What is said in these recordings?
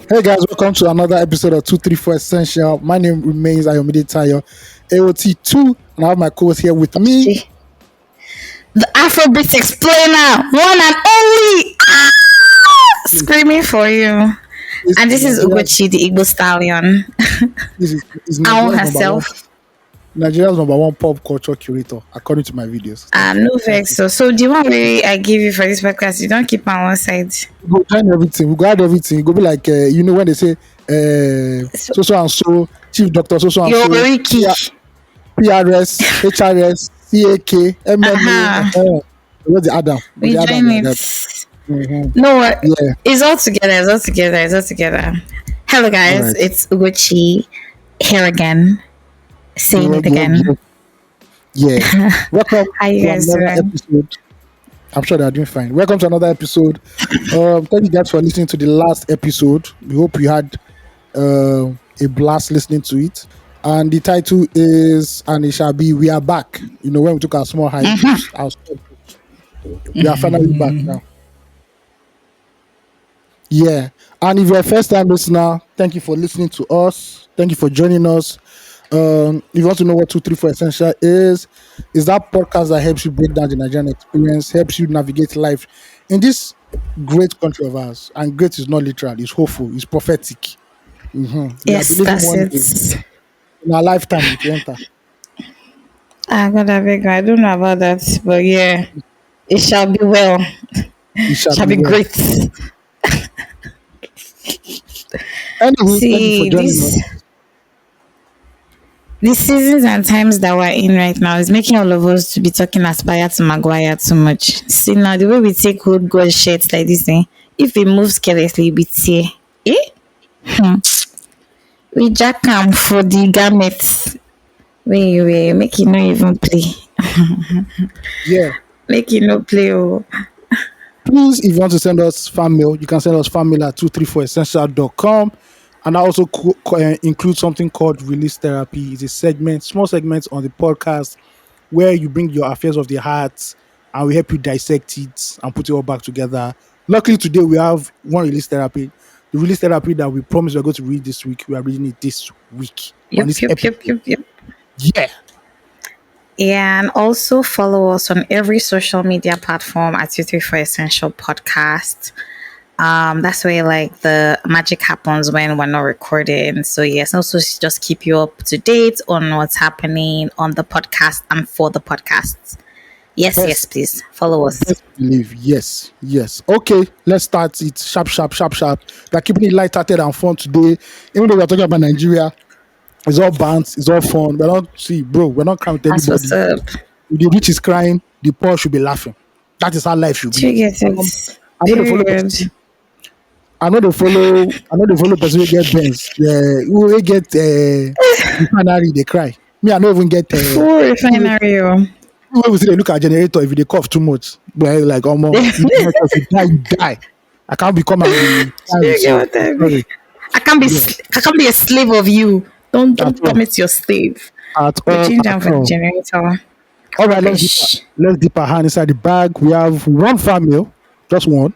Hey guys, welcome to another episode of 234 Essential. My name remains Ayomide Tayo, AOT2, and I have my co-host here with me. The Afrobeat explainer, one and only. Screaming for you. And this is Ugochi, the Igbo stallion. This is Own herself. Nigeria's number one pop culture curator, according to my videos. No vex. So the one way I give you for this podcast, you don't keep on one side. We go join everything. We go add everything. Go be like, when they say, so and so, chief doctor, so and so, You're Ricky. PRS, HRS, CAK, MMA. What's the Adam? We join it. No, it's all together. Hello guys, right. It's Ugochi here again. Saying it again. Yeah. Welcome How you guys to another episode. I'm sure they're doing fine. Welcome to another episode. Thank you guys for listening to the last episode. We hope you had a blast listening to it. And the title is, and it shall be, We Are Back. You know, when we took our small hike, we are finally back now. Yeah. And if you're a first time listener, thank you for listening to us. Thank you for joining us. If you want to know what 234 Essential is that podcast that helps you break down the Nigerian experience, helps you navigate life in this great country of ours. And great is not literal, it's hopeful, it's prophetic. Yes, that's it. In our lifetime, it will enter. I don't know about that, but yeah, it shall be well. It shall be great. Anyway, see, these seasons and times that we're in right now is making all of us to be talking aspire to Maguire too much. See now, the way we take hold God shirts like this thing, if we move carelessly, we tear. We jack them for the garments. We make it not even play. Yeah. Make it no play. Oh. Please, if you want to send us fan mail, you can send us fan mail at 234essential.com. And I also include something called Release Therapy. It's a segment, small segments on the podcast where you bring your affairs of the heart and we help you dissect it and put it all back together. Luckily, today we have one Release Therapy. The Release Therapy that we promised we're going to read this week, we are reading it this week. Yep. Yeah. Yeah, and also follow us on every social media platform at 234 Essential Podcast. That's where like the magic happens when we're not recording. So yes, also just keep you up to date on what's happening on the podcast and for the podcasts. Yes, please follow us. Believe. Yes. Okay, let's start it sharp. We're keeping it light-hearted and fun today. Even though we're talking about Nigeria, it's all Bants, it's all fun. We're not crying with anybody. That's what's up. If the rich is crying, the poor should be laughing. That is how life should be. I know they follow person who get Bants. Who get Refinery, they cry. Me, I don't even get Refinery. When we see they look at generator, if they cough too much, they're like, if you die. I can't become I can't be a slave of you. Don't commit your slave. Change down for the generator. All right, let's dip our hand inside the bag. We have one fan mail, just one.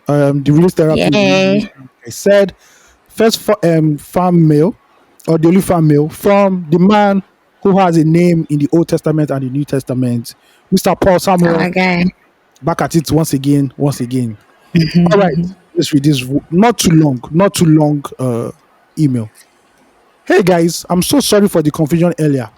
The Release Therapy. I said first fan mail, or the only fan mail from the man who has a name in the Old Testament and the New Testament, Mr. Paul Samuel. Okay. Back at it once again. All right, let's read this. Not too long email. Hey guys, I'm so sorry for the confusion earlier.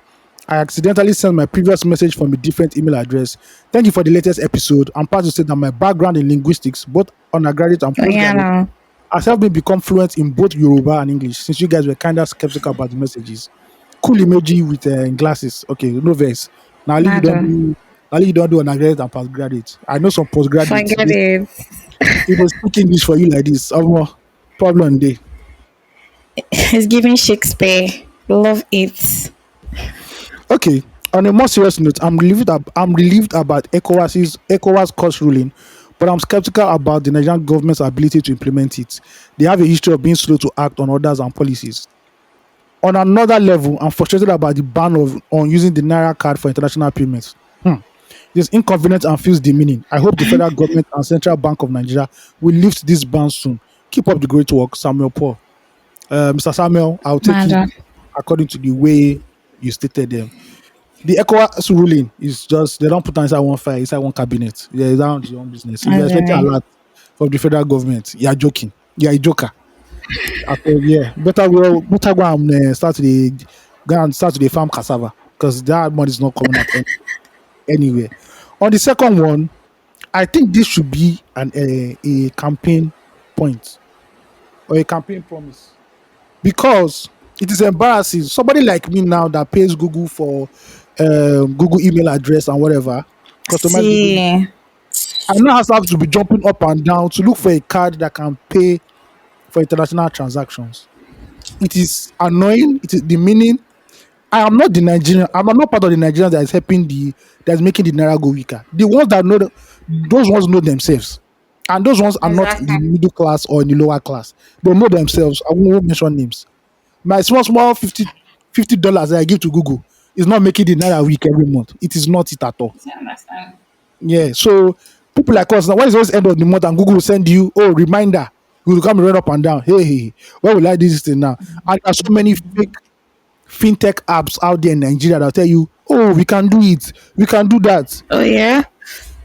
I accidentally sent my previous message from a different email address. Thank you for the latest episode. I'm proud to say that my background in linguistics, both undergraduate and postgraduate, has helped me become fluent in both Yoruba and English, since you guys were kind of skeptical about the messages. Cool emoji with glasses. Okay, no verse. Now you don't do undergraduate and postgraduate. I know some postgraduates. Forget it. It was speak English for you like this. Problem day. It's giving Shakespeare. Love it. Okay. On a more serious note, I'm relieved about ECOWAS cost ruling, but I'm skeptical about the Nigerian government's ability to implement it. They have a history of being slow to act on orders and policies. On another level, I'm frustrated about the ban on using the Naira card for international payments. It's inconvenient and feels demeaning. I hope the federal government and Central Bank of Nigeria will lift this ban soon. Keep up the great work, Samuel Paul. Mr. Samuel, I'll take it Mother. according to the way you stated them. The ECOWAS ruling is just they don't put inside one file, inside one cabinet. Yeah, it's down to your own business. If you're expecting a Really. lot from the federal government, you're joking. You're a joker. I said, yeah, better go and start to the farm cassava because that money is not coming out anywhere. On the second one, I think this should be a campaign point or a campaign promise because it is embarrassing. Somebody like me now that pays Google for Google email address and whatever, customize Google. See. I now have to be jumping up and down to look for a card that can pay for international transactions. It is annoying. It is demeaning. I am not the Nigerian. I'm not part of the Nigerians that is helping that's making the naira go weaker. The ones that know, those ones know themselves, and those ones are not Exactly. the middle class or in the lower class. They know themselves. I won't mention names. My small $50 that I give to Google is not making the naira weak every month. It is not it at all. I understand. Yeah. So people like us now, when it's always end of the month and Google will send you, oh, reminder, you will come and run up and down. Hey, where will I do this thing now? And there are so many fake fintech apps out there in Nigeria that'll tell you, oh, we can do it, we can do that. Oh yeah.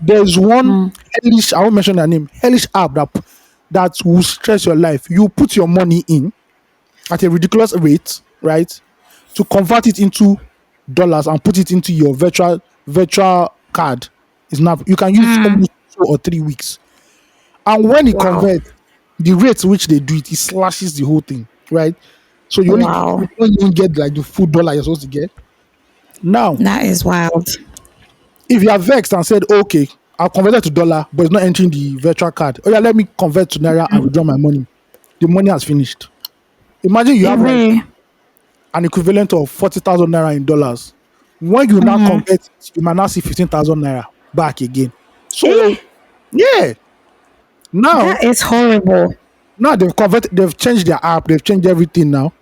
There's one Mm. hellish, I won't mention their name, hellish app that will stress your life. You put your money in at a ridiculous rate, right? To convert it into dollars and put it into your virtual card. Is now you can use Mm. almost 2 or 3 weeks. And when it Wow. converts, the rate which they do it, it slashes the whole thing, right? So you Wow. don't even get like the full dollar you're supposed to get. Now, That is wild. if you are vexed and said, okay, I'll convert it to dollar, but it's not entering the virtual card. Oh yeah, let me convert to naira and withdraw my money. The money has finished. Imagine you have like Really? an equivalent of 40,000 naira in dollars. When you now Mm-hmm. convert, you might now see 15,000 naira back again. Eh, So yeah, now that is horrible. they've changed their app, they've changed everything now.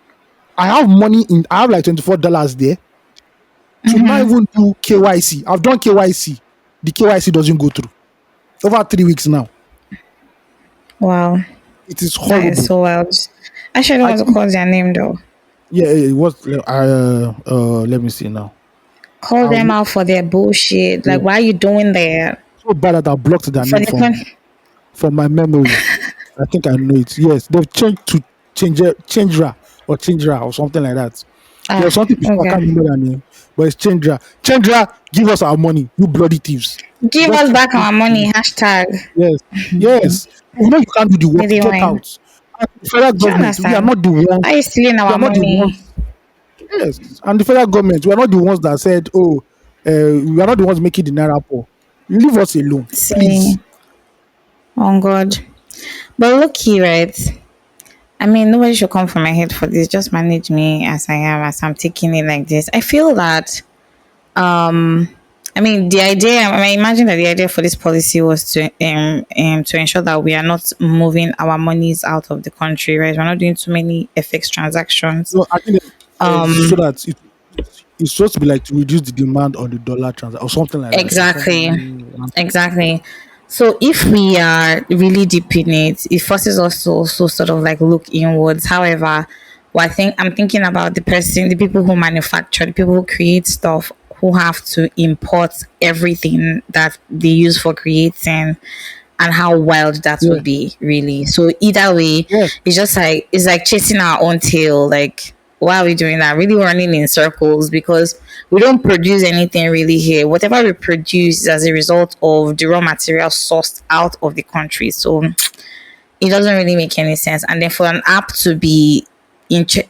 I have like $24 there to not Mm-hmm. even do KYC. I've done KYC. The KYC doesn't go through. Over 3 weeks now. Wow. It is That is horrible. so wild. I should I want to think call their name though. yeah, it was let me see now. Call I was them out for their bullshit. Like, yeah, why are you doing that? so bad that I blocked their For name the con. from my memory. I think I know it. Yes, they've changed to Changera or something like that. There was Ah, something before, I okay. can't remember their name, but it's Chandra. Chandra, give us our money, you bloody thieves. Give Just us keep back our money. Hashtag. yes, yes. We know you can't do the work, Lady get wine. out. And the federal Do you government, we are understand? not the Why ones, are you stealing we our are not the money? ones, yes. And the federal government, we are not the ones that said, oh, we are not the ones making the naira poor. Leave us alone, See, please. on God. But look here, right? I mean, nobody should come for my head for this. Just manage me as I am, as I'm taking it like this. I feel that um I mean the idea I imagine that the idea for this policy was to ensure that we are not moving our monies out of the country, right? We're not doing too many FX transactions. No, I think so Um that it's supposed to be like to reduce the demand on the dollar transaction or something like that. There's exactly. something. Exactly. So if we are really deep in it, it forces us to also sort of like look inwards. However, I'm thinking about the people who manufacture, the people who create stuff, who have to import everything that they use for creating, and how wild that Yeah, would be, really. So either way, yeah. it's like chasing our own tail. Like, why are we doing that? Really running in circles because we don't produce anything really here. Whatever we produce is as a result of the raw material sourced out of the country. So it doesn't really make any sense. And then for an app to be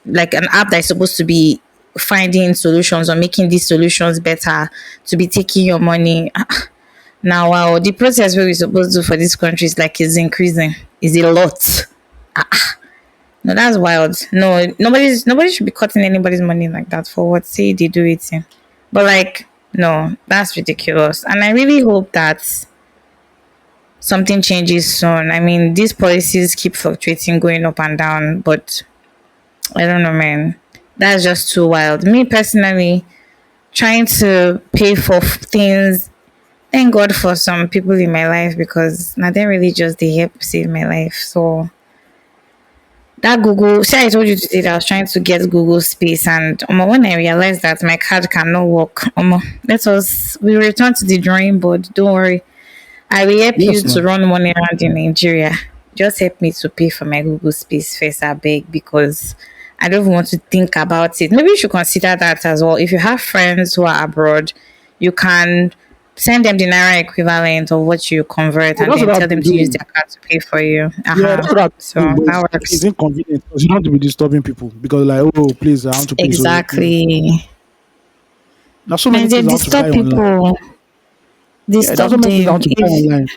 like an app that is supposed to be finding solutions or making these solutions better, to be taking your money. Now, wow, the process where we're supposed to do for this country is like is increasing. Is a lot. No, that's wild. No, nobody should be cutting anybody's money like that for what say they do it in. But like, no, that's ridiculous. And I really hope that something changes soon. I mean, these policies keep fluctuating, going up and down, but I don't know, man. That's just too wild. Me personally, trying to pay for things. Thank God for some people in my life because now they really just they help save my life. So That Google, see, I told you today that I was trying to get Google Space, and when I realized that my card cannot work, we return to the drawing board. Don't worry, I will help you Yes, to now. run money around in Nigeria. Just help me to pay for my Google Space first, I beg, because I don't even want to think about it. Maybe you should consider that as well. If you have friends who are abroad, you can send them the naira equivalent of what you convert Oh, and that's then what tell I've them been to use doing. their card to pay for you. Yeah, that's what I've So been doing, but that it's works. inconvenient because you don't have to be disturbing people because, like, oh, please, I want to pay. So, Exactly. there's so many And they things I want to buy disturb online. people. Yeah, there's so Disturb many things I them. want to buy If online.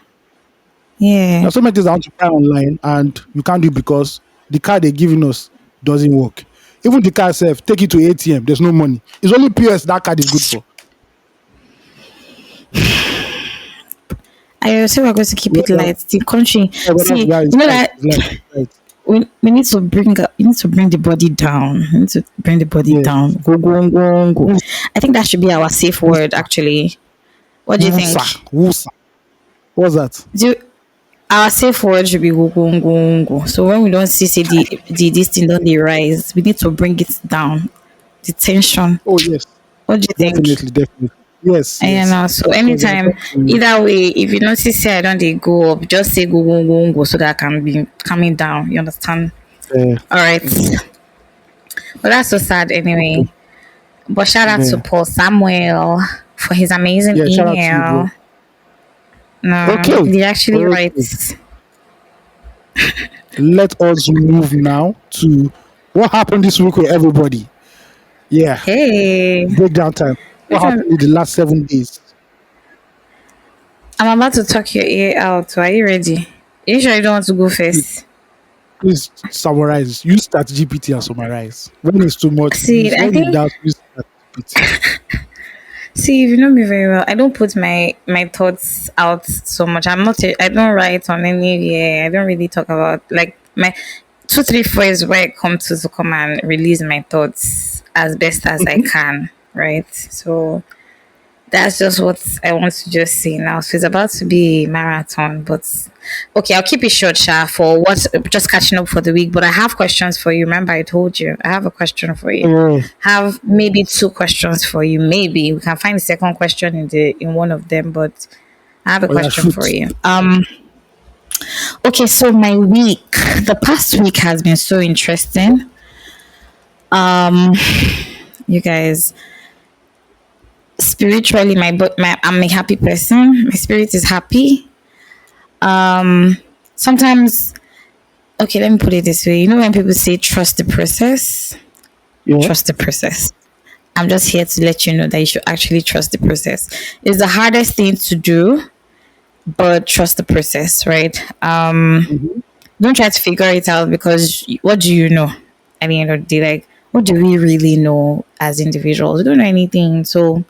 yeah. There's so many things I want to buy online, and you can't do it because the card they're giving us doesn't work. Even the card itself, take it to ATM. There's no money. It's only POS that card is good for. I say we're going to keep Well, it light. The country, yeah, but that's see, why it's you know light. that It's light. It's light. we need to you need to bring the body down. You need to bring the body Yes. down. Go go go go. Woosa, I think that should be our safe word. Actually, what do you woosa, think? woosa. What's that? Do our safe word should be go go go go. So when we don't see say the this thing don't dey rise, we need to bring it down. The tension. Oh, yes. What do you think? Definitely, definitely. Yes, And yes. so Because I anytime, talk to either way, if you notice say I don't they go up, just say go go go go so that I can be coming down. You understand? All right. But that's so sad okay. anyway. But shout out to Yeah. Paul Samuel for his amazing Yeah, shout out to you, bro. email. No, Okay. he actually Okay. writes. Let us move now to what happened this week with everybody. Yeah. Hey, Breakdown time. What which one? happened in the last 7 days? I'm about to talk your ear out. Are you ready? You sure you don't want to go Please, first? please summarize. Use that GPT and summarize. When it's too much, See, I when you think doubt, use that GPT. See, if you know me very well, I don't put my thoughts out so much. I don't write on any. Yeah, I don't really talk about like my 2, 3, 4 is where I come to come and release my thoughts as best as I can. Right. So that's just what I want to just say now. So it's about to be a marathon, but okay, I'll keep it short, Sha, for what's just catching up for the week. But I have questions for you. Remember, I told you I have a question for you. Oh, Have maybe two questions for you. Maybe we can find the second question in one of them, but I have a oh yeah, question for shoot. you. Okay, so my week, the past week has been so interesting. Um, you guys, spiritually, I'm a happy person. My spirit is happy. Um, sometimes, okay, let me put it this way. You know when people say trust the process, Yeah. trust the process. I'm just here to let you know that you should actually trust the process. It's the hardest thing to do, but trust the process, right? Mm-hmm. Don't try to figure it out because what do you know? At the end of the day, like, what do we really know as individuals? We don't know anything. So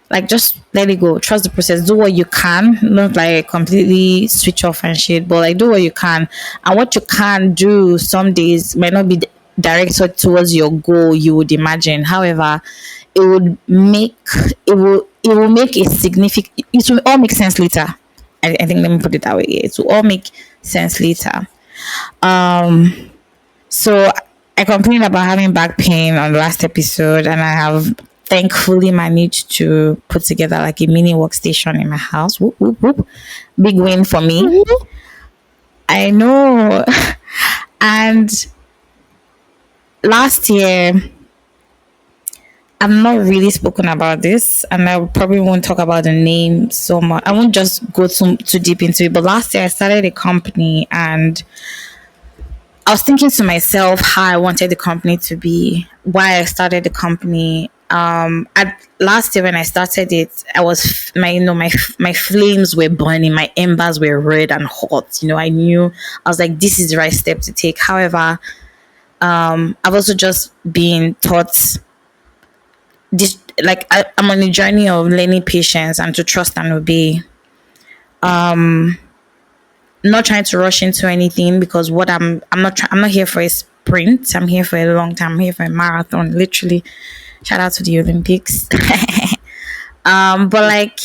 like just let it go, trust the process, do what you can, not like completely switch off and shit, but like do what you can. And what you can do some days might not be directed towards your goal you would imagine. However, it would make it will make a significant, it will all make sense later. I think let me put it that way. It will all make sense later. So I complained about having back pain on the last episode, and I have thankfully managed to put together like a mini workstation in my house. Whoop, whoop, whoop. Big win for me. I know. And last year, I've not really spoken about this, and I probably won't talk about the name so much. I won't just go too deep into it. But last year, I started a company, and I was thinking to myself how I wanted the company to be, why I started the company. At last year when I started it, I was my flames were burning, my embers were red and hot. I knew I was like, this is the right step to take. However, I've also just been taught this, like I'm on a journey of learning patience and to trust and obey. Not trying to rush into anything because I'm not here for a sprint. I'm here for a long time. I'm here for a marathon. Literally, shout out to the Olympics. But like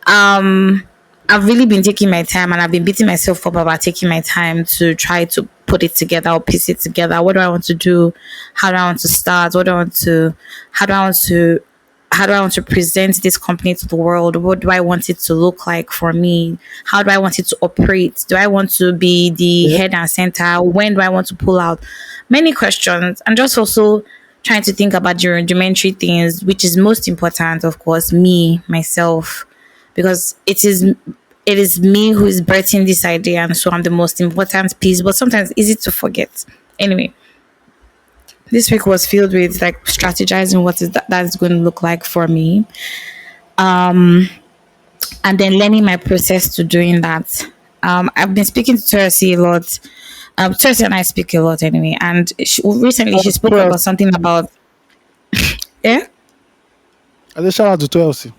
I've really been taking my time, and I've been beating myself up about taking my time to try to put it together or piece it together. What do I want to do? How do I want to start? What do I want to? How do I want to? How do I want to present this company to the world? What do I want it to look like for me? How do I want it to operate? Do I want to be the Yeah. head and center? When do I want to pull out? Many questions, and just also trying to think about the rudimentary things, which is most important, of course, me, myself, because it is me who is birthing this idea, and so I'm the most important piece, but sometimes easy to forget. Anyway, this week was filled with like strategizing what is that's going to look like for me, and then learning my process to doing that. I've been speaking to Teresi a lot. Teresi and I speak a lot anyway, and recently she spoke 12. about something about yeah. I just shout out to 12.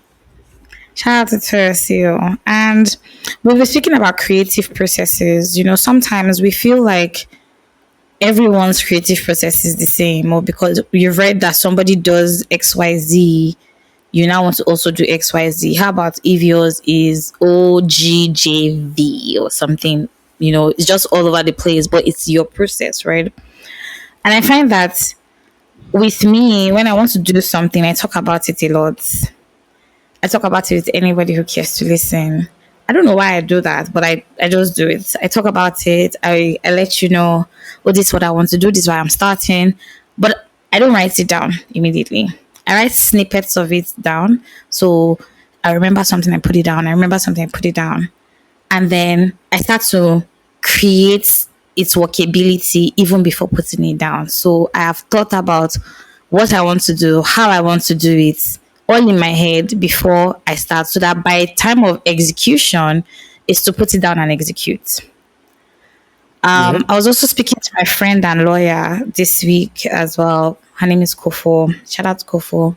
Shout out to Teresi, and we were speaking about creative processes. Sometimes we feel like everyone's creative process is the same, or because you've read that somebody does XYZ, you now want to also do XYZ. How about if yours is OGJV or something? It's just all over the place, but it's your process, right? And I find that with me, when I want to do something, I talk about it a lot. I talk about it with anybody who cares to listen. I don't know why I do that, but I just do it. I talk about it. I let you know, oh, this is what I want to do. This is why I'm starting. But I don't write it down immediately. I write snippets of it down. So I remember something, I put it down. I remember something, I put it down. And then I start to create its workability even before putting it down. So I have thought about what I want to do, how I want to do it, all in my head before I start, so that by time of execution is to put it down and execute. Yeah. I was also speaking to my friend and lawyer this week as well. Her name is Kofo. Shout out to Kofo.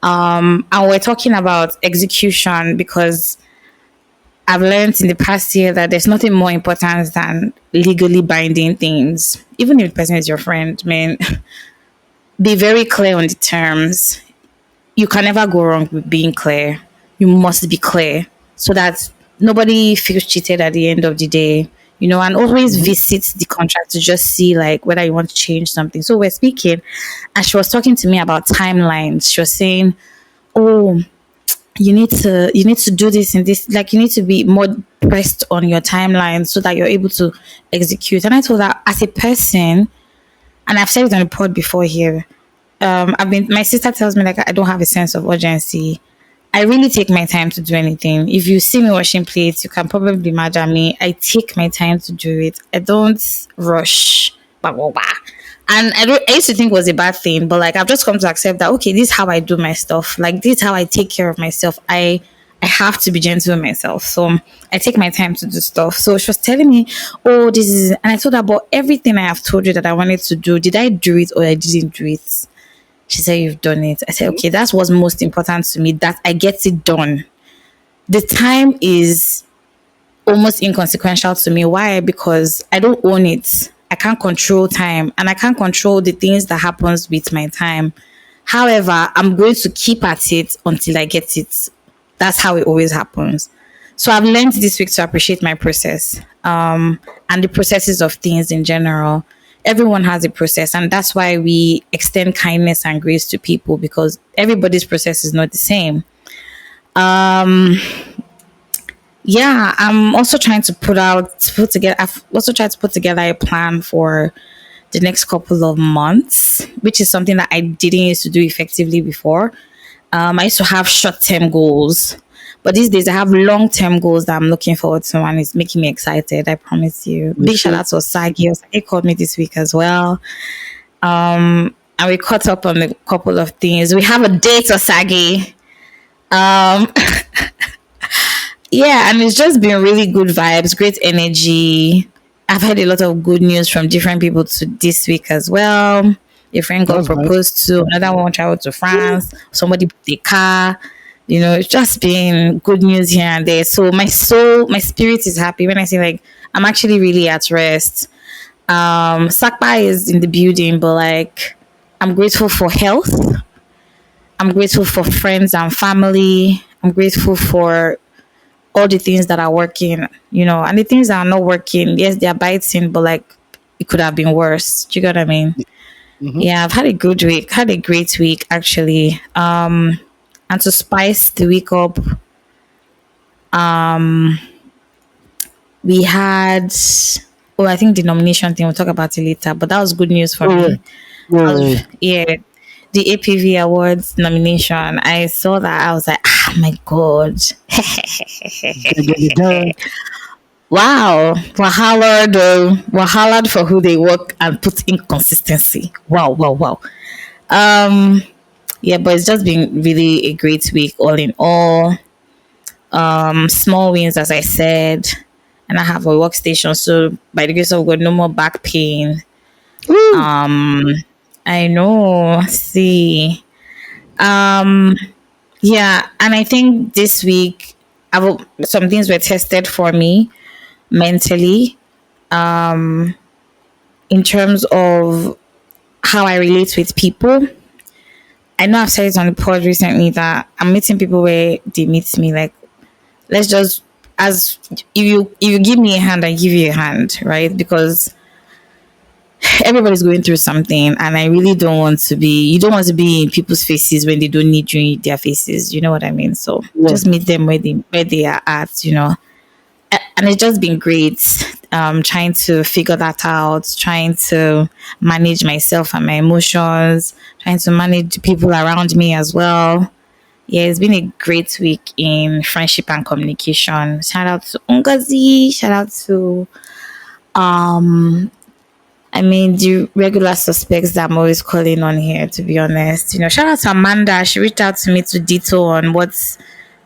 And we're talking about execution because I've learned in the past year that there's nothing more important than legally binding things. Even if the person is your friend, man, be very clear on the terms. You can never go wrong with being clear. You must be clear so that nobody feels cheated at the end of the day. And always Mhm. visit the contract to just see like whether you want to change something. So we're speaking, and she was talking to me about timelines. She was saying, "Oh, you need to do this and this. Like you need to be more pressed on your timeline so that you're able to execute." And I told her, as a person, and I've said it on the pod before here, my sister tells me like I don't have a sense of urgency. I really take my time to do anything. If you see me washing plates, you can probably be mad at me. I take my time to do it. I don't rush. Blah, blah, blah. And I used to think it was a bad thing, but like I've just come to accept that okay, this is how I do my stuff. Like this is how I take care of myself. I have to be gentle with myself. So I take my time to do stuff. So she was telling me, oh, this is, and I told her about everything I have told you that I wanted to do. Did I do it or I didn't do it? She said, you've done it. I said, okay, that's what's most important to me, that I get it done. The time is almost inconsequential to me. Why? Because I don't own it. I can't control time and I can't control the things that happens with my time. However, I'm going to keep at it until I get it. That's how it always happens. So I've learned this week to appreciate my process, and the processes of things in general. Everyone has a process, and that's why we extend kindness and grace to people because everybody's process is not the same. Um, yeah, I'm also trying to put together. I've also tried to put together a plan for the next couple of months, which is something that I didn't used to do effectively before. I used to have short term goals, but these days I have long term goals that I'm looking forward to, and it's making me excited. I promise you. You Big shout see? out to Osagi. Osagi called me this week as well. And we caught up on a couple of things. We have a date, Osagi. Um, yeah, and it's just been really good vibes, great energy. I've had a lot of good news from different people to this week as well. A friend got That's nice. proposed to, another one traveled to France, somebody bought a car. It's just been good news here and there. So my soul, my spirit is happy when I say like I'm actually really at rest. Sakpa is in the building, but like I'm grateful for health. I'm grateful for friends and family. I'm grateful for all the things that are working, and the things that are not working, yes, they are biting, but like it could have been worse. Do you get what I mean? Mm-hmm. Yeah, I've had a good week, had a great week actually. And to spice the week up, we had, oh, I think the nomination thing, we'll talk about it later, but that was good news for Oh, me. yeah. Yeah, the APV Awards nomination. I saw that. I was like, ah, my God. Yeah. Wow. Wahala, though. Wahala for who they work and put in consistency. Wow, wow, wow. Um, yeah, but it's just been really a great week, all in all. Small wins, as I said. And I have a workstation, so by the grace of God, no more back pain. Woo. Um, I know. See, yeah, and I think this week, some things were tested for me mentally, in terms of how I relate with people. I know I've said it on the pod recently that I'm meeting people where they meet me like, let's just, as if you give me a hand, I give you a hand, right? Because everybody's going through something, and I really don't want to be, you don't want to be in people's faces when they don't need you in their faces, you know what I mean? So Yeah. just meet them where they are at, and it's just been great, trying to figure that out, trying to manage myself and my emotions, trying to manage the people around me as well. Yeah, it's been a great week in friendship and communication. Shout out to Ungazi, shout out to I mean, the regular suspects that I'm always calling on here, to be honest. Shout out to Amanda. She reached out to me to detail on what's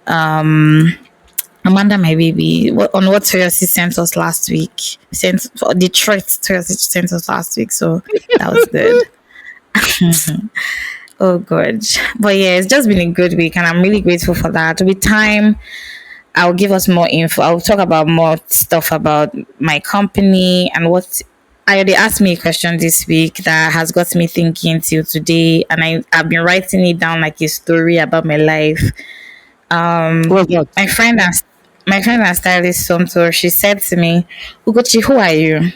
Amanda, my baby, on what Toyosi sent us last week. Sent the threat Toyosi sent us last week. So that was good. Oh, good. But yeah, it's just been a good week, and I'm really grateful for that. With time, I'll give us more info. I'll talk about more stuff about my company and what. I already asked me a question this week that has got me thinking till today, and I've been writing it down like a story about my life. What's that? My friend and stylist Somto, she said to me, Ugochi, who are you?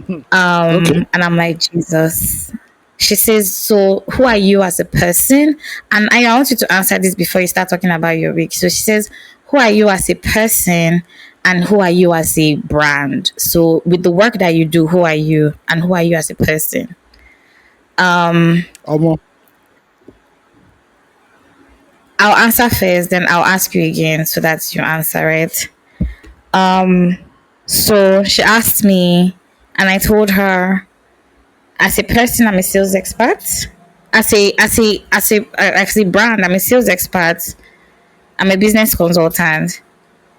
Okay. And I'm like, Jesus. She says, so who are you as a person? And I want you to answer this before you start talking about your week. So she says, who are you as a person and who are you as a brand? So with the work that you do, who are you and who are you as a person? Omo. I'll answer first, then I'll ask you again so that's your answer, right? So she asked me, and I told her, as a person, I'm a sales expert. As a brand, I'm a sales expert. I'm a business consultant,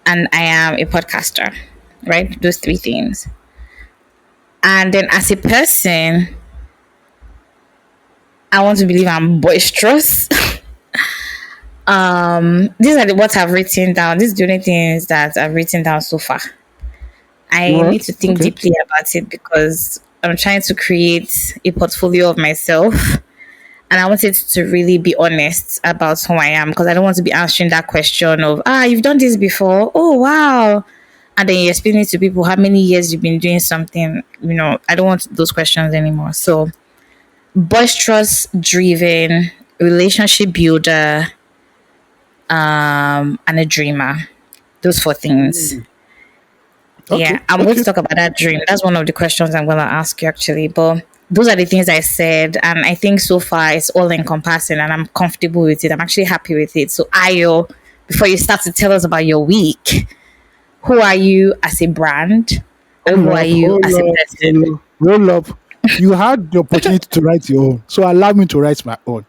and I am a podcaster. Right, those three things. And then as a person, I want to believe I'm boisterous. These are what I've written down. These are the only things that I've written down so far. I What? need to think Okay. deeply about it because I'm trying to create a portfolio of myself, and I wanted to really be honest about who I am because I don't want to be answering that question of, you've done this before. Oh, wow. And then you explain it to people how many years you've been doing something. I don't want those questions anymore. So, boisterous, driven, relationship builder, and a dreamer. Those four things. Mm. Okay. Yeah, I'm going to Okay. talk about that dream. That's one of the questions I'm going to ask you actually. But those are the things I said, and I think so far it's all encompassing, and I'm comfortable with it. I'm actually happy with it. So, Ayo, before you start to tell us about your week, who are you as a brand, and who Hold are up. you Hold as a up. person? Roll up. You had the opportunity to write your own, so allow me to write my own.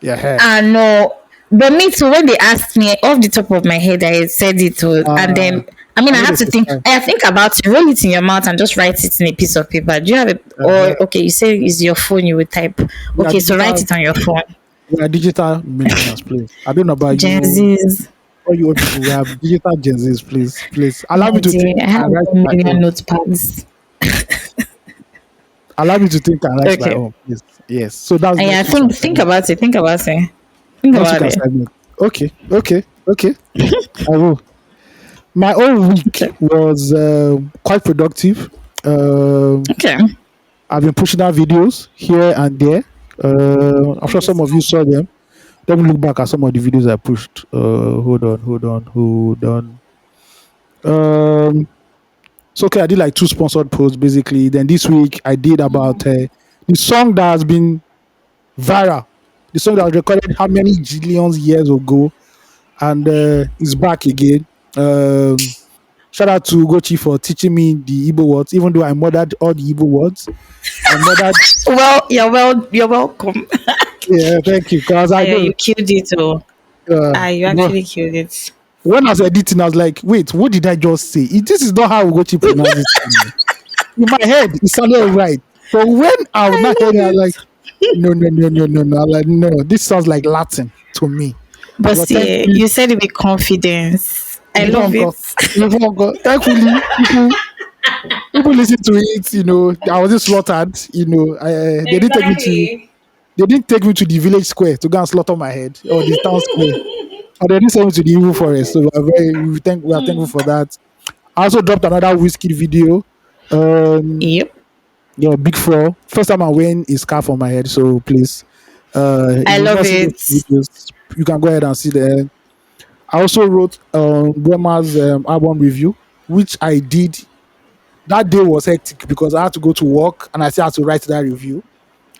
Yeah. Hey. No, but me too. When they asked me off the top of my head, I said it to, and Uh, then I mean, I I know have the to first think. time. I think about it, roll it in your mouth, and just write it in a piece of paper. Do you have it? Uh, Or okay, you say it's your phone. You would type. we are Okay, so write digital. it on your phone. We are digital millennials, please. I don't know about Gen you, Z's, all you old people. We have digital Gen Zs, please. Please allow me my to think dear. I have and write 1 million my own. notepads. Allow me to think and write my Okay, own, please. Yes. So that's and yeah, next week's think assignment. about it. Think about it. Think Next week about it. assignment. Okay. Okay. Okay. I will. My own week Okay. was quite productive. Um, Okay. I've been pushing out videos here and there. I'm sure some of you saw them. Let me look back at some of the videos I pushed. Hold on. So okay, I did like two sponsored posts basically. Then this week I did about the song that has been viral, the song that was recorded how many jillions years ago, and is back again. Shout out to Ugochi for teaching me the Igbo words, even though I murdered all the Igbo words. I murdered. Well, you're welcome. Yeah, thank you. Because I Ayo, know you killed it. Oh, you but actually killed it. when I was editing, I was like, wait, what did I just say? This is not how Ugochi pronounces it. In my head, it sounded right. But when I was I not love hearing it, I was like, it. no. I'm like, no, this sounds like Latin to me. But But see, thankfully, you said it with confidence. I love it. thankfully, people listen to it. I wasn't slaughtered. They didn't take me to Exactly. they didn't take me to the village square to go and slaughter my head or the town square. Or they didn't send me to the evil forest. So we are thankful for that. I also dropped another whiskey video. Um, Yep. yeah, Big Four. First time I'm wearing a scarf on my head, so please, if I you've love not seen those it. videos, you can go ahead and see them. I also wrote Brema's album review, which I did. That day was hectic because I had to go to work and I still had to write that review.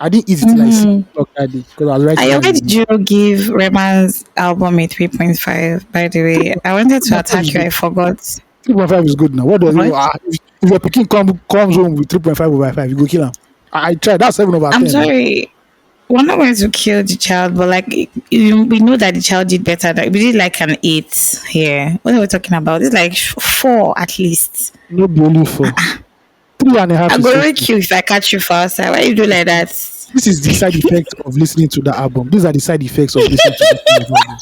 I didn't eat it till like 6 o'clock that day because I was writing that Why did review. you give Reman's album a 3.5, by the way? I wanted to 3.5 is attack you. good. I forgot. 3.5 is good now. What does it? What? If your picking comes home with 3.5 over 5, you go kill him. I tried. That's 7 over I'm 10 now. sorry. We're not going to kill the child, but like we know that the child did better. Like, we did like an 8 here. What are we talking about? It's like 4 at least. No be only 4. 3.5 I'm is going to okay. kill if I catch you fast. Why you do like that? This is the side effect of listening to the album. These are the side effects of listening to this kind of album.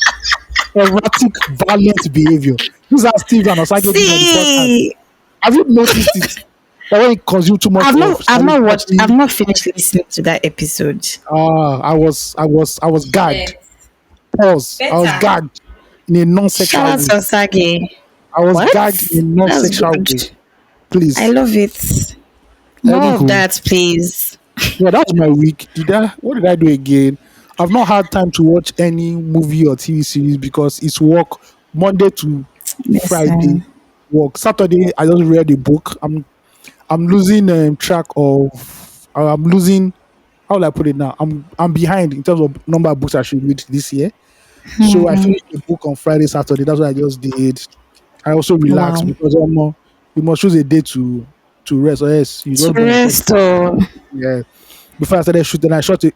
Erratic, violent behavior. These are Steve and Osage did on the podcast. See, Have you noticed it? That when you consume too much of I've not watched. satisfaction, I've not finished listening to that episode. I was gagged. Pause. I was Better. gagged in a Shout non-sexual out way. to Osage. I was gagged in What? a That's non-sexual way. good. I Please. love it. More of Anywho, that, please. yeah, that was my week. What did I do again? I've not had time to watch any movie or TV series because it's work Monday to Friday. Listen. Work Saturday. I just read a book. I'm losing track of. I'm losing. How will I put it now? I'm behind in terms of number of books I should read this year. So I finished the book on Friday, Saturday. That's what I just did. I also relaxed Wow. because you must choose a day to rest, or else you To just burn yourself. rest, oh, Yeah. Before I started shooting, I shot it.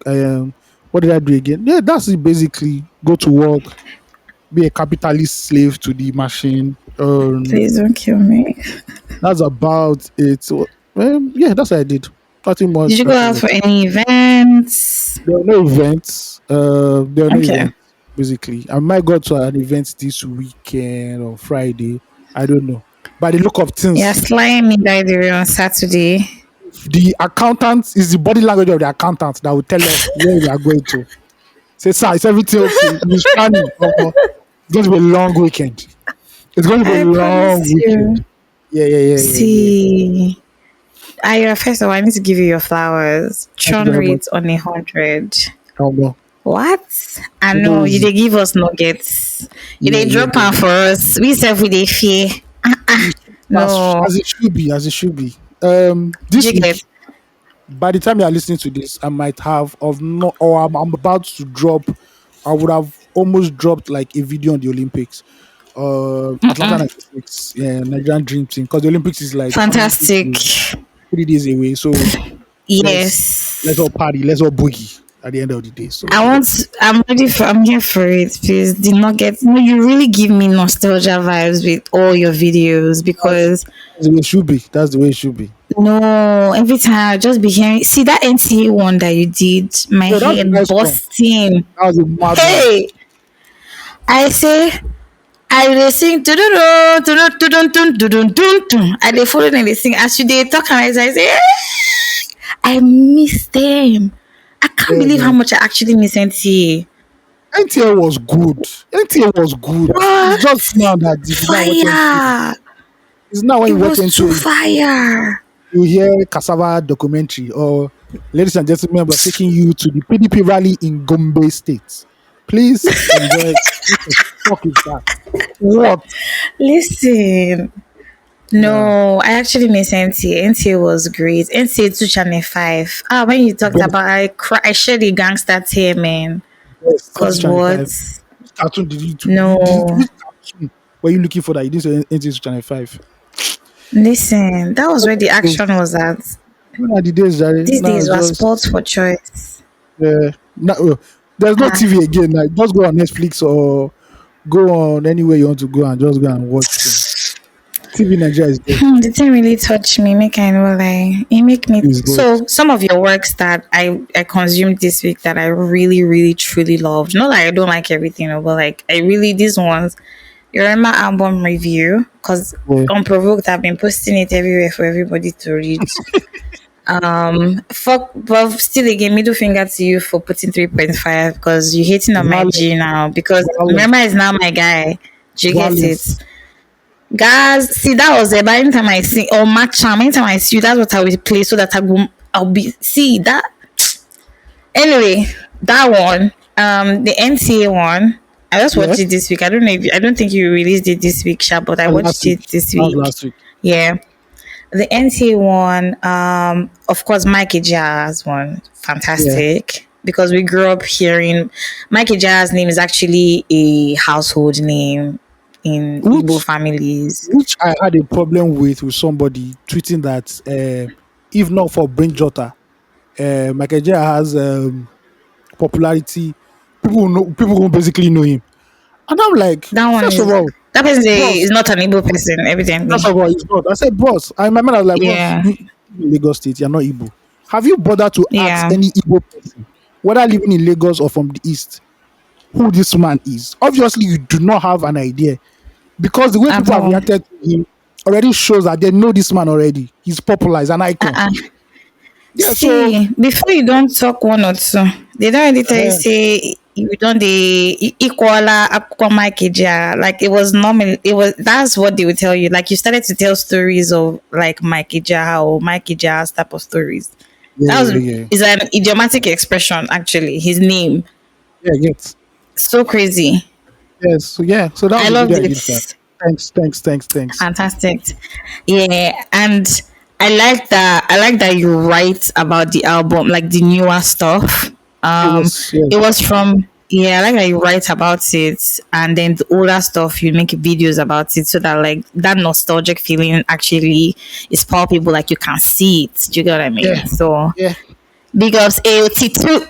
What did I do again? Yeah, that's it. Basically, go to work, be a capitalist slave to the machine. please don't kill me. That's about it. So, yeah, that's what I did. Nothing Did much. you go Nothing out much. for any events? There were no events. There were no Okay. events. Basically, I might go to an event this weekend on Friday. I don't know. By the look of Yeah, things, flying me by the way on Saturday. the accountant is the body language of the accountant that will tell us where we are going to. Say, sir, is everything okay? He's planning. It's going to be a long weekend. It's going to be a I long promise weekend. you. Yeah. See, first of all, I need to give you your flowers. Thank you Churn very much. rate on 100. Um, What? I you know, know you they give us nuggets. You they yeah. drop am for us. We self with a fear. No, As it should be, as it should be. This you get week, by the time you are listening to this, I might have of not, or I'm about to drop. I would have almost dropped like a video on the Olympics. Atlanta 96, yeah, Nigerian Dream Team, because the Olympics is like how many days fantastic. away? 3 days away. So let's all Yes. party, let's all boogie at the end of the day. So I want. I'm ready for. I'm here for it. Please, did not get. No, you really give me nostalgia vibes with all your videos that's, because that's the way it should be. That's the way it should be. no, every time I just be hearing. See that NTA one that you did, my Yeah, that's a head nice one. busting. That was a mad one. Hey, I say I dey sing do do do do do do do do do do do. I dey follow them dey sing as you dey talk and I say, I miss them. I can't Yeah, believe how man. much I actually miss NTA. NTL was good. NTL was good. It's just What? now that if you now watch NTL, Fire! it's now when It you watch was too NTL, fire. you hear cassava documentary or ladies and gentlemen, we're taking you to the PDP rally in Gombe State. Please enjoy. What the fuck is that? What? Listen, Yeah. no, I actually miss NTA. NTA was great. NTA 2 Channel 5. Ah, when you talked Best, about I shed the gangster tear, man. best. Into Cause Channel what? 5. Which cartoon did you do? No. Which cartoon were you looking for that you didn't say into Channel 5? Listen, that was where the action was at. When are the days, Jerry? These Now days it's were just sports for choice. now, there's no Ah, TV again. Like, just go on Netflix or go on anywhere you want to go and just go and watch them. TV Nigeria is dead. the thing really touched me. Make I know like it make me. Is dead. So some of your works that I consumed this week that I really really truly loved. Not like I don't like everything, but like I really these ones. You remember album review? Because Yeah. Unprovoked, I've been posting it everywhere for everybody to read. Fuck, but still again, middle finger to you for putting 3.5 because you're hating on my Violence. G now. Because Violence. remember, it's now my guy. Do you get it? Violence. Guys, see, that was it. By anytime I see, or match, anytime I see you, that's what I will play so that I'll be, see that. Anyway, that one, the NTA one, I just Yeah. watched it this week. I don't know if I don't think you released it this week, Sha, but I That was last watched week. it this That was week. last week. Yeah. The NTA one, of course, Mike Ejia's one, Yeah. fantastic. Because we grew up hearing Mike Ejia's name is actually a household name in Igbo Which families. which I had a problem with somebody tweeting that if not for Brain Jotter, Michael J has popularity. People who basically know him. And I'm like, That one first of is all, that person bros, is not an Igbo person, evidently. first of all, he's not. I said, bros. I my man I was like, bros, Yeah, you in Lagos State, you're not Igbo. Have you bothered to ask yeah, any Igbo person, whether living in Lagos or from the East, who this man is? Obviously, you do not have an idea because the way at people have all. reacted to him already shows that they know this man already. He's popular, he's an icon. Uh-uh. Yeah, so See, before you don't talk one or two, they don't really tell you uh, say you don't the equala akwa Mike. Like it was normal. It was that's what they would tell you. Like you started to tell stories of like Mike or Mike type of stories. yeah, That was yeah, yeah, is an idiomatic expression actually. His name yeah, yes, so crazy. yes, so yeah, so that I was the loved video I it. did, sir. Thanks. Fantastic. Yeah, and I like that you write about the album, like the newer stuff. Yes, It yes, was from yeah, I like that you write about it, and then the older stuff you make videos about it, so that like that nostalgic feeling actually is palpable, like you can see it. Do you get what I yeah, mean? So yeah. big ups AOT2.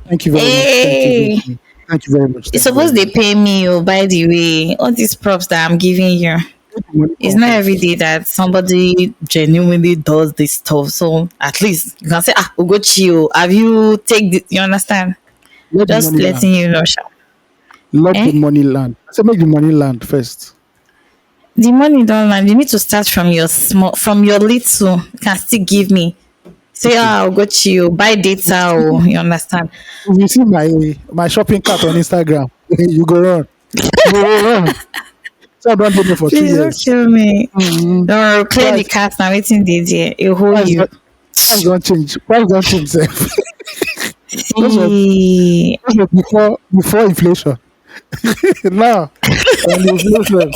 Thank you very much. Hey, Thank you very much. it's Thank you very supposed they much. pay me. Oh, by the way, all these props that I'm giving you. Let the money It's come not every first. day that somebody genuinely does this stuff. So at least you can say, ah, Ugochi, oh, have you take the, you understand? Let the Just money letting land. you know, Sha. Let the Eh? money land. I said, make the money land first. The money don't land. You need to start from your small, from your little. You can still give me. Say, Okay. ah, Ugochi, oh, buy data, oh, you understand? If you see my shopping cart on Instagram, you go run. You go run. So I don't do it for two Please don't years. kill me. Mm-hmm. Don't clear the Price, cat now. Waiting the day. It hold price, you. price don't change. Price don't change. Sef. those were See, those were before inflation. Now, on the inflation,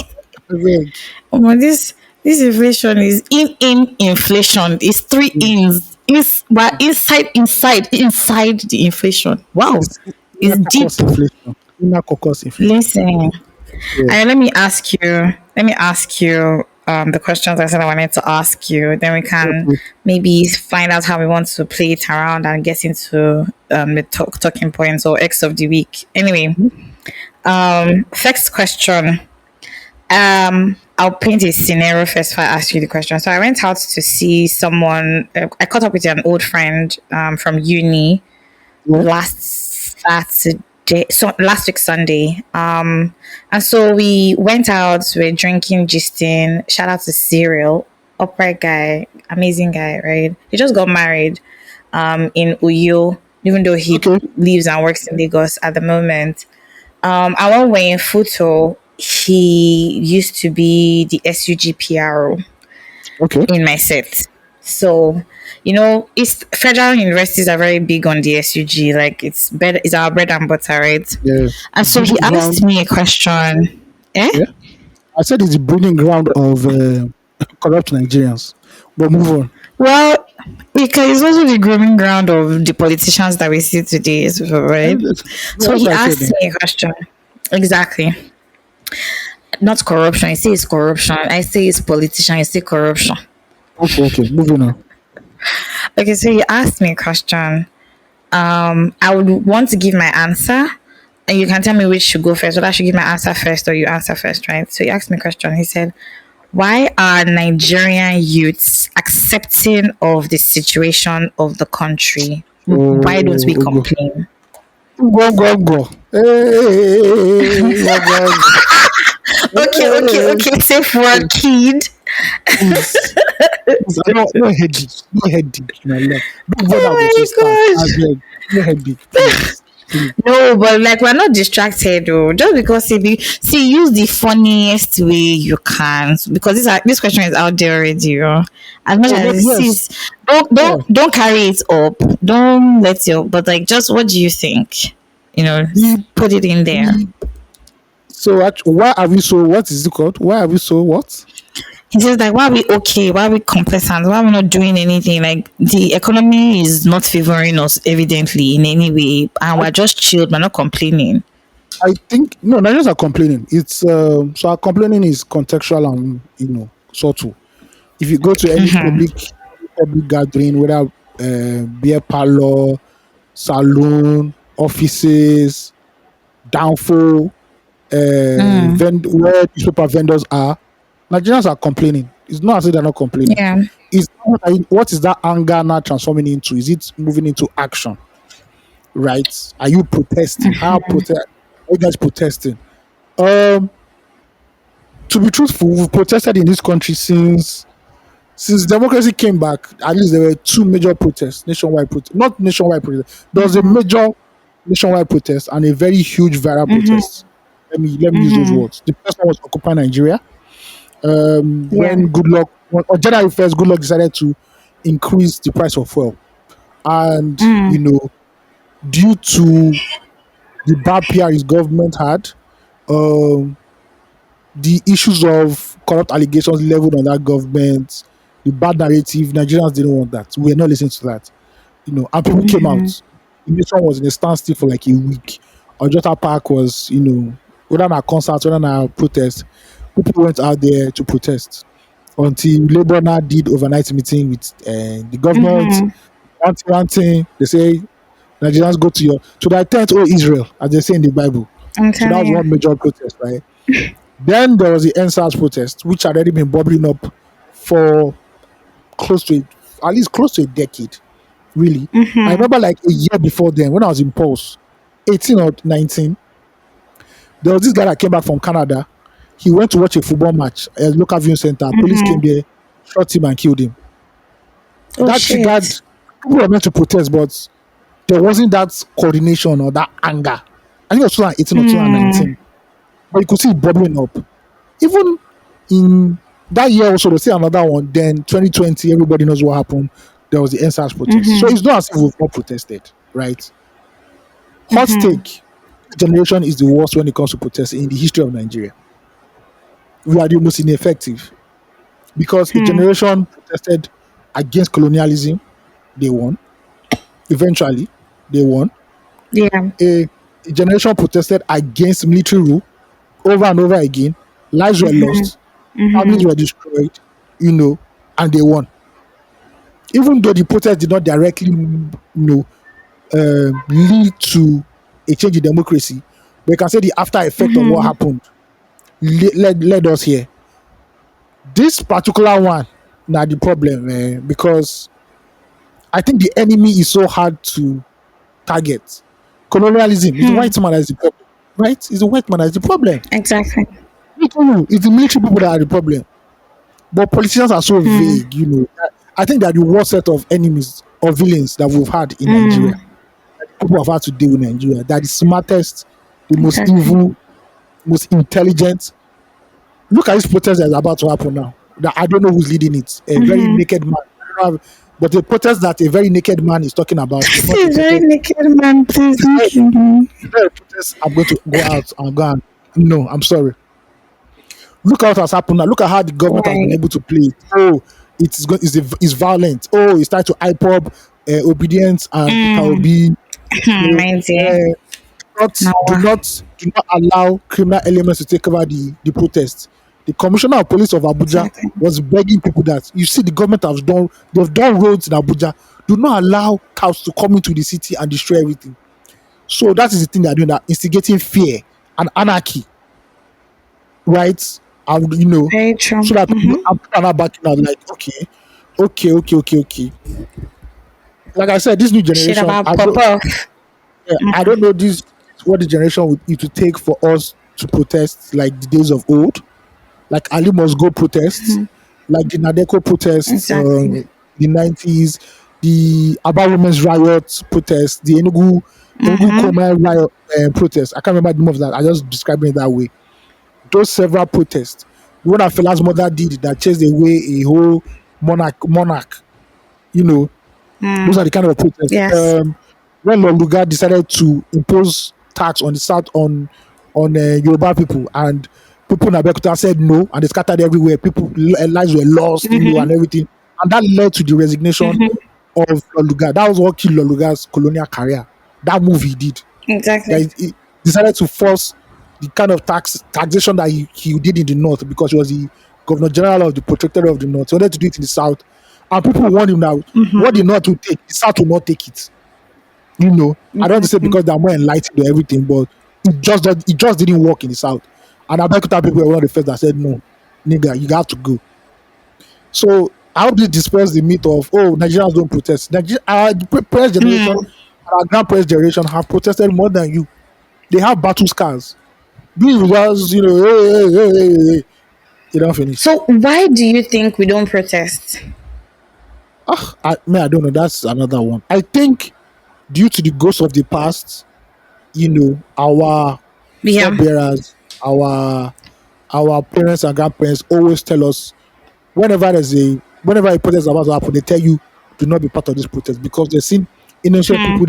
I beg. oh, this inflation is in inflation. It's three ins. Is but inside the inflation. Wow, It's it's inner deep. caucus inflation. Inner caucus inflation. Listen, Yeah. let me ask you. Let me ask you the questions I said I wanted to ask you. Then we can Okay. maybe find out how we want to play it around and get into the talking points or X of the week. Anyway, first question. I'll paint a scenario first before I ask you the question. So I went out to see someone. I caught up with an old friend from uni Yeah. last Saturday, so last week Sunday. And so we went out. We're drinking, gisting. Shout out to Cyril, upright guy, amazing guy, right? He just got married in Uyo, even though he Okay. lives and works in Lagos at the moment. And when we're in Futo, he used to be the SUG PRO Okay. in my set. So, it's federal universities are very big on the SUG. Like it's our bread and butter, right? Yes, And so he breeding asked ground. me a question. Eh? Yeah, I said it's the breeding ground of corrupt Nigerians. But move on. Well, because it's also the grooming ground of the politicians that we see today, Eh, right? That's So that's he what I said. asked me a question. Exactly. Not corruption. I say it's corruption. I say it's politician. I say corruption. Okay, okay, moving on. Okay, so he asked me a question. I would want to give my answer, and you can tell me which should go first. Whether I should give my answer first or you answer first, right? So he asked me a question. He said, "Why are Nigerian youths accepting of the situation of the country? Why don't we Oh, go, complain?" go. Hey, go. Hey, Okay. Safe word, kid. please. No headache. No headache, my love. Big brother will Oh to start. my I gosh. beg. No headache, please. Please. No, but like we're not distracted though. Just because use the funniest way you can because this question is out there already. As much Oh, as it yes. is, don't Yeah. don't don't carry it up. Don't let your but like just what do you think? The, Put it in there. the, so, why are we so, what is it called? Why are we so, what? He says like why are we okay? Why are we complacent? Why are we not doing anything? Like the economy is not favoring us evidently in any way and I, we're just chilled, we're not complaining. I think, no, Nigerians are complaining. It's, so our complaining is contextual and, subtle. If you go to any public gathering, whether beer parlor, saloon, offices, downfall, where newspaper vendors are, Nigerians are complaining. It's not as if they're not complaining. Yeah. Is what is that anger now transforming into? Is it moving into action? Right? Are you protesting? Are you guys protesting? Um, to be truthful, we've protested in this country since democracy came back. At least there were two major protests, nationwide protest, not nationwide protest. There was a major nationwide protest and a very huge viral protest. Let me use those words. The first one was Occupy Nigeria. Yeah. When Goodluck on January 1st, Goodluck decided to increase the price of fuel, and due to the bad PR his government had, um, the issues of corrupt allegations leveled on that government, the bad narrative, Nigerians didn't want that. We were not listening to that, and people came out. The nation was in a standstill for like a week. Ojota Park was, whether on a concert, whether on a protest, people went out there to protest until Labour now did overnight meeting with the government, ranting. They say Nigerians go to the tent, oh Israel, as they say in the Bible. I'm So that telling was you. one major protest, right? Then there was the NSAS protest, which had already been bubbling up for close to at least close to a decade. Really, I remember like a year before then when I was in Pulse, 18 or 19. There was this guy that came back from Canada. He went to watch a football match at a local viewing center. Police came there, shot him and killed him. Oh That triggered shit. people were meant to protest, but there wasn't that coordination or that anger. I think it was 2018 or 2019, but you could see it bubbling up. Even in that year also, they say another one. Then 2020, everybody knows what happened. There was the NSAS protest. So it's not as if we've not protested, right? Hot take: generation is the worst when it comes to protesting in the history of Nigeria. We are the most ineffective because a generation protested against colonialism. They won. Eventually, they won. Yeah. A generation protested against military rule over and over again. Lives were lost, families were destroyed, and they won. Even though the protest did not directly, lead to a change in democracy, but you can say the after effect of what happened led us here. This particular one, now the problem, because I think the enemy is so hard to target. Colonialism is the white man that is the problem, right? It's the white man that is the problem. Exactly. It's the military people that are the problem. But politicians are so vague. I think they're the worst set of enemies or villains that we've had in Nigeria. People have had to deal with Nigeria. They're the smartest, the most Exactly. evil, most intelligent. Look at this protest that's about to happen now. That I don't know who's leading it. A very naked man. I don't but a protest that a very naked man is talking about is not a He's very protest. naked, man. Please It's don't not, kill me. it's not a protest. I'm going to go out and go and no, I'm sorry. Look at what has happened now. Look at how the government has been Right. able to play it. Oh, it's violent. Oh, it's trying to hype up obedience and Peter Mm. Obi. So, My dear. uh, not No. do not allow criminal elements to take over the protest. The commissioner of police of Abuja Exactly. was begging people that you see the government has done they've done roads in Abuja. Do not allow cows to come into the city and destroy everything. So that is the thing they're doing, that instigating fear and anarchy, right? And Very true. so that people Mm-hmm. are not backing out like okay. Like I said, this new Shit generation, about pop off. I don't know this what the generation would it would take for us to protest like the days of old, like Ali must go protests, like the Nadeko protests, Exactly. the 90s, the Aba Women's Riot protests, the Enugu Mm-hmm. Koma riot protest. I can't remember the name of that. I just describing it that way. Those several protests. The one that Fela's mother did that chased away a whole monarch, you know, those are the kind of protests. Yes. When Loluga decided to impose tax on the south on Yoruba people, and people in Abeokuta said no, and they scattered everywhere. People lives were lost, Mm-hmm. and everything, and that led to the resignation Mm-hmm. of Loluga. That was what killed Loluga's colonial career. That move he did. That Exactly. he decided to force the kind of taxation that he did in the north because he was the governor general of the protectorate of the north. He wanted to do it in the south, and people warned him that what the north will take, the south will not take it. I don't want to say Exactly. because they're more enlightened or everything, but it just didn't work in the south. And Abeokuta people were one of the first that said no, nigga, you have to go. So how did dispels the myth of Nigerians don't protest? Our parents generation and our grandparents generation have protested more than you. They have battle scars. These was hey, you don't finish. So why do you think we don't protest? I don't know. That's another one. I think due to the ghosts of the past, our Yeah. forebearers, our parents and grandparents always tell us whenever a protest is about to happen, they tell you do not be part of this protest because they've seen innocent people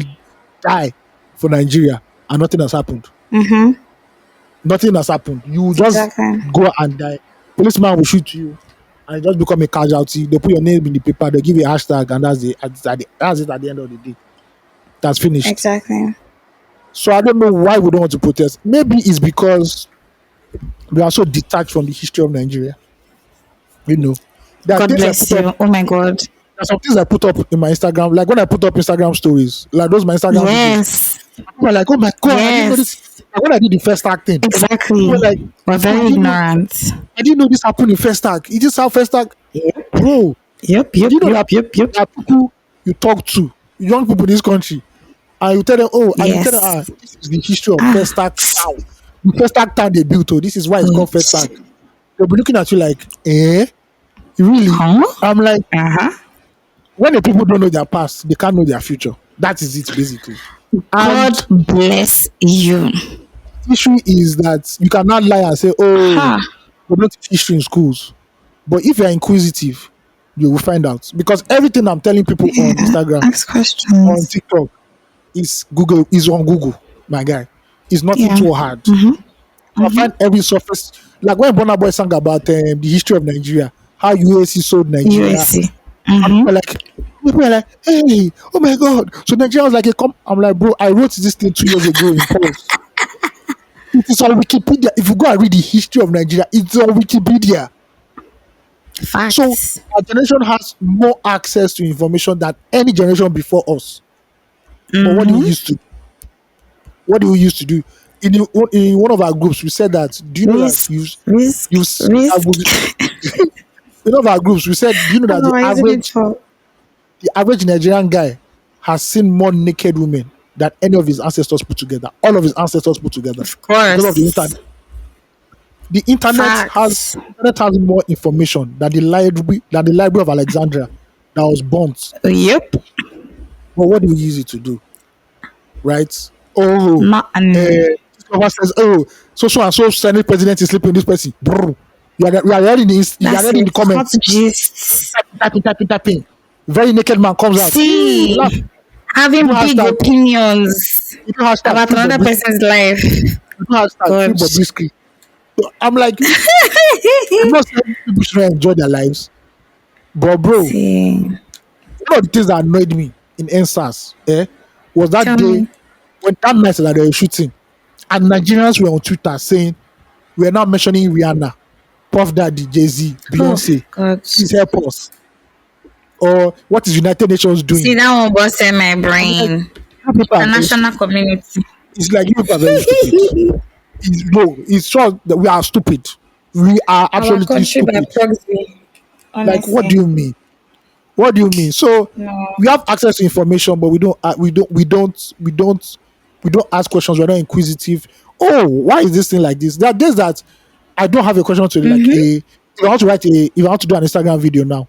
die for Nigeria and nothing has happened. Mm-hmm. Nothing has happened. You just Exactly. go and die. Policeman will shoot you and you just become a casualty. They put your name in the paper, they give you a hashtag, and that's it at the end of the day. That's finished. Exactly. So I don't know why we don't want to protest. Maybe it's because we are so detached from the history of Nigeria. You know, there are God things I bless put up. you. Oh my God. There are some things I put up in my Instagram. Like when I put up Instagram stories, like those my Instagram videos. Yes. People are like, "Oh my god, I didn't know this." Yes. Like when I did the first tag thing, people Exactly. were like, We're "Bro, very ignorant. I didn't know this happened in first tag. It is how first tag, Yep. bro. Yep. Do Yep. you know that Yep. Yep. Yep. there are people you talk to, young people in this country, and you tell them, and you tell them, Yes. this is the history of Ah. first tag town. The first tag town they built. Oh, this is why it's called first tag. They'll be looking at you like, really? Huh? I'm like, Uh-huh. when the people don't know their past, they can't know their future. That is it, basically. And God bless you. the issue is that you cannot lie and say, Ha. we don't teach history in schools. But if you're inquisitive, you will find out. Because everything I'm telling people on Yeah. Instagram, Ask on questions. TikTok, is on Google, my guy. It's nothing Yeah. too hard. I find every surface, like when Burna Boy sang about the history of Nigeria, how UAC sold Nigeria. USC. And people are like, hey, oh my god. So Nigeria was like I'm like, bro, I wrote this thing 2 years ago in Pulse. It is on Wikipedia. If you go and read the history of Nigeria, it's on Wikipedia. So Facts. our generation has more access to information than any generation before us. But what do we used to do? In one of our groups, we said that. Do you know that Risk. Risk. you Risk. in one of our groups, we said, do you know that the Otherwise, average it's for. the average Nigerian guy has seen more naked women than any of his ancestors put together. All of his ancestors put together. Of Because of the course. internet. The internet Facts. has more information than the Library of Alexandria that was burnt. Yep. But what do we use it to do? Right? Oh, Not someone says, so and so Senate president is sleeping with this person. Brr. You are already in that's the it. Hot comments. gists. Typing. Very naked man comes out. Laugh. See, You do having big hashtag. opinions You do hashtag about free another Bobrisky. person's life. You do hashtag free God. Bobrisky. So I'm like, I'm not saying people should enjoy their lives, but bro, See, one of the things that annoyed me in NSAS, was that tell day me. when that night that they were shooting, and Nigerians were on Twitter saying we are now mentioning Rihanna, Puff Daddy, Jay Z, Oh, Beyonce. God. Please help us. Or what is United Nations See, doing? that one busted my I'm like, brain. you people are very International stupid. community. It's like you people are very stupid. No, it's sure that we are stupid. We are Our absolutely country by stupid. proxy. Like, what Honestly. do you mean? What do you mean? So No. we have access to information, but we don't ask questions. We're not inquisitive. Oh, why is this thing like this? There are days that I don't have a question to like Mm-hmm. a. If I want to write a, if I want to do an Instagram video now,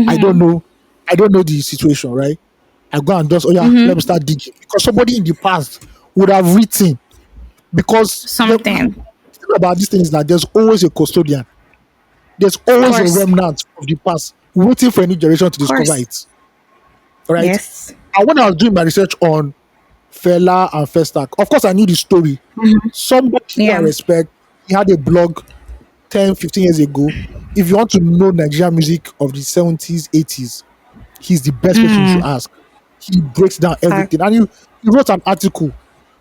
I don't Mm-hmm. know. I don't know the situation, right? I go and just, oh yeah, let me Mm-hmm. start digging because somebody in the past would have written because the Something. thing about this thing is that there's always a custodian. There's Of always a course. remnant of the past waiting for a new generation to Of discover course. it. Right? Yes. And when I was doing my research on Fela and Festac, of course I knew the story. Somebody who I Yeah. respect, he had a blog 10, 15 years ago. If you want to know Nigerian music of the 70s, 80s, he's the best person you should Mm. ask. He breaks down Fact. everything. And he wrote an article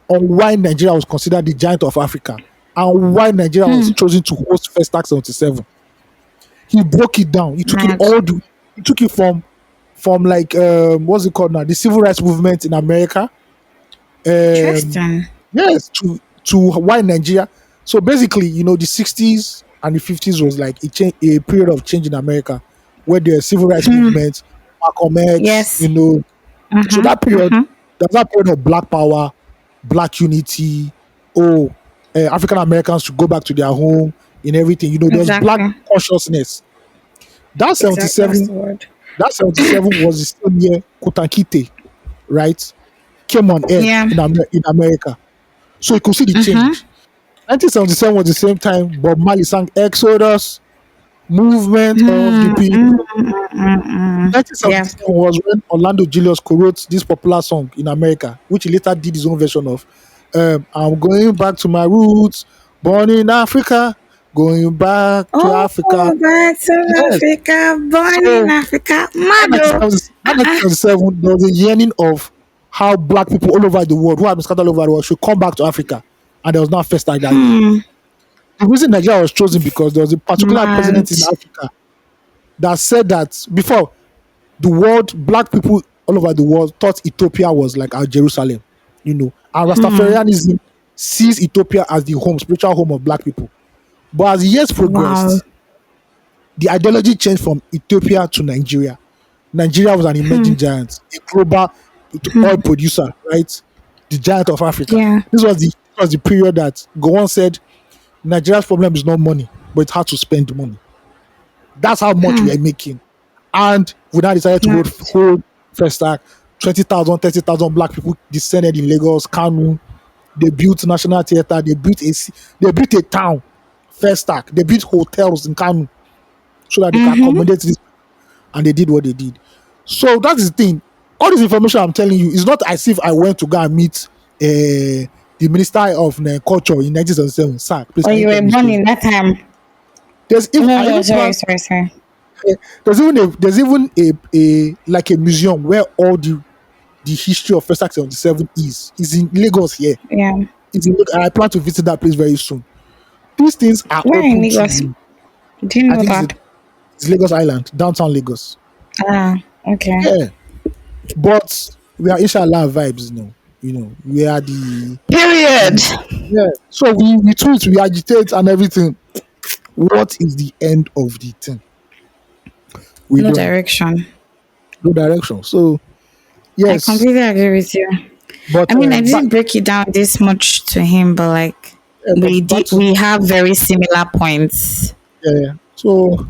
on why Nigeria was considered the giant of Africa and why Nigeria was chosen to host Festac 77. He broke it down. He took it Mad. he took it from like what's it called now? The civil rights movement in America. Um Interesting. yes, to why Nigeria. So basically, the 60s and the 50s was like a period of change in America where the civil rights movement, Malcolm X, Yes. so Mm-hmm. that period, Mm-hmm. there's that period of black power, black unity. Oh, African Americans should go back to their home and everything. There was black Exactly. consciousness. That Exactly. That's 77, the word. that 77 was the same year Kutankite, right, came on air Yeah. in America. So you could see the Mm-hmm. change. 1977 was the same time Bob Marley sang Exodus, Movement of the Mm, mm, People. mm, mm, mm. Yeah. 1977 was when Orlando Julius co-wrote this popular song in America, which he later did his own version of. I'm going back to my roots, born in Africa, going back to Oh, Africa. back to Yes. Africa, born in So Africa. that Mado. 1977, there was a yearning of how black people all over the world, who have been scattered all over the world, should come back to Africa. And there was not first like that year. The reason Nigeria was chosen because there was a particular Mad. president in Africa that said that before the world, black people all over the world thought Ethiopia was like our Jerusalem, and Rastafarianism sees Ethiopia as the home, spiritual home of black people. But as years Wow. progressed, the ideology changed from Ethiopia to Nigeria. Nigeria was an emerging giant, a global oil producer, right? The giant of Africa. Yeah. This was the period that Gowon said Nigeria's problem is not money, but it's how to spend money. That's how much we are making. And we now decided to Mad. hold first act. 20,000, 30,000 black people descended in Lagos, Kanu. They built National Theatre. They built a town, first act. They built hotels in Kanu so that they can accommodate this. And they did what they did. So that is the thing. All this information I'm telling you is not as if I went to go and meet the Minister of Culture in 1977. Sir, please Or can you you tell were me the born story? in that time. I No, even sorry, plan. sorry, sorry. There's even a like a museum where all the history of First Act 77 is in Lagos here. Yeah. I plan to visit that place very soon. These things are Where in open to Lagos? you. Do you I know think that? it's Lagos Island, downtown Lagos. Ah, okay. Yeah, but we are inshallah vibes, we are Period. yeah. So we tweet, we agitate and everything. What is the end of the thing? We No don't know. direction. No direction. So I yes, completely agree with you. but I mean, I back didn't break it down this much to him, but like but we back did, to we have very similar points. yeah. So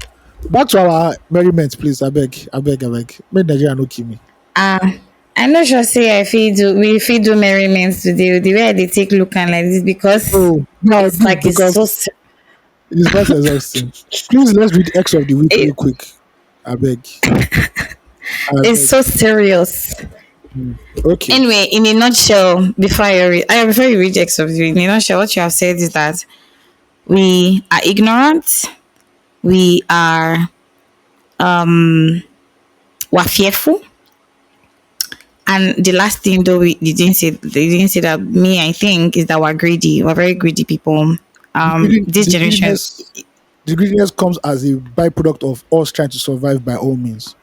back to our merriment, please. I beg. Make Nigeria no kill me. Ah, I know sure say we fit do merriment today. The way they take look and like this because Oh no, it's like it's because so it is quite exhausting. Please let's read X of the week it, real quick. I beg. I It's beg. so serious. Mm. Okay. Anyway, in a nutshell, before you read the excerpt, in a nutshell, what you have said is that we are ignorant, we are we're fearful, and the last thing though they didn't say that me I think is that we're greedy. We're very greedy people. This The generation, greediness comes as a byproduct of us trying to survive by all means.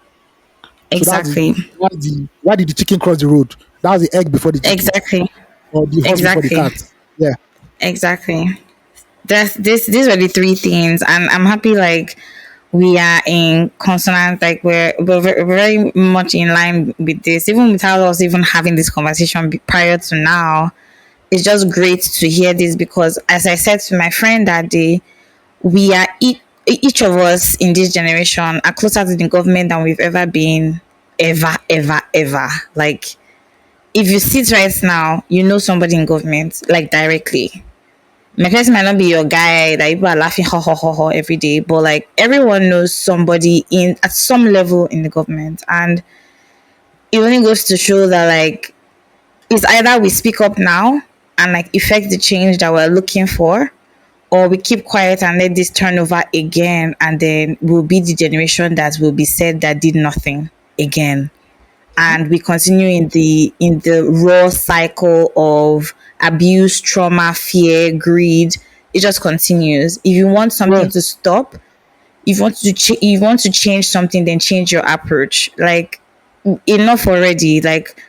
So exactly, why did the chicken cross the road? That was the egg before the chicken, exactly, or the horse before the exactly, cat. Yeah. exactly. That's this. These were the three things, and I'm happy. Like we are in consonant. Like we're very much in line with this, even without us even having this conversation prior to now. It's just great to hear this because, as I said to my friend that day, we are each of us in this generation are closer to the government than we've ever been, ever. Like if you sit right now, you know somebody in government like directly. My person might not be your guy that people are laughing ho ho ho ho every day, but like everyone knows somebody in at some level in the government, and it only goes to show that like it's either we speak up now and like effect the change that we're looking for, or we keep quiet and let this turn over again, and then we'll be the generation that will be said that did nothing again, and we continue in the raw cycle of abuse, trauma, fear, greed. It just continues. If you want Yeah. something to stop, if you want to you want to change something, then change your approach. Like enough already. Like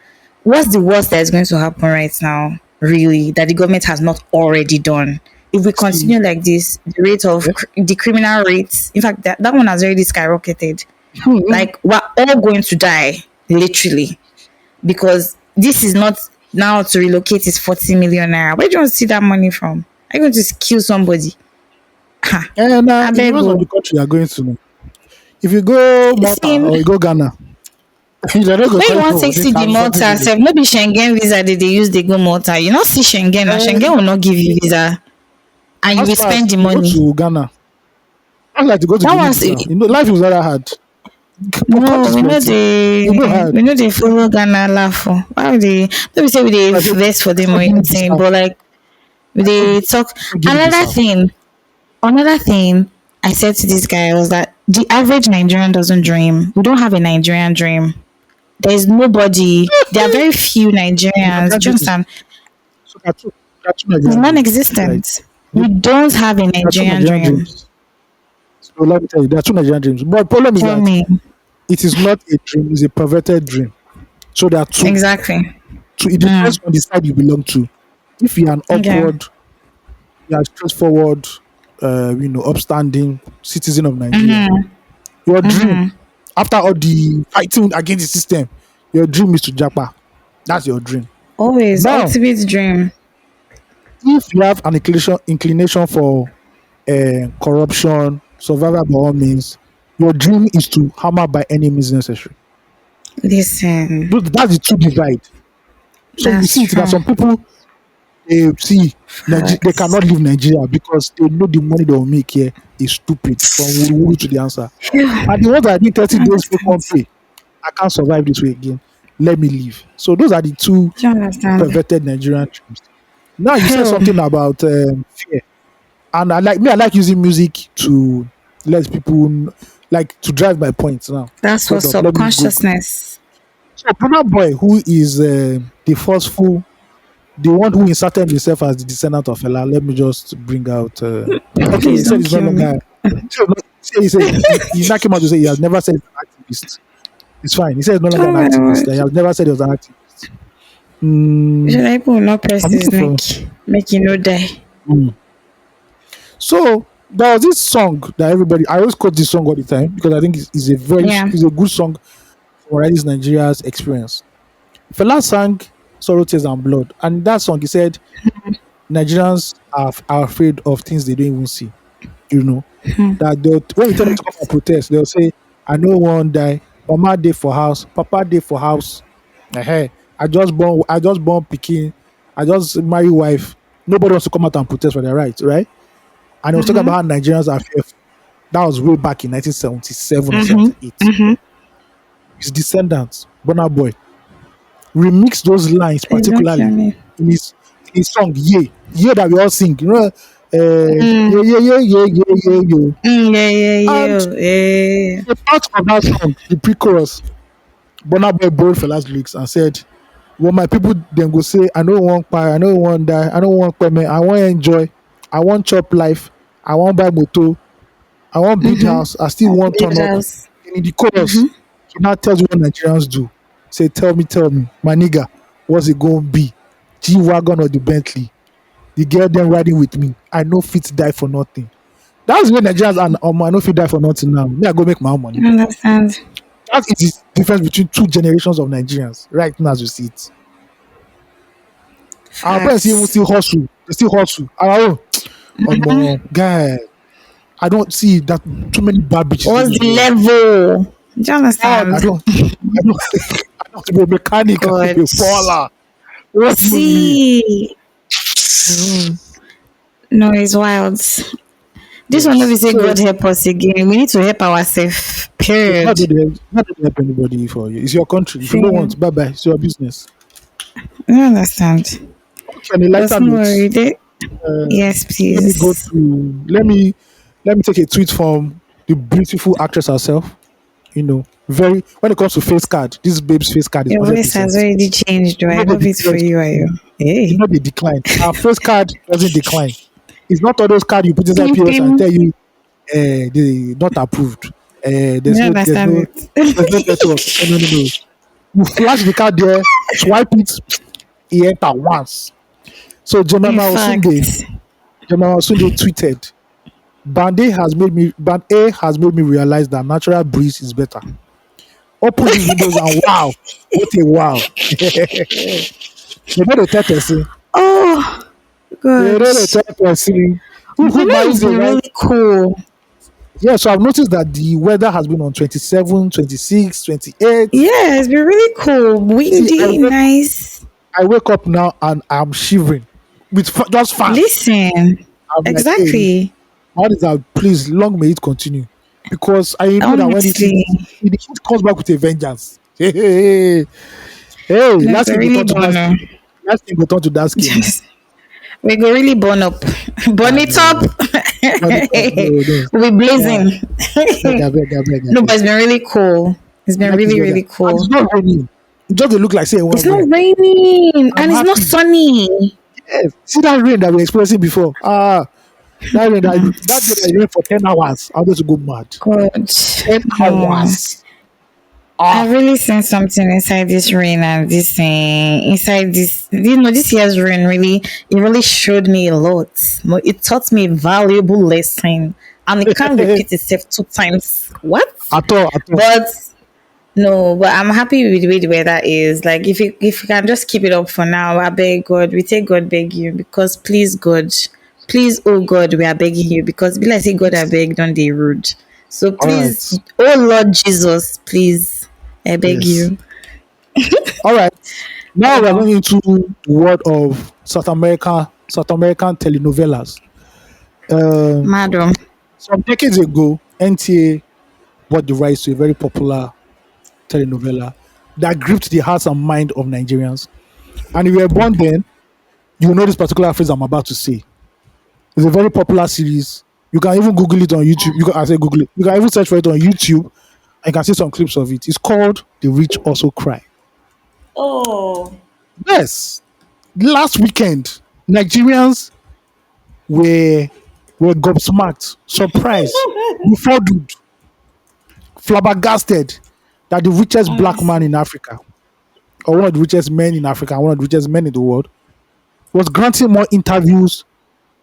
what's the worst that is going to happen right now? Really, that the government has not already done. If we See. continue like this, the rate of Yeah. the criminal rates, in fact, that one has already skyrocketed. Like we're all going to die, literally, because this is not now to relocate is 40 million naira. Where do you want to see that money from? Are you going to kill somebody? Ha! And I it beg depends on the go. country you're going to know. If you go Malta See, or you go Ghana, they're not going to when call you you want to for see the 40 Malta million. sef, no be Schengen visa they use dey go Malta. You no see Schengen na Uh, Schengen will not give you visa and you as will far as spend the you go money. to Ghana, I like to go to That Guinea one's Bissau. You know, life is very hard. no, Country's plenty. You know hard. we know dey follow Ghana laugh o. Why we dey no be say we dey I say, vex for I them say or Guinea anything, Bissau. but like we I say dey talk. Guinea Another Bissau. thing, another thing I said to this guy was that the average Nigerian doesn't dream. We don't have a Nigerian dream. There's nobody. There are very few Nigerians. Nigerian Do you dreams. understand? So there are two It's Nigerian dreams, right? non-existent. There We don't have a are two Nigerian Nigerian dream. dreams. So let me tell you, there are two Nigerian dreams. But the problem is Tell that me. it is not a dream, it's a perverted dream. So there are two. Exactly. So it depends Mm. on the side you belong to. If you're an Okay. upward, you're a straightforward, upstanding citizen of Nigeria, your dream, after all the fighting against the system, your dream is to japa. That's your dream. Always Now, ultimate dream. if you have an inclination for corruption, survival by all means, your dream is to hammer by any means necessary. Listen, That's the two divide. So you that's see, there are true. some people they see they Facts. cannot leave Nigeria because they know the money they will make here is stupid from Wuru to the answer. And the ones that need 30 I days make one understand. pay, I can't survive this way again. Let me leave. So those are the two Do you understand? perverted Nigerian dreams. Now you said Hell, something about fear, and I like using music to let people like to drive my points. Now, that's hold what's up, let me go. subconsciousness. So, Burna Boy, who is the forceful, the one who inserted himself as the descendant of Ella. Let me just bring out. Okay, he Please said don't he's no kill me. longer. He said he now came out to say he has never said he's an activist. It's fine. He said he's no longer Oh an my activist. word. He has never said he was an activist. Mm, Should I put not press I'm his looking neck? for. Make you no die. Mm. So there was this song that everybody. I always quote this song all the time because I think Yeah. it's a good song for this Nigeria's experience. Fela sang "Sorrow, Tears and Blood," and in that song he said Nigerians are afraid of things they don't even see. You know that when you tell them to come and Facts. protest, they'll say, "I know one die. Mama day for house, Papa day for house. Hey, I just born Peking. I just marry wife. Nobody wants to come out and protest for their rights, right?" And he was talking about how Nigerians are fearful. That was way back in 1977 or Mm-hmm. 78. Mm-hmm. His descendants, Burna Boy, remixed those lines Please don't kill particularly me. in his song "Ye." Ye that we all sing. You know, yeah, Mm. yeah, yeah, yeah, yeah, yeah, yeah. Yeah, yeah, And yeah, yeah. a part of that song, the pre-chorus, Burna Boy borrowed Fela's lyrics and said, "Well, my people then go say, I don't want pie, I don't want die, I don't want payment, I want enjoy, I want chop life, I want buy moto, I want build Mm-hmm. house, I still want Big turn up." house. And in the chorus, Mm-hmm. he now tells you what Nigerians do. Say, tell me, my nigga, what's it going to be? G-Wagon or the Bentley? The girl then riding with me. I know fit die for nothing. That's when Nigerians and I know fit die for nothing now. Me, I go make my own money. I understand. That is the difference between two generations of Nigerians right now as we see it. Our parents even Facts. still hustle. They still hustle. Our own, guy, I don't see that too many bad bitches in What's this the world. level? Do you God, understand? I don't, I don't have to be a mechanic. I have to God. be a baller. What do you mean? See. Mhm. No, it's wild. This one Yes. never say So God help us again. We need to help ourselves. it's Period. not going to help anybody for you. It's your country. If you don't See. want, bye bye. It's your business. You understand? Okay, on a But lighter no note, worry. They, uh, yes, let me go please. to let me take a tweet from the beautiful actress herself. You know, very when it comes to face card, this babe's face card is Your hundred voice has percent. already changed, though. You I know they love it for decline. you, Ayo. You Hey. know they decline. Our face card doesn't decline. It's not all those cards you put inside Pim, POS and pim. tell you they not approved. You understand There's no it? network. No. You flash the card there, swipe it, he enter once. So In fact, Jemima Osunde tweeted, Band A has made me realize that natural breeze is better. Open these windows and wow, what a wow. They know the tell person. oh, They God. know the tell person. But Even no, it's Maize, been right? really cool. Yeah, so I've noticed that the weather has been on 27, 26, 28. Yeah, it's been really cool. See, Windy, nice. I wake up now and I'm shivering with just fan. Listen, I'm like, hey, exactly. how is that? Please, long may it continue. Because I know that when Honestly, the heat comes back with a vengeance. Hey, no, it's last thing go really turn to that bono. skin. Last thing go turn to that skin now. Just we go really burn up, burn Ah, it up. no. But it, no. We Ah, blazing. I No, but beg. it's been really cool. It's I been like this really, weather. really And it's cool. not raining. It just dey look like say it It's won't not rain. raining I'm and it's not happy. sunny. Yes. See that rain that we experiencing before? That day that it rained for 10 hours. I wanted to go mad. God, 10 no. hours. I Ah, really sensed something inside this rain and this inside this. This year's rain really, it really showed me a lot. It taught me a valuable lesson, and it can't repeat itself two times. What? at all. But no, but I'm happy with the way the weather is. Like if you can just keep it up for now, I beg God, we take God beg you because please God, please oh God, we are begging you because be like say God I beg don't they rude. So All please, right. oh Lord Jesus, please, I beg Yes. you. All right. Now we're Oh, going into the world of South American telenovelas. Um, madam. some decades ago, NTA bought the rights to a very popular telenovela that gripped the hearts and mind of Nigerians. And if you were born then, you will know this particular phrase I'm about to say. It's a very popular series. You can even Google it on YouTube. I say Google it. You can even search for it on YouTube. And you can see some clips of it. It's called The Rich Also Cry. Oh, Yes. Last weekend, Nigerians were were gobsmacked, surprised, befuddled, flabbergasted that the richest black man honestly. in Africa, or one of the richest men in Africa, one of the richest men in the world, was granting more interviews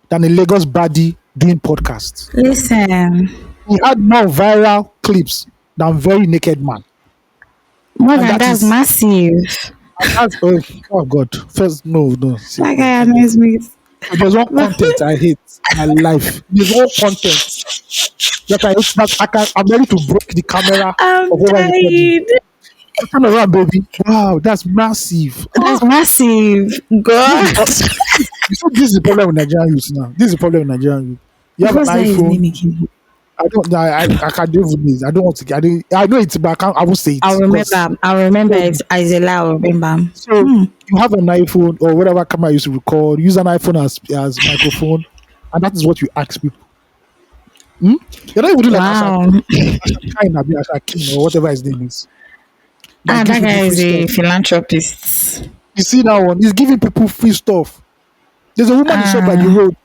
than a Lagos baddie doing podcasts. Listen, He had more viral clips than very naked man. more And than that that's is massive. that's oh god. First, no, see, That no, guy I beg. annoys me. If there's one content I hate in my life. There's one content that I hate that I'm ready to break the camera I'm of whoever is recording. dying. Turn around, baby. Wow, that's massive. That's Ah, massive. this is God. you see, this is the problem with Nigerian youth now. This is the problem with Nigerian youth. You have an What's that his iPhone, name again? I don't. I can't deal with this. I don't want to. I know it's, but I can't. I won't say it I'll because. remember. I'll remember So, it. Isela, I'll remember. so you have an iPhone or whatever camera you used to record. Use an iPhone as microphone, and that is what you ask people. Hmm? You're not even doing like Wow. Ashakain, Ashakin, or whatever his name is. That Ah, gives that people guy free is a stuff. philanthropist. You see that one? He's giving people free stuff. There's a woman he saw Ah, by the road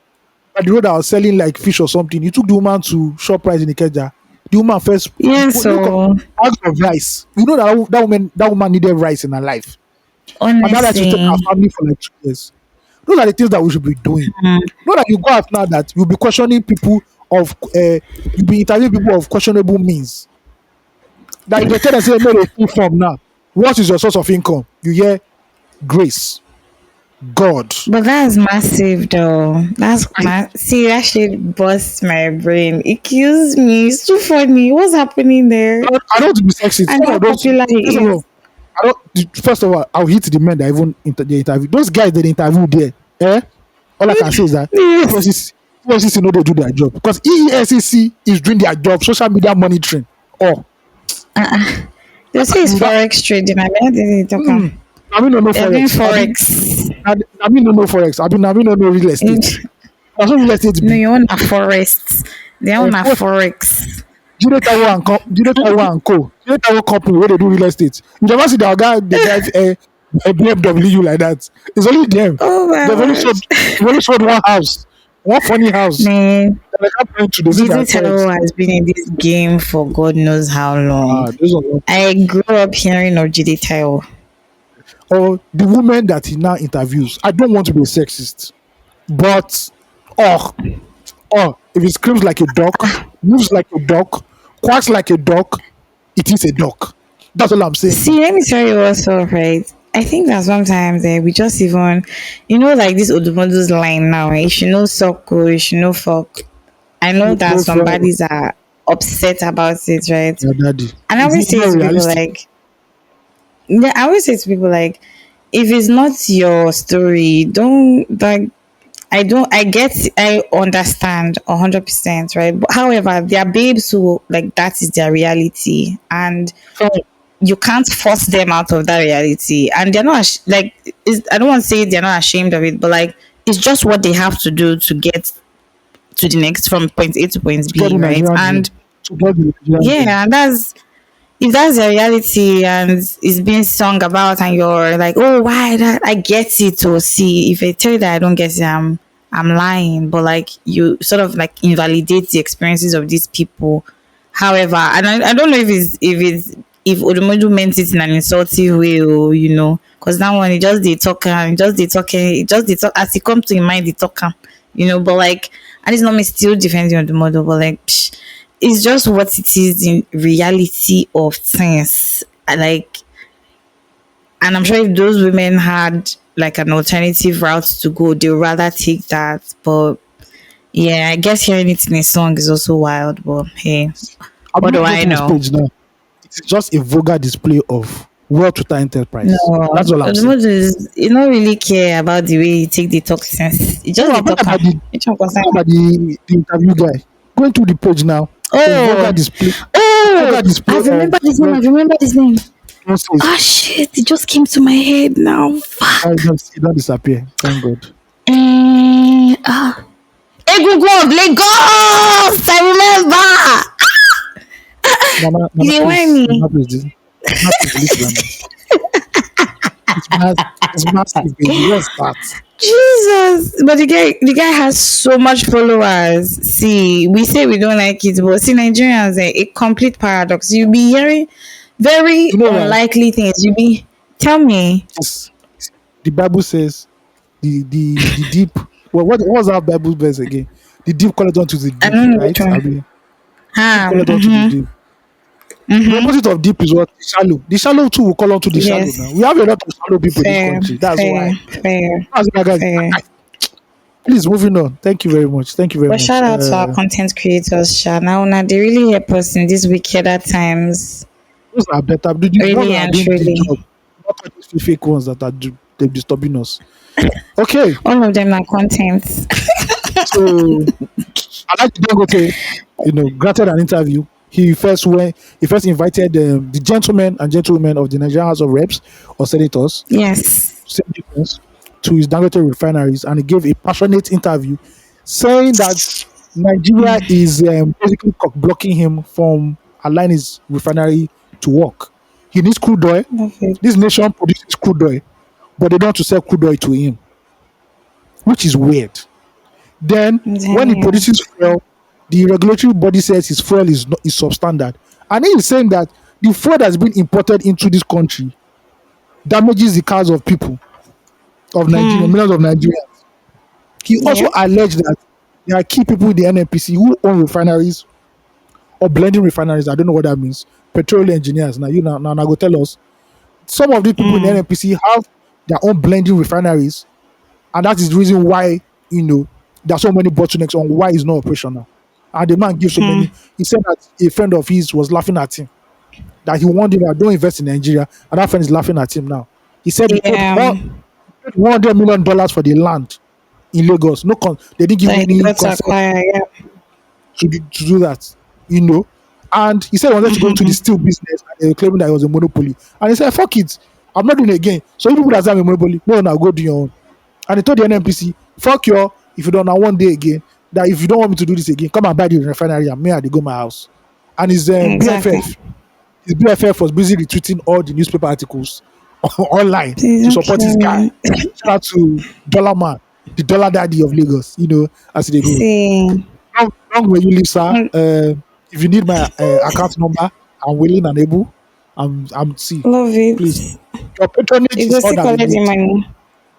that was selling like fish or something. He took the woman to shop price in Ikeja. The woman first yes. look of So bags of rice. You know that woman needed rice in her life. And that rice will take honestly, our family for like 2 years. Those are the things that we should be doing. Not that you go out now that you'll be questioning people of you'll be interviewing people of questionable means. That if they tell them say no, they full form now. What is your source of income? You hear grace, God. but that's massive though. See, that shit busts my brain. It kills me. It's too funny. What's happening there? I don't want to be sexist. And Some how of those, popular first he of is. all, I don't. First of all, I'll hit the men that even they interview. Those guys that interview there, eh? All I can say is that Yes. EFCC know they do their job because EFCC is doing their job, social media monitoring. Oh, They say it's forex trading. I mean, they talk. I mean, no They're doing forex. forex. I mean, no forex. I mean, no real estate. That's what real estate No, be. you own a forest. They own a What forex. Jide Tawo and Co. Jide Tawo company where they do real estate. You never see the guy they drive a BMW like that. It's only them. Oh my They've only sold one house, one funny house. man. That I can't point to. They see their Didi forex. Taro has been in this game for God knows how long. Those are not. I grew up hearing of Didi Taro. Or the women that he now interviews. I don't want to be a sexist, but oh, if it screams like a dog, moves like a dog, quacks like a dog, it is a dog. That's all I'm saying. See, let me tell you also, right? I think that sometimes we just even, like this Odumodu's line now. You should know Soko, you should know fuck. I know that No, some for bodies are upset about it, right? your daddy. And I always It's say not to people realistic. like, yeah, I always say to people like, if it's not your story, don't like. I understand 100%, right? But however, there are babes who like that is their reality, and you can't force them out of that reality, and they're not I don't want to say they're not ashamed of it, but like it's just what they have to do to get to the next from point A to point To get B, the right? Nigerian And dream. To get the Nigerian dream. yeah, and that's if that's the reality and it's being sung about and you're like, oh, why that? I get it. To see if I tell you that I don't get it, I'm lying. But like you sort of like invalidate the experiences of these people. However, and I don't know if Odumodu meant it in an insulting way, or because that one he just did talk and just did talking, he just did talk as he come to his mind, the talker, but like, and it's not me still defending Odumodu, but like. It's just what it is in reality of things. Like, and I'm sure if those women had like an alternative route to go, they would rather take that. But yeah, I guess hearing it in a song is also wild. But hey, I'm what do not I going to his know? page now. It's just a vulgar display of World Total Enterprise. No, That's all I'm saying. Odumodu is you don't really care about the way you take the talk sense. You No, just the I'm talking talker. about the Which one I'm concern talking you? about the interview guy. Going through the page now. A Oh, vulgar oh! display I've of remembered his name. World I've remembered his name. Total. Ah, shit! It just came to my head now. I Fuck. don't disappear. Thank God. Ah, Egungun of Lagos. I remember. You dey whine me. Nana, please delete Ghana. It's massive, baby. What's that? Jesus, but the guy has so much followers. See, we say we don't like it, but see, Nigerians a complete paradox. You be hearing very You know why? unlikely things. You be tell me. Yes. The Bible says the deep. Well, what was that Bible verse again? The deep calleth unto the I deep, don't know which right? I one. mean, deep Ah, calleth unto the deep. The opposite of deep is what? Shallow. The shallow too will call onto the shallow now. We yes, have a lot of shallow people in this fair, country. That's fair, why. fair, That's why, guys. fair. Please, moving on. Thank you very much. Thank you very But much. shout out to our content creators, Sha. Now they really help us in these wickeder times. Those are better. The ones Really that are and doing the truly. job, not all these fake ones that are they're disturbing us. Okay, All of them are content. so I like Dangote. granted an interview. He first invited the gentlemen and gentlewomen of the Nigerian House of Reps or senators, Yes. same difference, to his Dangote refineries, and he gave a passionate interview saying that Nigeria is basically blocking him from allowing his refinery to work. He needs crude oil. Love it. This nation produces crude oil, but they don't want to sell crude oil to him, which is weird. Then, I'm when he telling you. produces fuel, the regulatory body says his fuel is substandard, and he is saying that the fuel that's been imported into this country damages the cars of people of Nigeria, millions of Nigerians. He also Yep. alleged that there are key people in the NNPC who own refineries or blending refineries. I don't know what that means. Petroleum engineers. Now go tell us. Some of these people in the NNPC have their own blending refineries, and that is the reason why there are so many bottlenecks on why it's not operational. And the man gives so many. He said that a friend of his was laughing at him, that he warned him that don't invest in Nigeria, and that friend is laughing at him now. He said he paid Yeah. $100 million for the land in Lagos. They didn't give him Like any that's consent acquire. Yeah. to do that. And he said he wanted to go into the steel business, and they were claiming that it was a monopoly. And he said, "Fuck it, I'm not doing it again." So you people that have a monopoly, no, go do your own. And he told the NNPC, "Fuck you, if you don't know one day again, that if you don't want me to do this again, come and buy the refinery and me and they go my house." And his Exactly. BFF was busy retweeting all the newspaper articles online Please to don't support kill this guy. me. Shout out to Dollar Man, the Dollar Daddy of Lagos, as they go. See. Long way you live, sir. Mm, If you need my account number, I'm willing and able. I'm see, love it. please. Your patronage You is go all see that we collect the need. money.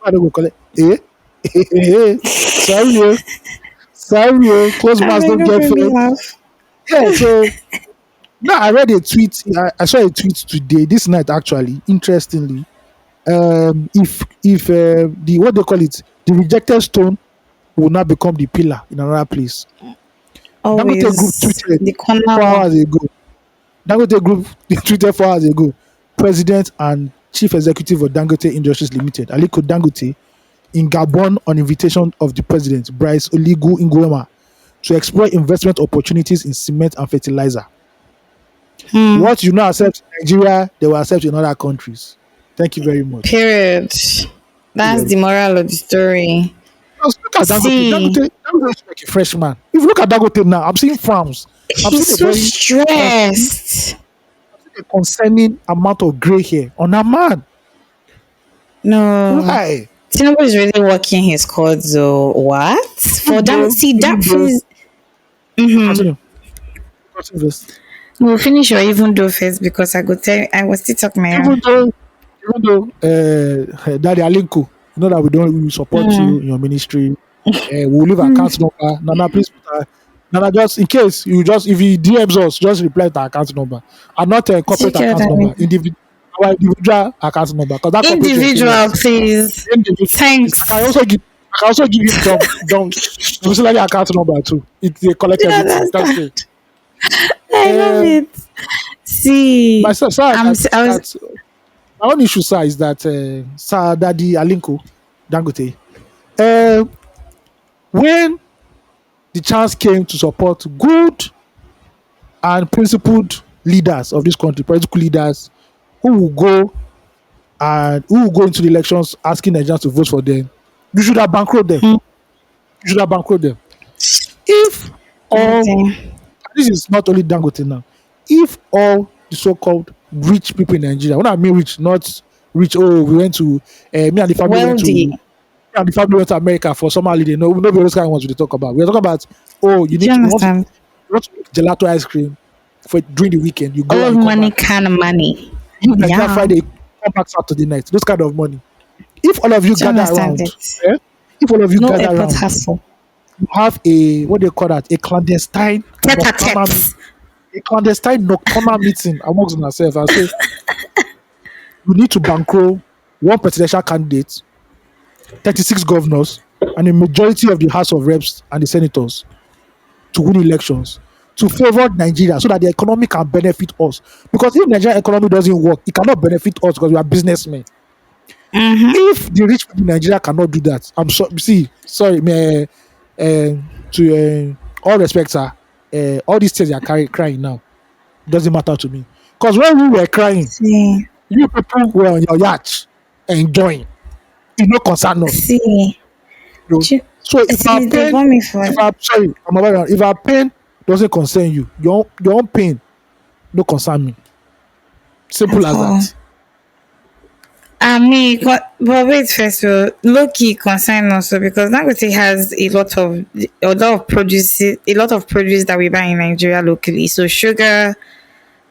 I don't go collect. Sorry, sorry, close I mouths beg, don't don't get make me fed. laugh. Yeah, so now I read a tweet. I saw a tweet today, this night actually. Interestingly, if the what they call it, the rejected stone will now become the pillar in another place. Dangote Group Always tweeted the corner 4 hours one. ago. Dangote Group tweeted 4 hours ago. President and Chief Executive of Dangote Industries Limited, Aliko Dangote, in Gabon on invitation of the President, Bryce Oligu Nguema, to explore investment opportunities in cement and fertilizer. What you now accept in Nigeria, they will accept in other countries. Thank you very much. Period. Thank you That's very the much. moral of the story. Just look at Dangote. See, Dangote is like a freshman. If you look at Dangote now, I'm seeing frowns. I'm seeing he's a so very stressed. concerning amount of gray hair on a man. No. Why? Tinubu is really working his chords though. What? For Even that though, see even that though, feels continue, continue this. we'll finish your even though first because I go tell I was still talking my Even own. though, even though, Daddy Alinko, that we will support you in your ministry. We'll leave account number. Nana, please put Nana, just in case if he DMs us, just reply to our account number. And not a corporate Take care of account number. that. Our individual account number. Because that corporate will kill Individual, us. please. Individual. I can Thanks. also give you dumb auxiliary account number too. They collect You everything. Thank you. understand? I love Um, it. See, sir, I was that my own issue, sir, is that Sir Daddy Alinko Dangote, uh, when the chance came to support good and principled leaders of this country, political leaders who will go into the elections asking Nigerians to vote for them, you should have bankrolled them. You should have bankrolled them. If all anything. this is not only Dangote now, if all the so-called rich people in Nigeria, when I mean rich, not rich, oh, we went to me and the family went Wealthy. to and the family went to America for summer holiday. No, nobody those kind of ones we talk about. We're talking about Do you understand? you want to eat gelato ice cream for during the weekend. You All go and of you come money, back. kind of money. You Nigeria Yeah. Friday, come back Saturday night. Those kind of money. If all of you Do you gather understand around, it? if all of you No gather airport around, hassle. you have a what do you call that? A clandestine Tete a nocturnal tete. meeting amongst ourselves and say you need to bankroll one presidential candidate, 36 governors, and a majority of the House of Reps and the senators to win elections to favor Nigeria so that the economy can benefit us. Because if Nigerian economy doesn't work, it cannot benefit us because we are businessmen. If the rich people in Nigeria cannot do that, I'm sorry. See, sorry, to all respect, sir. all these tears you are crying now doesn't matter to me. Because when we were crying, See, you people were on your yacht enjoying. It no concern us. see, You know? So if our see, they pain, got me for if our sorry, I'm aware now, if our pain doesn't concern you, your own pain no concern me. Simple at as all. that. I mean, but wait first, low key concern also because Dangote has a lot of produce that we buy in Nigeria locally. So sugar,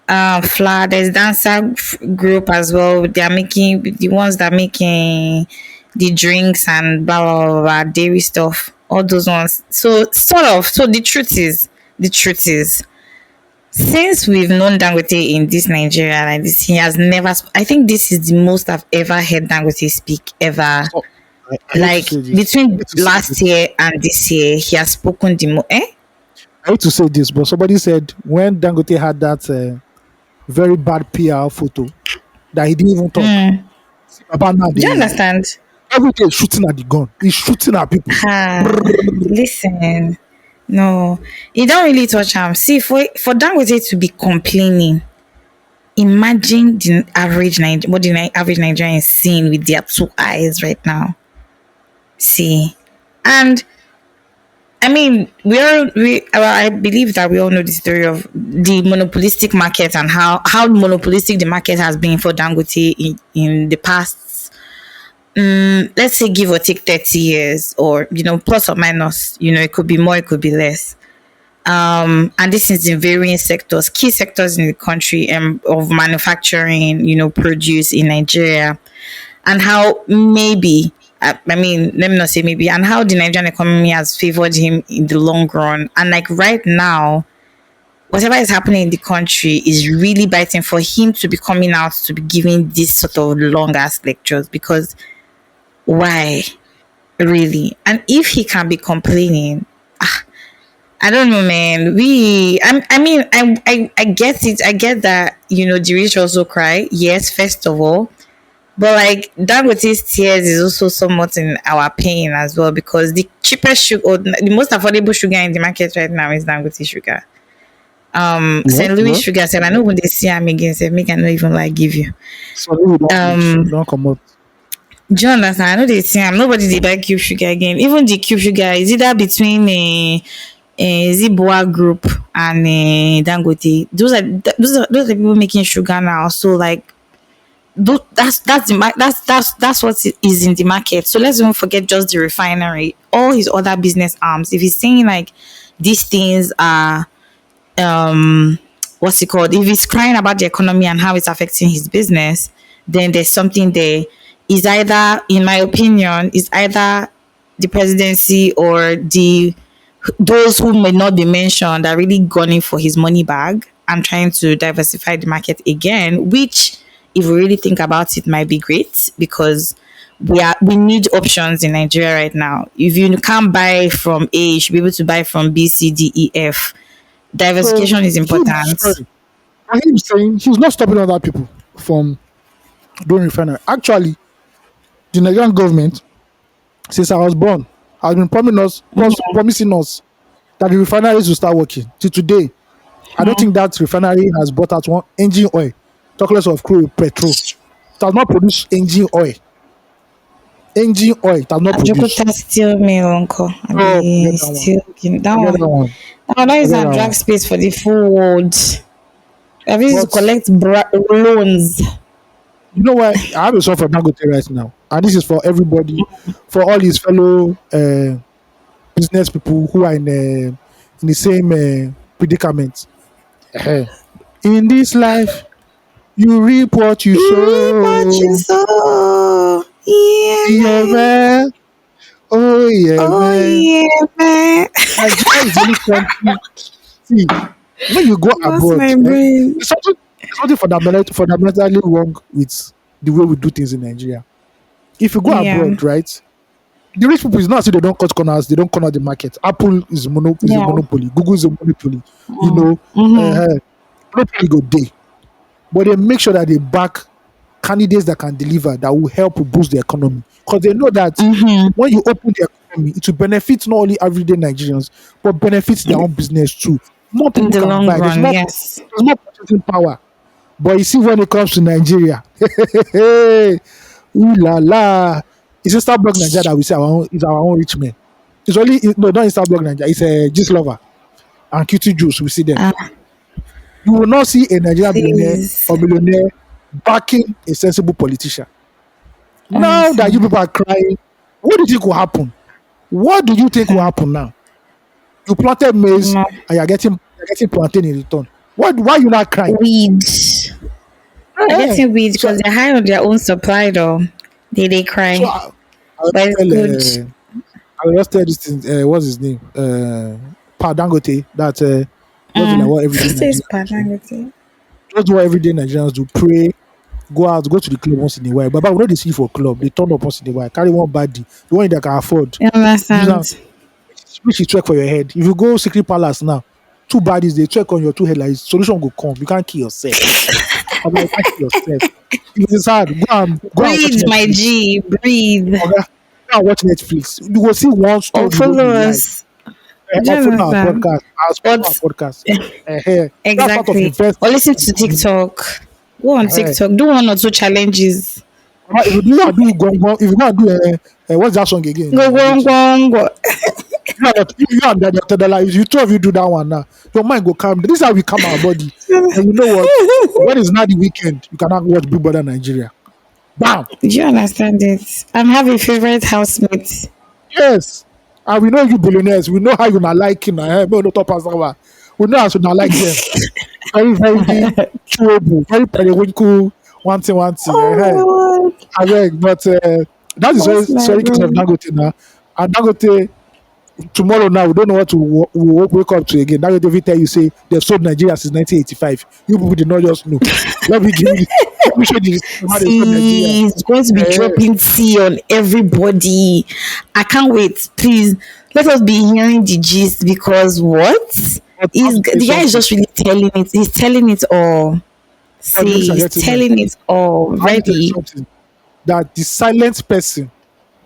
flour. There's dancer group as well. They are making the ones that making the drinks and blah blah blah, blah dairy stuff. All those ones. So sort of. So the truth is, since we've known Dangote in this Nigeria like this, he has never. I think this is the most I've ever heard Dangote speak ever. So I hate to Like say this. I between hate to say last this. year and this year, he has spoken the most. Eh? I hate to say this, but somebody said when Dangote had that very bad PR photo that he didn't even talk. See, Baba now Do you they understand? every day shooting at the gun. He's shooting at people. Listen, no, you don't really touch him. See, for Dangote to be complaining, imagine what the average Nigerian is seeing with their two eyes right now. See, and I mean, I believe that we all know the story of the monopolistic market and how monopolistic the market has been for Dangote in the past. Let's say give or take 30 years, or plus or minus. It could be more, it could be less. And this is in various sectors, key sectors in the country, of manufacturing, produce in Nigeria, and how maybe, I mean, let me not say maybe, and how the Nigerian economy has favored him in the long run. And like right now, whatever is happening in the country is really biting for him to be coming out to be giving this sort of long ass lectures, because why, really? And if he can be complaining, I don't know, man. I mean, I get it. I get that, the rich also cry. Yes, first of all. But like Dangote's tears is also somewhat in our pain as well, because the cheapest sugar, or the most affordable sugar in the market right now is Dangote sugar. Yeah, St. Louis yeah. sugar said, I know when they see him again, say, make I not even like give you. So we don't reach. We Um, don't come out. do you understand? I know they see him. Nobody they buy cube sugar again. Even the cube sugar is either between a Ziboa group and Dangote. Those are the people making sugar now. So like, that's what is in the market. So let's don't forget just the refinery, all his other business arms. If he's saying like these things are what's it called? If he's crying about the economy and how it's affecting his business, then there's something there. Is either, in my opinion, is either the presidency or the those who may not be mentioned are really gunning for his money bag and trying to diversify the market again, which, if we really think about it, might be great, because we need options in Nigeria right now. If you can't buy from A, you should be able to buy from B, C, D, E, F. So Diversification is him, important. sorry, and him saying he's not stopping other people from doing refinery. Actually, the Nigerian government, since I was born, has been promising us that the refineries will start working. Till today, I don't think that refinery has bought out one engine oil, talk less of crude petrol. It has not produced engine oil. Engine oil, it has not produced. Ajokuta steel mill, uncle. I Oh, forget be that one. still that Forget one. that one. That is Forget a that drag one. space for the full world. I used to But collect loans. you know what? I have a song for Dangote right now, and this is for everybody, for all his fellow business people who are in the same predicament. Eh. In this life, you reap what you But you sow. so yeah, Yeah, man. man. Oh, yeah, Oh man. yeah, man. Nigeria is the only country. See, when you go What's abroad, my brain? there's something fundamentally wrong with the way we do things in Nigeria. If you go Yeah, abroad, right, the rich people is not say they don't cut corners, they don't corner the market. Apple is a yeah. monopoly. Google is a monopoly. You Mm. know, Mm-hmm. uh, monopoly go day, but they make sure that they back candidates that can deliver, that will help boost the economy, because they know that Mm-hmm. when you open the economy, it will benefit not only everyday Nigerians but benefits their own business too. more In people the can long buy. run, yes. There's more purchasing power. But you see, when it comes to Nigeria, ooh la la, it's Instablog Nigeria that we say our own is our own rich men. It's only no, not Instablog Nigeria. It's a Gist Lover and QT Juice. We see them. Ah, You will not see a Nigerian billionaire please, or millionaire backing a sensible politician. Now that you honestly, people are crying, what do you think will happen? What do you think will happen now? You planted maize no. and you're getting plantain in return. Why are you not crying? Weed. They're Eh, getting weed So because they're high on their own supply, though. They so cry, I'll but it's tell good. I'll just tell this thing. What's his name? Pa Dangote. That just do like what everyday Says Nigerians do. Panagoti. Just do what everyday Nigerians do. Pray, go out, go to the club once in a while. But we know they see for club. They turn up once in a while. Carry one body, the one that can afford. You Use am, understand? which is check for your head. If you go secret palace now, two bodies they check on your two headlights. Solution go come. You can't kill yourself. I'm like, you can't kill yourself. If it's hard, go and watch Breathe, my Netflix. G, breathe. Okay? Go and watch Netflix. You will see one Or story where follow you like. us. Do you Or follow our understand? podcast. As follow our But podcast. That's part of exactly. Or investment. listen to TikTok. Go on Uh, TikTok. Do one or two challenges. if you do not do gong, if you not do what's that song again? Go, go, Which go, go. you and the Tedela, if you two of you do that one now, your mind go calm. This is how we calm our body. And you know what? When it's not the weekend, you cannot watch Big Brother Nigeria. Bam! Do you understand it? I'm having favorite housemate. Yes. And we know you billionaires. We know how you not like him. We know top as our. We know how you not like them. Very, very chewable, very periwinkle, one thing. Oh my god. I beg, but that is very What's my sorry case of room? Dangote now. And Dangote tomorrow now we don't know what to wake up to again. Dangote will tell you say they've sold Nigeria since 1985. You people did not just know. Let me give you. Let me show you how they sold Nigeria. See, it's going to be Eh, dropping tea on everybody. I can't wait. Please let us be hearing the gist because what? but I have Is to say the guy is something. just really telling it. He's telling it all. Ladies See, and he's gentlemen, telling it all. I have to tell you Ready. something. That the silent person,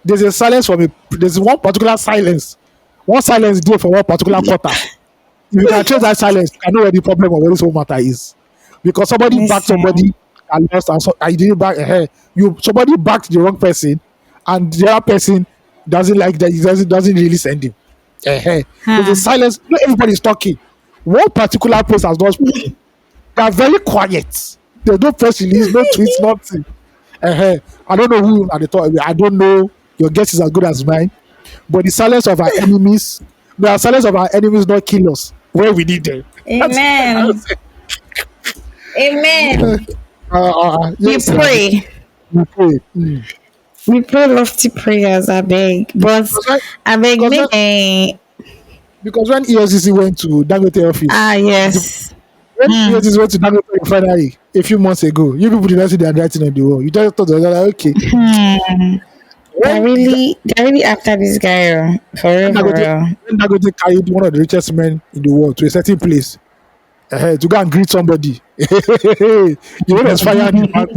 there's a silence from a there's one particular silence. One silence there for one particular quarter. If you can change that silence, I know where the problem or where this whole matter is. Because somebody backed Listen. somebody and lost, and so I didn't back. You somebody backed the wrong person, and the other person doesn't like that. He doesn't really send him. There's a Huh. silence. Not everybody's talking. One particular place has not spoken. They are very quiet. There's no press release, no tweets, nothing. I don't know who at the top. I don't know. Your guess is as good as mine. But the silence of our enemies, the silence of our enemies not kill us where we need them. That's what I would Amen. say. Amen. We Yes, sir. pray. We pray. Mm. We pray lofty prayers, I beg. But Because when, I beg, because when, make a. because when EFCC went to Dangote office, Ah, the, yes. when Hmm. EFCC went to Dangote Refinery a few months ago, you people did not see the handwriting on the wall. You just thought, like, okay. Hmm. When, They're really after this guy, oh. For real, when, for Dangote, real. when Dangote carried one of the richest men in the world to a certain place, to go and greet somebody, you won't expire the man.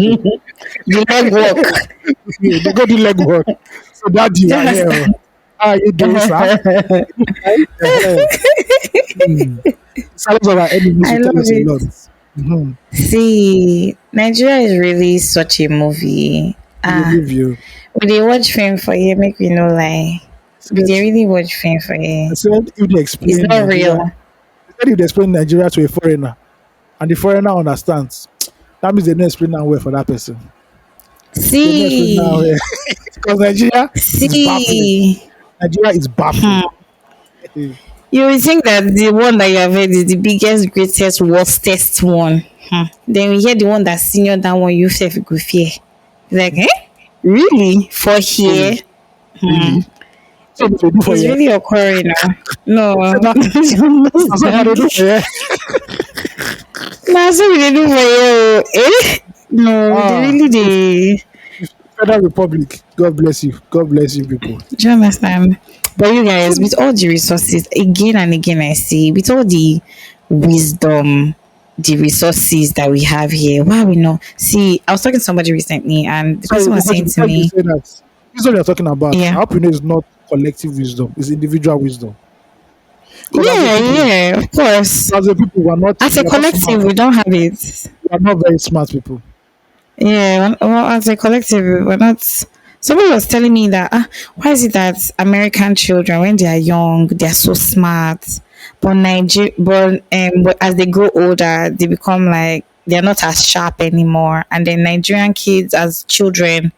The leg work. They go do leg work. So daddy, you are here. Oh. How are you doing, sir? Right? Silence of our enemies I will tell love us a lot. it. Mhm. See, Nigeria is really such a movie. We will Ah, leave you. we dey watch film for here, make we no lie. We Said, dey really watch film for here. said if they It's explain not Nigeria, real. said if they explain Nigeria to a foreigner and the foreigner understands, that means they don't explain that well for that person. They don't explain that See, well. Because Nigeria is baffling. see. Nigeria is baffling. Hmm. You will think that the one that you have heard is the biggest, greatest, worstest one. Hmm. Then we hear the one that's senior that one you self go fear. Like, eh? Really? For here? Really, really. So they do for It's you. really occurring now. No. So that, that's what they do for you. Nah, so we dey do for you. Eh? No, they Ah, really dey. Federal Republic. God bless you. God bless you, people. Do you understand? But you So, guys, with all the resources, again and again, I say, with all the wisdom, the resources that we have here, why we not? See, I was talking to somebody recently, and the sorry, person was saying to before you me, say that, this is what you're talking about. I yeah, hope you know it's not collective wisdom, it's individual wisdom. Because Yeah, yeah, of course. as a people, As a we are not smart. collective, we don't have it. We are not very smart people. Yeah, well, as a collective, we're not. Somebody was telling me that why is it that American children, when they are young, they are so smart, but but as they grow older, they become like they're not as sharp anymore. And then Nigerian kids, as children,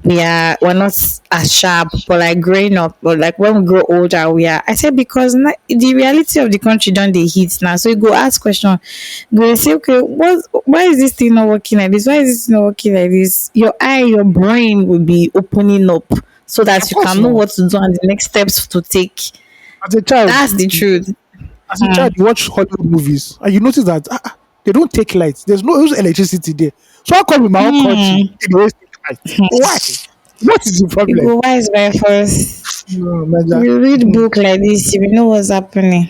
we're not as sharp, but like growing up, but like when we grow older, we are. I said because the reality of the country don't they hit now. So you go ask question, go say, okay, why is this thing not working like this? Why is this not working like this? Your brain will be opening up so that Of you course can know not. what to do and the next steps to take. As a child, That's the truth. as a Hmm. child, you watch Hollywood movies and you notice that they don't take lights. There's no electricity there. So how come in my own country Hmm. they always take lights? Why? What is the You problem? go wise by force. No, Nigeria. You read book like this, you will know what's happening.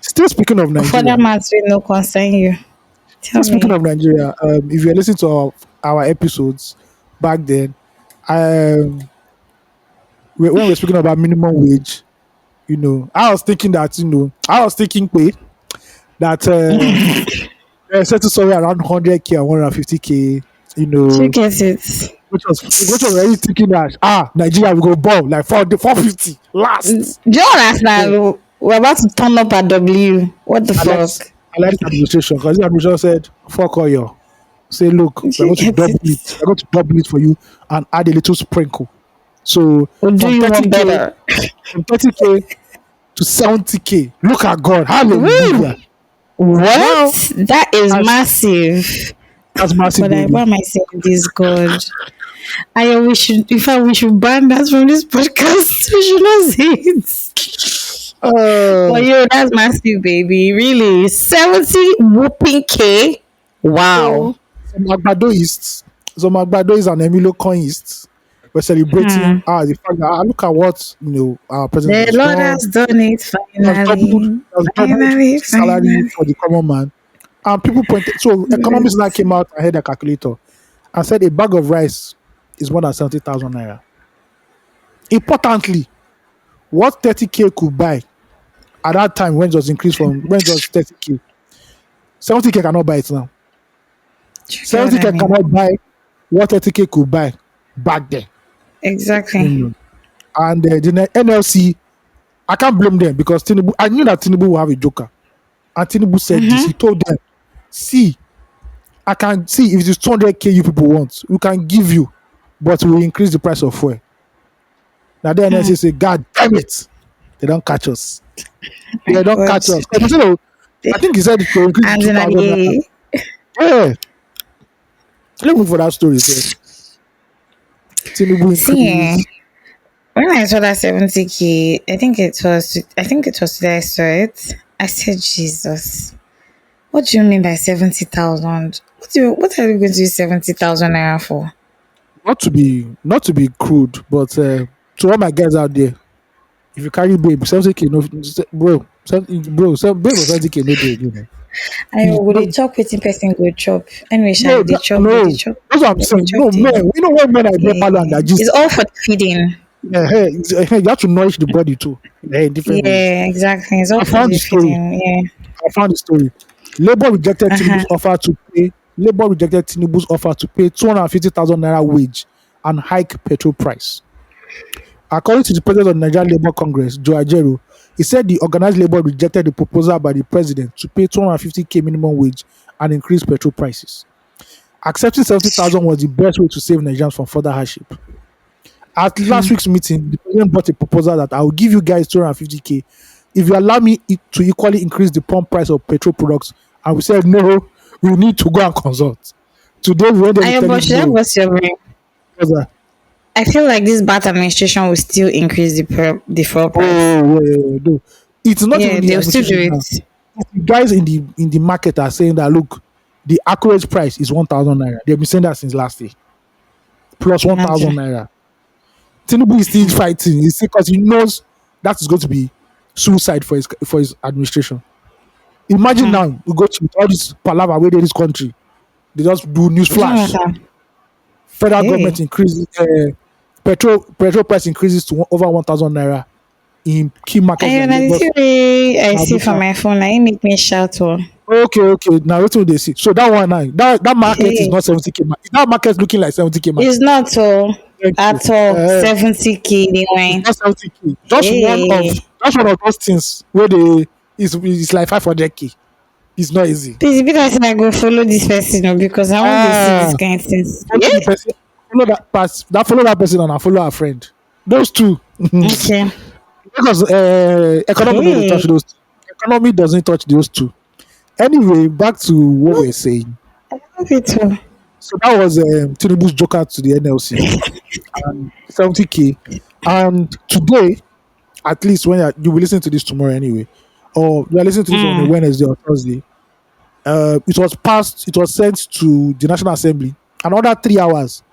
Still speaking of Further Nigeria, maths will no concern you. still Tell speaking me. of Nigeria, if you're listening to our episodes back then, um, when we're speaking about minimum wage, I was thinking that wait, that settle somewhere around 100K and 150K, you Do you know, get it? which was already thinking that Nigeria will go bomb like 450 last. Do you Yeah. understand? We're about to turn up at W. What the I like fuck? I like this administration because this administration said fuck all your say look, Do you get it? we're going to double it for you and add a little sprinkle. So We'll do from you one 30K better. from 30K to 70K. Look at God. Woo! Hallelujah. Now What? That is that's massive. that's massive, But why baby. am I saying this, God? We should, in fact, we should ban that from this podcast. We should not say it. Uh But that's massive, baby. Really, 70 whooping K. Wow. so some Agbadoists and Emilio Coinists were celebrating Hmm. the fact that look at what our president The has Lord done. has done it He finally. has doubled Finally, salary finally. for the common man. And people pointed, so economists now came out and had a calculator and said a bag of rice is more than 70,000 naira. Importantly, what 30K could buy at that time when it was 30K, 70K cannot buy it now. Do you get what I 70K mean? cannot buy what 30K could buy back then. You Exactly. know. And the NLC, I can't blame them because I knew that Tinubu will have a joker. And Tinubu said this. He told them, see, I can see if it is 200K you people want, we can give you, but we will increase the price of fuel. Now the NLC say, God damn it, they don't catch us. My They don't God. catch us. 'Cause, I think he said to increase to And then 2,000 naira. Yeah, let me look for that story. Sir. Tinubu see, increase. when I saw that 70K, I think it was today I saw it. I said, Jesus, what do you mean by 70,000? What are you going to use 70,000 naira for? Not to be crude, but to all my guys out there, if you carry babe, 70K no, babe for 70K no day again. I You go no, dey chop wetin person go chop. Anyway, no, they chop, no. they chop, That's what I'm they saying. chop No, the. men. When men are there, palo and Yeah. they're It's just all for the feeding. you have to nourish the body too in different ways. Yeah, exactly. It's I all for found the the story. feeding. Yeah. I found the story. Labour rejected Uh-huh. Tinubu's offer to pay. Labour rejected Tinubu's offer to pay 250,000 naira wage and hike petrol price. According to the president of the Nigerian Labour Congress, Joe Ajero, he said the organized labor rejected the proposal by the president to pay 250K minimum wage and increase petrol prices. Accepting 70,000 was the best way to save Nigerians from further hardship. At last week's meeting, the president brought a proposal that I will give you guys 250K if you allow me to equally increase the pump price of petrol products. And we said, no, we need to go and consult. Today, we went there to I tell but him should I no. bust your brain? Because, I feel like this bad administration will still increase the fuel price. no. It's not Yeah, even the they'll still do administration now. it. The guys in the market are saying that look, the accurate price is 1,000 naira. They've been saying that since last year. Plus 1,000 Imagine. naira. Tinubu is still fighting. He's because he knows that is going to be suicide for his administration. Imagine now we go to all this palaver where this country. They just do news Do you flash. understand? Federal government Hey. increases petrol price increases to over 1,000 naira in key markets I like na the Lagos thing wey I and see for Abuja. my phone na im make me shout oh. Okay, okay. Now what will they see? So that one now, that market is Hey, not 70K. That market is looking like 70K it's market. not oh Thank you. at all 70K dey It's whine. not 70K. Hey, Just one of those things where they is like 500K. It's not easy. please e be like say I go follow dis person oh because I wan dey see dis Ah, kind things. follow the Yeah. person, follow that person and I follow our friend. Those two. Okay. Because economy no dey touch Hey, those two. Economy doesn't touch those two. Anyway, back to what no, we're saying. I love it oh. So that was Tinubu's joker to the NLC and 70K. And today, at least when you will listen to this tomorrow anyway, or you are listening to this on a Mm, Wednesday or Thursday, it was sent to the National Assembly. Another 3 hours.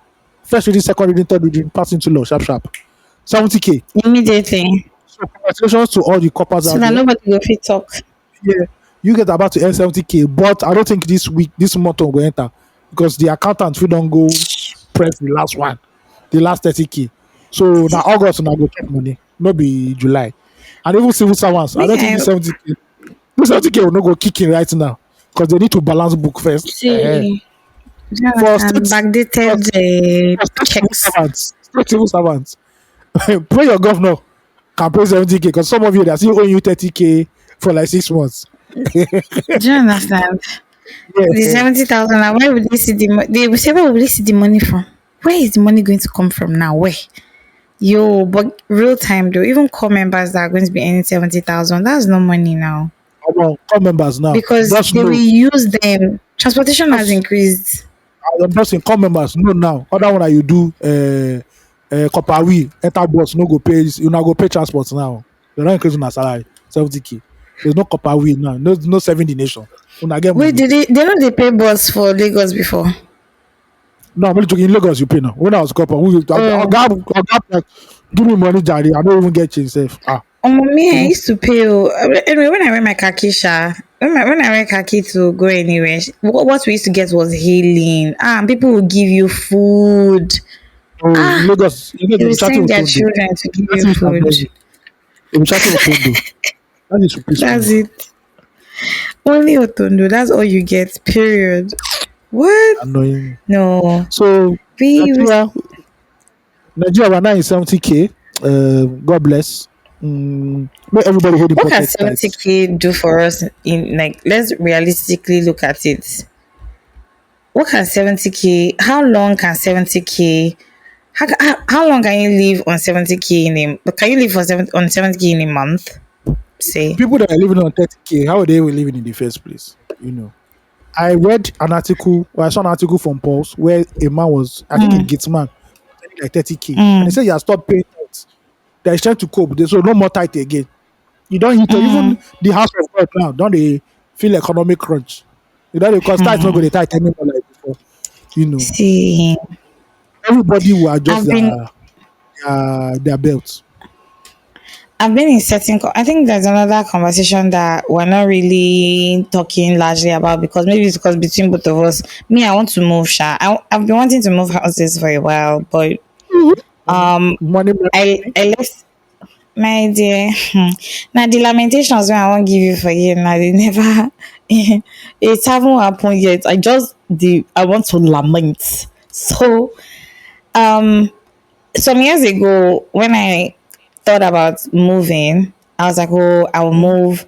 First reading, second reading, third reading, passed into law, sharp, sharp. 70K. immediately. So congratulations to all the coppers So out that there. nobody go fit talk. Yeah, you get about to earn 70K, but I don't think this month will enter because the accountant we don't go press the last one, the last 30K. So now August and I go check money, maybe July. And even civil servants, I Me, don't think I this 70K will not go kicking right now because they need to balance book first. see. Do you For understand? state for, Backdated for state civil checks. servants, pray your governor can pay 70K because some of you they are still owing you 30K for like 6 months. Do you understand? The Yeah. 70,000. Now, where would they see the money? They will say, where will they see the money from? Where is the money going to come from now? Where? Yo, but real time though, even core members that are going to be earning 70,000, that's no money now Come on, come members now. because Just they will know. use them. Transportation has Just increased. I'm just saying, come members. No now. Other one that you do copper we enter bus no go pay. You now go pay transport now. They're not increasing our salary 70K. There's no copper we now. No saving the nation. When I get Wait, money. did they know they pay bus for Lagos before? No, I'm only talking in Lagos. You pay now. When I was copper, Oh, give me money, Jari. I don't even get change safe. me, I Even used to pay. Oh, anyway, when I wear my khaki, when I wear khaki to go anywhere, what we used to get was hailing. And people would give you food. in Ah, Lagos, they they'll will be chatting send with their Tondo. children to give That's you it, food. they'll be chatting with Tondo. That is peaceful. That's it. Only Otondo. That's all you get. Period. What? Annoying. No. So We Nigeria, Nigeria, we're now in 70K. God bless. Make everybody holding what can pocket tight. 70K do for us in like let's realistically look at it. What can 70K how long can 70K how long can you live on 70K in a can you live for 70K in a month? Say. People that are living on 30K, how are they even living in the first place? You know. I read an article, or I saw an article from Pulse where a man was, I think a Mm, gate man, earning like 30K. And he mm, said he has stopped paying tax. That he's trying to cope. So no more tight again. You don't hit mm, even the house of God now, don't they feel economic crunch? You know, because tight not going to mm. tight anymore like before. You know. See, Everybody will adjust I've been their belts. I've been in certain. I think there's another conversation that we're not really talking largely about because maybe it's because between both of us, me, I want to move. I've been wanting to move houses for a while, but um, Money, money. I left my dear. Now the lamentations when I won't give you for you. Now they never. It haven't happened yet. I want to lament. So um some years ago when I thought about moving, I was like, oh, I will Mhm. move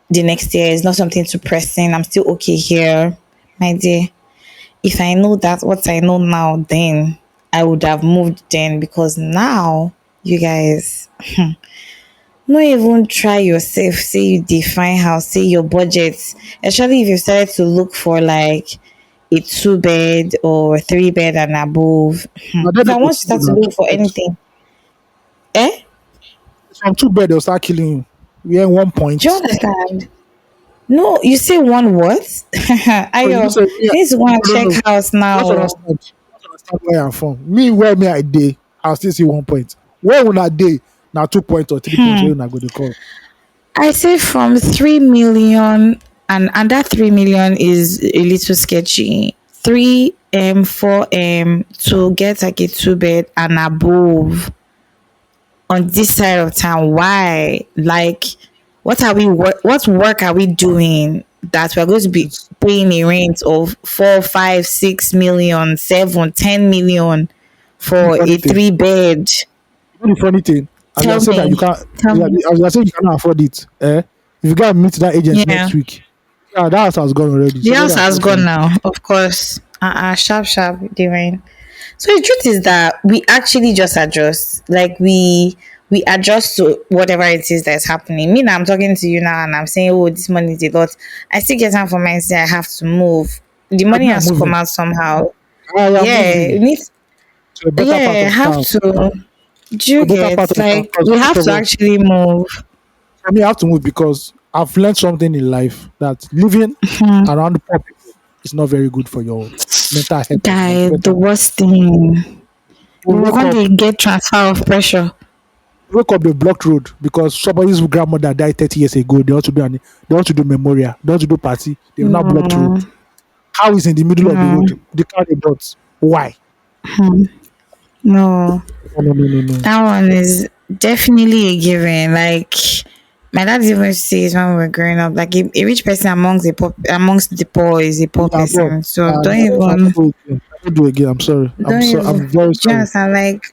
the next year. It's not something too pressing. I'm still okay here. My dear, if I know that what I know now, then I would have moved then because now you guys not even try yourself, say you define house, say your budget, especially if you started to look for like a 2 bed or 3 bed and above. Now then If they I go want to kill you start to now. look for anything, eh? From two bed they'll start killing you. We are 1 point. Do you understand? No, you say one what? Oh, you know, Ayo, say, yeah, you need to go and no, check no, no. house Just now. understand. Just understand where I'm from. Me, where me I day, I'll still see 1 point. Where when I day, now 2 point or 3 points, where I go to call. I say from 3 million and that 3 million is a little sketchy. 3 4 to get like a 2 bed and above. on this side of town. Why? Like, what work are we doing that we're going to be It's paying a rent of 4, 5, 6 million, 7, 10 million the for funny a thing. 3 bed? The funny thing, as you are Tell saying that you me, can't, tell me. as you are saying you cannot afford it. If you gotta meet that agent Yeah, next week, yeah, that house has gone already. the Somebody house has has paid for gone it. now, of course. Sharp, sharp, divine. So the truth is that we actually just adjust. Like we adjust to whatever it is that's happening. Me now, I'm talking to you now and I'm saying, oh, this money is a lot. I still get time for my say I have to move. The But money me, I'm has to come moving. out somehow. I am Yeah, moving it needs to a better part yeah, of have town. to. Do To you a better get part of town. like Because we first have of to all, actually move? for me, I have to move because I've learned something in life that living around poor people is not very good for your mental health and Guy, the mental. worst thing. You We're wake going up, to get transfer of pressure. the blocked road because somebody's grandmother died 30 years ago. They want to do memorial. They want to do party. They've now blocked road. No, How is in the middle of the no, road? The car they brought. Why? no. No, no, no, no, no. That one is definitely a given. Like my dad even says when we were growing up, like a rich person amongst the poor is a poor Yeah, bro. person. So I don't do it again. I don't do it again. I'm sorry. don't even. I'm very Do you sorry. understand? Like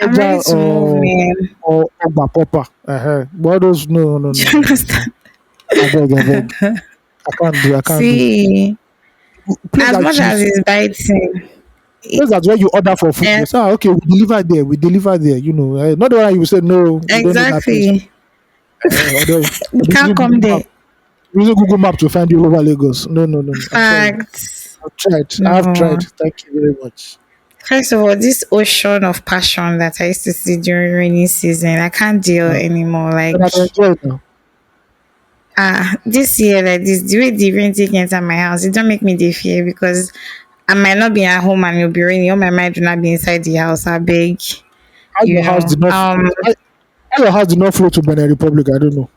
I'm Eja ready to move, man. or Ogba Papa. But all those no, no, Do no, you no, no, no. understand? I beg, I beg. I can't do. I can't do. See, Place as that much as chiefs. it's biting, Place that where you order for food. eh, They say, okay, we deliver there. We deliver there. Not the one you will say no. We don't know that place. exactly. Although You can't using come Google there. Map, using Google Map to find you all over Lagos. No, no, no, no. I'm sorry. Facts. I've tried. I have No. tried. Thank you very much. First of all, this ocean of passion that I used to see during rainy season, I can't deal Uh, anymore. and Like, I don't enjoy it now. this year, like this, the way the rain take enter my house, it don't make me dey fear because I might not be at home and it'll be raining. All my mind do not be inside the house. I beg, How you your house know. did not how your house did not flow to Benin Republic, I don't know.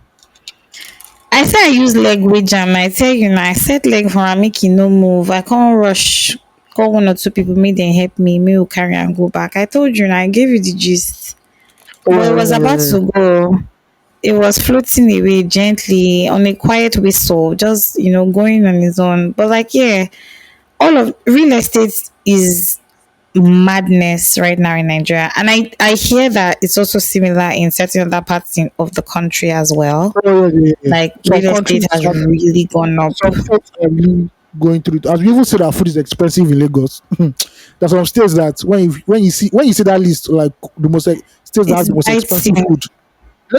I say I use leg way jam. I tell you now, I set leg for am make e no move. I can't rush. Call one or two people, make them help me. Me will carry and go back. I told you now, I gave you the gist. But it was about Uh, to go. It was floating away gently on a quiet whistle, just going on its own. But like, yeah, all of real estate is madness right now in Nigeria, and I hear that it's also similar in certain other parts of the country as well. yeah, yeah, yeah. Like Some real estate countries has have really gone up. some states are really going through it. As we even say that food is expensive in Lagos. There's some states that when you see that list, like the most states that has It's the most expensive biting. food.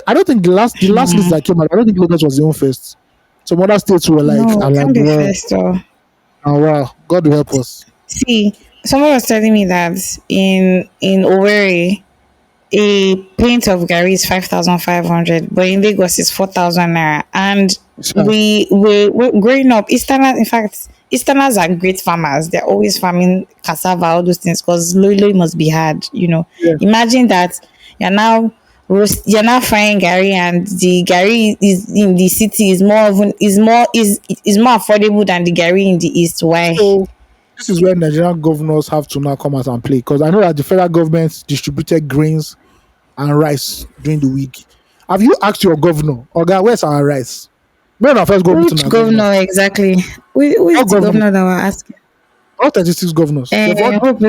I don't think the last list that came out. I don't think Lagos was the one first. Some other states were like, No, I'm it like, can't be wow, first though. oh, wow, God will help us. See, someone was telling me that in Owerri, a pint of Gary is 5,500, but in Lagos it's 4,000 naira. And So, we growing up, Easterners, in fact, Easterners are great farmers. They're always farming cassava, all those things, because loi must be hard. yeah. Imagine that you're now you're now frying Gary, and the Gary is in the city is more of is more affordable than the Gary in the east. Why? So this is where Nigerian governors have to now come out and play because I know that the federal government distributed grains and rice during the week. Have you asked your governor, Oga, where's our rice? When I first go meeting Which our governor, governor exactly? Who is all the governors, governor that we're asking? all 36 governors, they've all Hope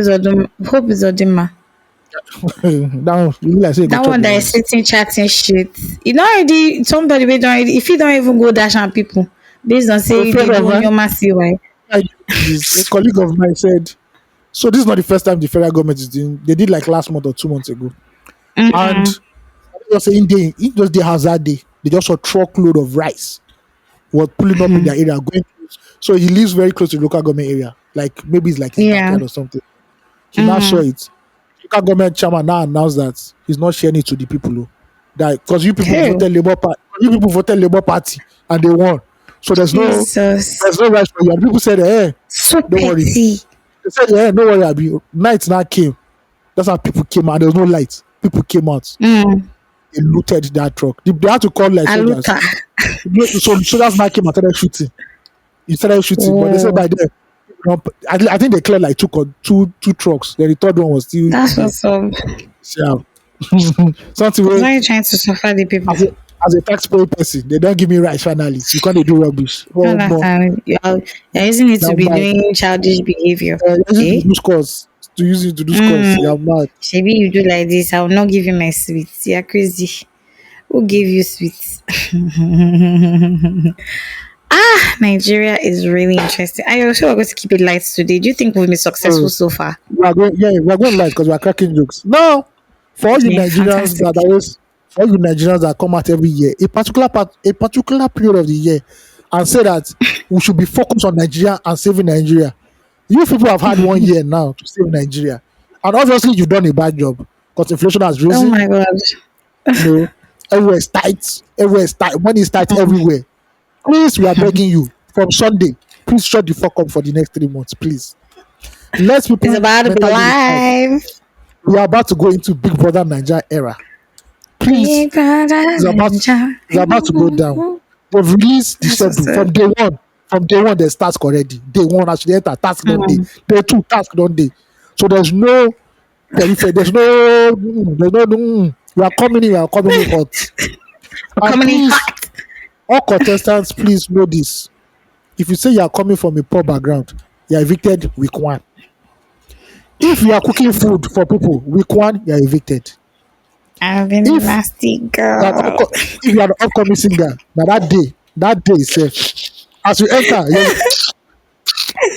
is Odima. down. You like say you go That chop one that your is rice. sitting chatting shit. You know already somebody we don't already if you don't even go dash on people based on A say they friend of do mine, your massive way. a colleague of mine said, so this is not the first time the federal government is doing. They did like last month or 2 months ago, and just saying they in just the hazard day, they just saw a truckload of rice was pulling up in their area, going. So he lives very close to the local government area, like maybe it's like his Yeah. backyard or something. He now saw it. Local government chairman now announced that he's not sharing it to the people. Oh. That because Hey, You people voted Labour Party and they won. So Jesus. there's no rights for you. And people said, So don't worry. petty. They said, don't worry, Abi. Night now came. That's how people came out. There was no light. People came out. They looted that truck. They had to call like soldiers. Aluta. So soldiers now came and started shooting. He started shooting, but they said Oh, by then, I think they cleared like two trucks. Then the third one was still that's there. what's up. Yeah. Something where Why are you trying to suffer the people? as a as a taxpayer person, they don't give me rights finally. You can't do rubbish. I Oh don't more. understand. You're using it to You're be mad. doing childish behavior. Use it to Eh? do scores. To use it to do scores. Mm. You're mad. Maybe you do like this. I will not give you my sweets. You're crazy. Who gave you sweets? Nigeria is really interesting. I also going to keep it light today. Do you think we've been successful So so far? we are going live because we are cracking jokes. No, for all you Okay, Nigerians fantastic. that always, for all you Nigerians that come out every year, a particular period of the year, and say that we should be focused on Nigeria and saving Nigeria. You people have had 1 year now to save Nigeria, and obviously you've done a bad job because inflation has Oh risen. my god. You know, everywhere is tight. Everywhere is tight. Money is tight everywhere. Please, we are begging you from Sunday. Please shut the fuck up for the next 3 months, please. Let It's people about to be mentally decide. live. We are about to go into Big Brother Naija era. Please, Big Brother it's about Naija. it's about to go down. They've released the That's what's schedule up. from day one. From day one, there's task already. Day one, actually, enter task don't day. Mm. Day two, task don't day. So there's no periphery. There's no. We are coming in. We are coming in hot. We're And coming in please, hot. all contestants, please know this. If you say you are coming from a poor background, you are evicted week one. If you are cooking food for people, week one, you are evicted. I've been a If nasty you are, girl. if you are an upcoming singer, now that day itself, as you enter, you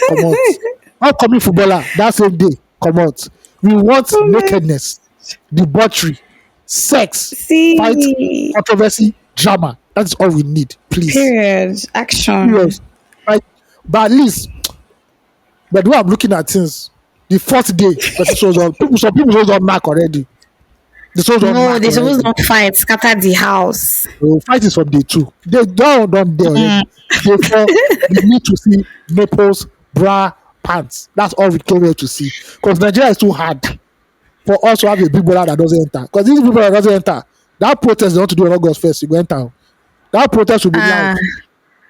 come out. Upcoming footballer, that same day, come out. We want Oh my. nakedness, debauchery, sex, fight, See. controversy, drama. That's all we need, please. Period. Action. Serious. Like, but at least, but the way I'm looking at things, the fourth day, person shows up. Some people shows up mark already. The shows on No, mark they supposed already. not fight. Scatter the house. The fight is from day two. They done there Mm. already. Day four, we need to see nipples, bra, pants. That's all we came here to see. Because Nigeria is too hard for us to have a big brother that doesn't enter. Because this big brother doesn't enter. That protest they want to do on August 1st, you go enter. That protest will be loud. Ah,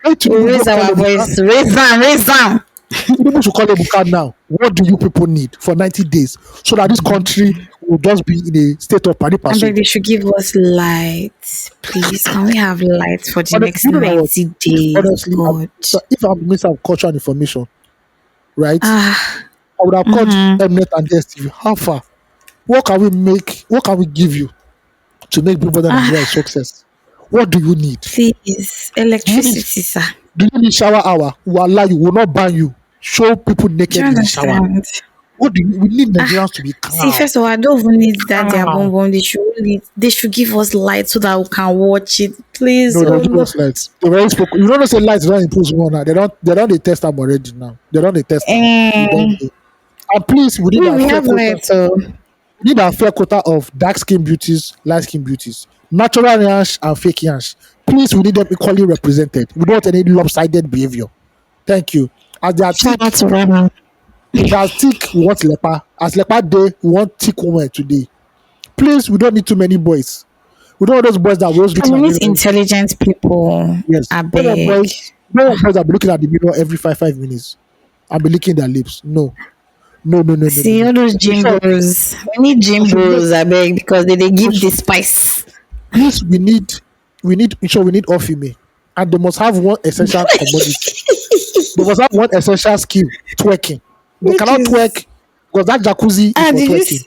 Hey, we Tinubu, go raise call our Ebuka. voice. Raise them, raise them. Tinubu should call Ebuka now. What do you people need for 90 days so that this country will just be in a state of panic I beg pursuit? they should give us light. Please, can we have light for the next You know what? 90 days? Honestly, God. so if I'm missing of culture and information, right? Ah, I would have called Mnet and DSTV. How far? What can we make? What can we give you to make Big Brother Nigeria a ah, success? What do you need? please. Do you need Electricity, sir. do you need shower hour? We will allow you. We will not ban you. Show people Do you naked in the shower. understand? What do we need Ah, Nigerians to be see, calm? first of all, I don't even need that their Calm. bonbon. They should give us light so that we can watch it. Please, No, oh they'll give Lord. us lights. They already spoke. You don't know say lights don't improve more now. They don't they test them already now. They don't they test them. You don't Eh, know. And please, we need a we fair have quota. light, so We need a fair quota of dark skin beauties, light skin beauties, natural yash and fake yash. Please, we need them equally represented. We don't want any lopsided behavior. Thank you. As they are shout out thick, to Rama. as thick, we want leper. As leper day, we want thick women today. Please, we don't need too many boys. We don't want those boys that will always looking We at the need mirror. intelligent people. Yes. I No one beg. boys, no one boys that be looking at the mirror every 5 minutes and be licking their lips. No. No, no, no, no, no, See no. all those In gym short, bros. We need we gym should make bros, I beg, because they we give the should, spice. please we need in short we need all female. And they must have one essential commodity. They must have one essential skill, twerking. They Which cannot is twerk because that jacuzzi is for did twerking.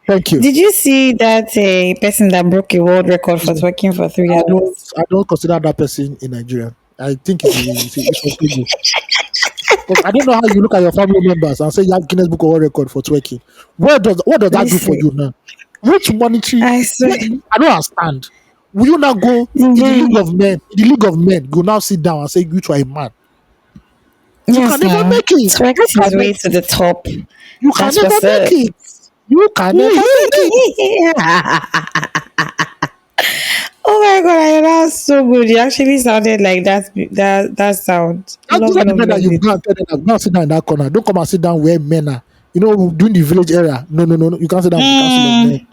Thank you. did you see that a person that broke a world record for twerking for three I don't hours? I don't consider that person in Nigeria. I think it's from Togo. Because I don't know how you look at your family members and say you have Guinness Book of World Record for twerking. What does that do for Listen, you now? Which monetary? I swear. I don't understand. Will you now go in the league of men? In the league of men, you now sit down and say you are a man. You can Yes, never now make it. twerked his way to the top. You can That's never what's make up. it. You can never make it. Oh my god, that's so good. You actually sounded like that sound. These Love, are the love, men that love you it. go and tell them, go and sit down in that corner. Don't come and sit down where men are. During the village area. No, no, no, no. You can't sit down with the council of men. Mm,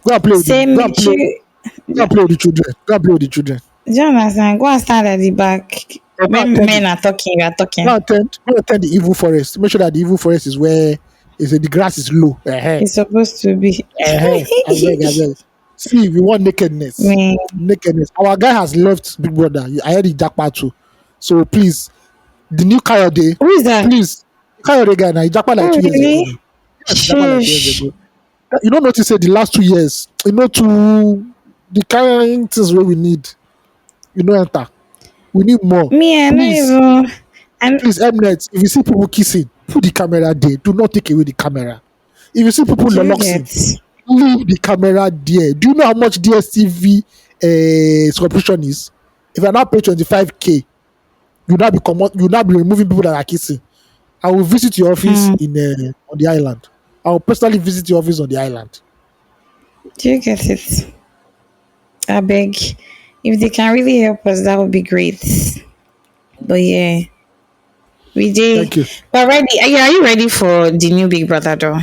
Go and play with the same go and with play you. go and play with the children. Go and play with the children. Do you understand? Go and stand at the back. Or When men are talking, you are go talking. and tend the evil forest. Make sure that the evil forest is where He said the grass is low. It's supposed to be. I beg, I beg. See, we want nakedness. Man, Nakedness. Our guy has left Big Brother. I heard he jackpot too. So please, the new Coyote, who is that? please, Coyote guy now, he jackpot like Oh, 2 years ago. really? Now. Yes, he jackpot like 2 years Shush. ago. You don't notice say the last 2 years, to the kind things where we need, enter. We need more. Me, I don't Please, even. I'm. please, Mnet, if you see people kissing, put the camera there. Do not take away the camera. If you see people Do you loloxing, get? leave the camera there. Do you know how much DSTV subscription is? If you're not paying 25K, you now be removing people that are kissing. I will visit your office Hmm. in on the island. I will personally visit your office on the island. Do you get it? I beg. If they can really help us, that would be great. But yeah, we did. Thank you. But ready? Are you ready for the new Big Brother though?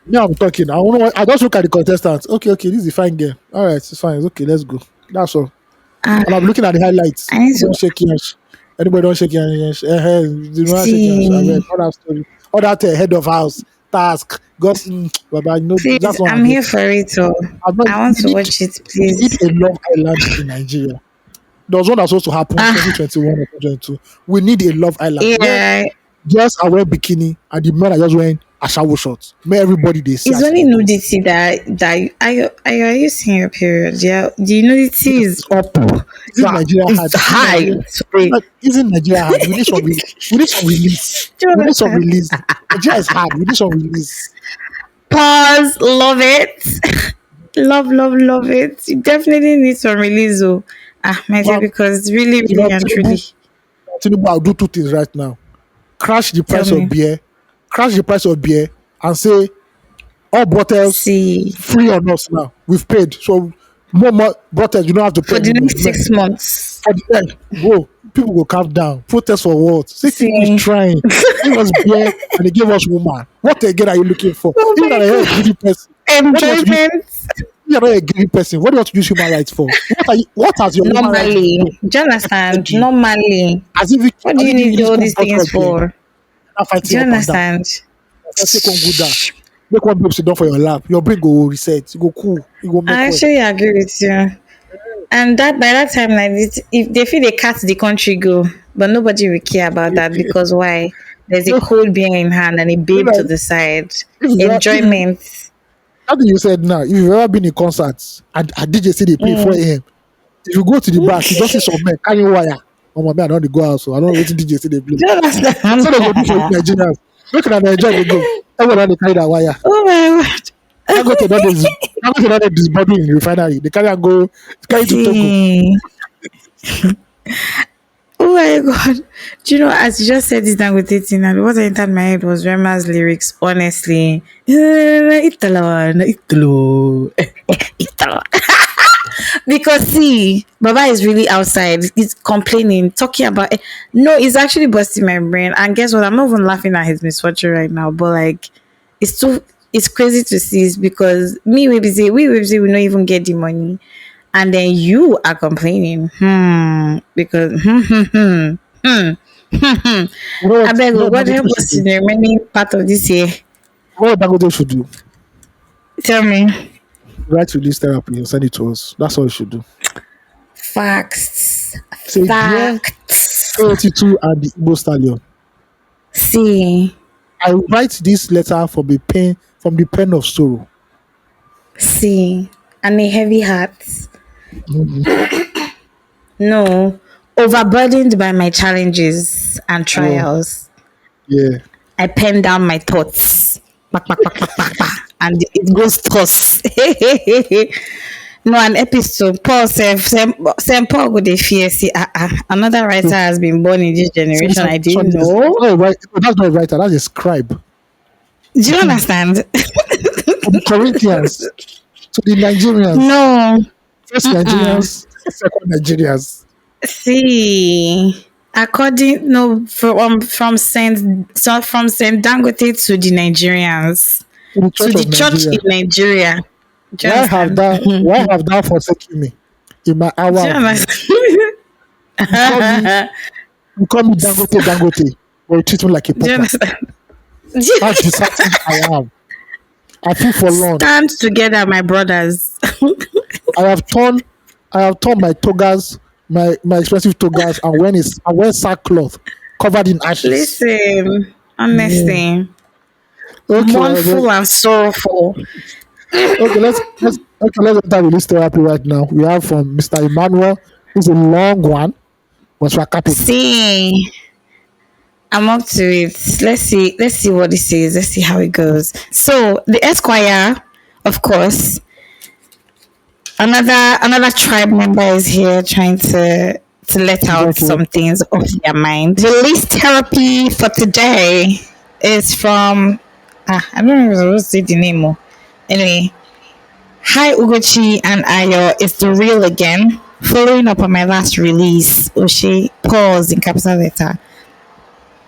Now I'm talking. I just look at the contestants. Okay, this is a fine game. All right, it's fine. Okay, let's go. That's all. Ah, And I'm looking at the highlights. I need Don't to shake hands. Anybody don't shake hands. Do not shake hands. I see. mean, all that story. All that head of house task. God, Baba, Please, that's what I'm I'm here. here for it. Oh, I'm not, I want to watch it, we need please. a Love Island in Nigeria. There was one that's supposed to happen Ah, 2021 or 2022. We need a Love Island where yeah. girls are wearing bikini and the men are just wearing a shower shorts. May everybody they see It's as only they go. nudity are you seeing your period? Yeah, the nudity is up. Isn't Nigeria hard? It's high. Sorry. Isn't Nigeria hard? We need some release. Do you We need some understand? release. Nigeria is hard. We need some release. Pause. Love it. Love it. You definitely need some release, oh. Ah, my dear, Man, because really, you really know, and truly. Tinubu, I'll do two things right now. Crash the Tell price of me. beer, and say all bottles See, free on us now. We've paid. So more bottles, you don't have to pay for the anymore. next 6 months. For the end, whoa, people will calm down. Protest for what? See, Tinubu is See. trying. Give us beer and they give us woman. What again are you looking for? Oh Even my that you're a god. greedy person. What do you want to use? Enjoyment. You're not a greedy person. What do you want to use human rights for? What has your human rights Normally. Do you provided understand? you? Normally. What do As you if you need really all come these bottle things of beer, for? not Do fighting you up and down. understand? Just take one good down. Make one babe sit down for your lap. Your brain go reset. You go cool. You go make I well. actually agree with you. And that by that time, like this, if they feel they cut the country go, but nobody will care about that because why? There's a No, cold beer in hand and a no, babe to like, the side. if you Enjoyment. how do you said now? If you've ever been in concerts and a DJ say they play 4 a.m., if you go to the back, you just see some men carrying wire. Oh my man, I don't dey go out, so I don't know what DJ say they play. Do you understand? So they go do for Nigerians. Look at Nigeria they go. Everyone they carry that wire. Oh my god. Dangote don't dey disbundle in refinery. They carry to Togo. See. Oh my god. Do you know, as you just said this Dangote thing, and what entered my head was Rema's lyrics, honestly. Italo, Italo, Italo. Because see, Baba is really outside. He's complaining, talking about it. No, it's actually busting my brain. And guess what? I'm not even laughing at his misfortune right now, but like it's crazy to see it because we will say we don't even get the money. And then you are complaining. Because You know I what? beg You know you, what God help Dangote should us do? in the remaining part of this year. You know what Dangote should do? Tell me. Write release therapy and send it to us. That's all you should do. Facts. Say dear Facts. AOT2 and the Igbo Stallion. See. I write this letter from the pen of sorrow. See. And a heavy heart. Mhm. No. Overburdened by my challenges and Yeah, trials. yeah. I pen down my thoughts. Back, back, back, back, back, back. And it goes toss. No, an episode. Paul Saint Paul go dey fear. See, another writer So, has been born in this generation. I sorry, didn't know. that's not a writer, that's a scribe. Do you understand? To the Corinthians, to the Nigerians, No. first Nigerians, second Nigerians. See, according no from Saint Dangote to the Nigerians To the to church the of church Nigeria. in Nigeria. Do you understand? Why have thou forsaken me in my Do hour you of need? understand? You call me Dangote, but you treat me like a Do you pauper. understand? How disheartened I am. I feel forlorn. Stand together, my brothers. I have torn I have torn my togas, my expensive togas, and I wear sackcloth covered in ashes. Listen, Mm. honestly, Okay, mournful and sorrowful. okay, let's enter release therapy right now. We have from Mr. Emmanuel. It's a long one, but we're capable. See, I'm up to it. Let's see. Let's see what this is. Let's see how it goes. So the Esquire, of course, another tribe member is here trying to let out Okay. some things off their mind. Release therapy for today is from I don't know if I was say the name. Anyway, hi Ugochi and Ayo, it's the real again. Following up on my last release, Oshé, pause in capital letter.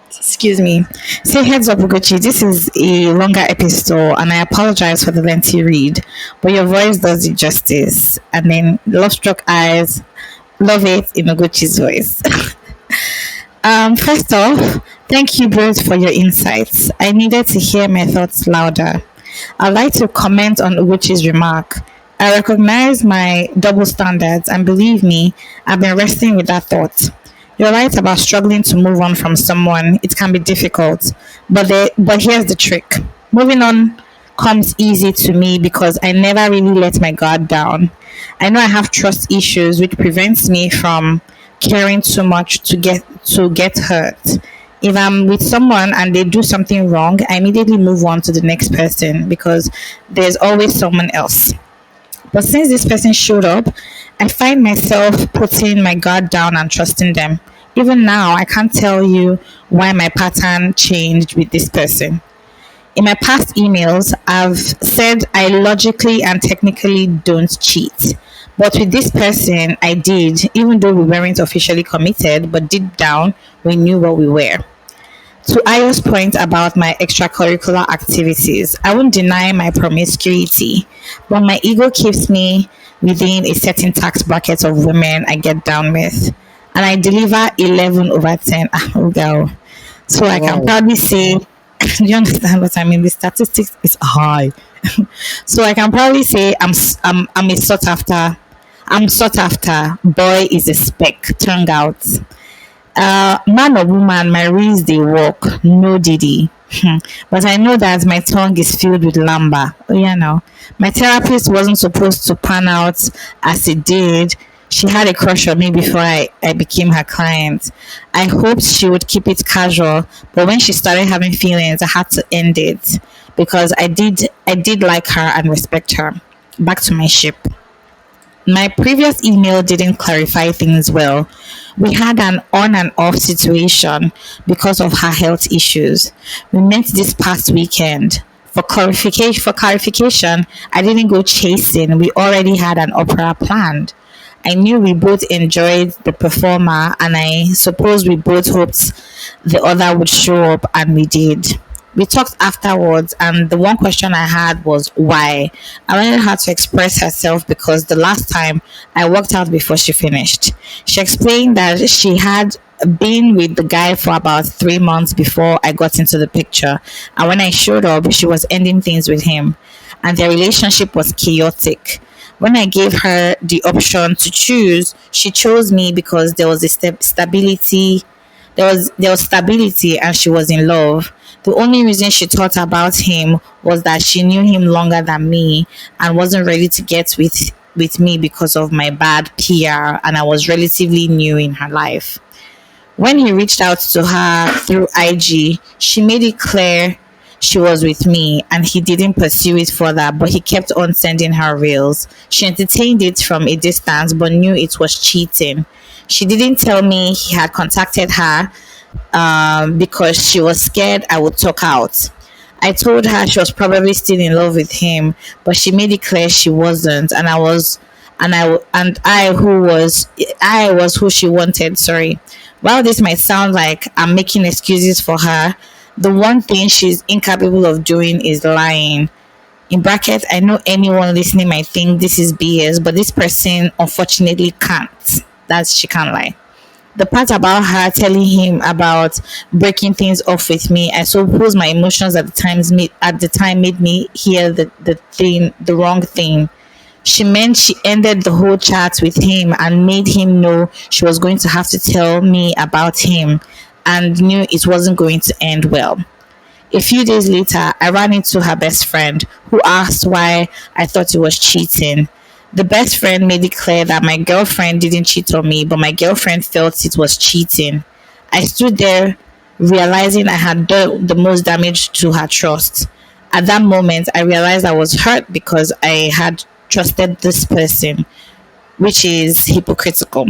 Excuse me. Say heads up, Ugochi. This is a longer episode, and I apologize for the lengthy read, but your voice does it justice. And then love struck eyes, love it in Ugochi's voice. First off, thank you both for your insights. I needed to hear my thoughts louder. I'd like to comment on Uguchi's remark. I recognize my double standards, and believe me, I've been wrestling with that thought. You're right about struggling to move on from someone. It can be difficult, but here's the trick. Moving on comes easy to me because I never really let my guard down. I know I have trust issues, which prevents me from caring too much to get hurt. If I'm with someone and they do something wrong, I immediately move on to the next person because there's always someone else. But since this person showed up, I find myself putting my guard down and trusting them. Even now, I can't tell you why my pattern changed with this person. In my past emails, I've said I logically and technically don't cheat. But with this person, I did, even though we weren't officially committed, but deep down, we knew what we were. To Ayo's point about my extracurricular activities, I won't deny my promiscuity, but my ego keeps me within a certain tax bracket of women I get down with. And I deliver 11 over 10. Ah, oh, girl. So I can Wow. proudly say, do you understand what I mean? The statistics is high. So I can probably say I'm a sought after. I'm sought after. Boy is a spec. Turned out. Man or woman, my reels they work. No diddy. But I know that my tongue is filled with lamba. Oh, yeah, no. My therapist wasn't supposed to pan out as it did. She had a crush on me before I became her client. I hoped she would keep it casual, but when she started having feelings, I had to end it because I did like her and respect her. Back to my ship. My previous email didn't clarify things well. We had an on and off situation because of her health issues. We met this past weekend. For clarification, I didn't go chasing. We already had an opera planned. I knew we both enjoyed the performer, and I suppose we both hoped the other would show up, and we did. We talked afterwards, and the one question I had was why. I wanted her to express herself because the last time I walked out before she finished. She explained that she had been with the guy for about 3 months before I got into the picture, and when I showed up, she was ending things with him, and their relationship was chaotic. When I gave her the option to choose, she chose me because there was a stability there was stability and she was in love. The only reason she thought about him was that she knew him longer than me and wasn't ready to get with me because of my bad PR and I was relatively new in her life. When he reached out to her through IG, she made it clear she was with me and he didn't pursue it further, but he kept on sending her reels. She entertained it from a distance but knew it was cheating. She didn't tell me he had contacted her because she was scared I would talk out. I told her she was probably still in love with him, but she made it clear she wasn't, and I was who she wanted. Sorry. While this might sound like I'm making excuses for her, the one thing she's incapable of doing is lying. In brackets, I know anyone listening might think this is BS, but this person unfortunately can't. That's she can't lie. the part about her telling him about breaking things off with me, I suppose my emotions at the time made me hear the wrong thing. She meant she ended the whole chat with him and made him know she was going to have to tell me about him, and knew it wasn't going to end well. A few days later, I ran into her best friend, who asked why I thought it was cheating. The best friend made it clear that my girlfriend didn't cheat on me, but my girlfriend felt it was cheating. I stood there realizing I had done the most damage to her trust. At that moment, I realized I was hurt because I had trusted this person, which is hypocritical.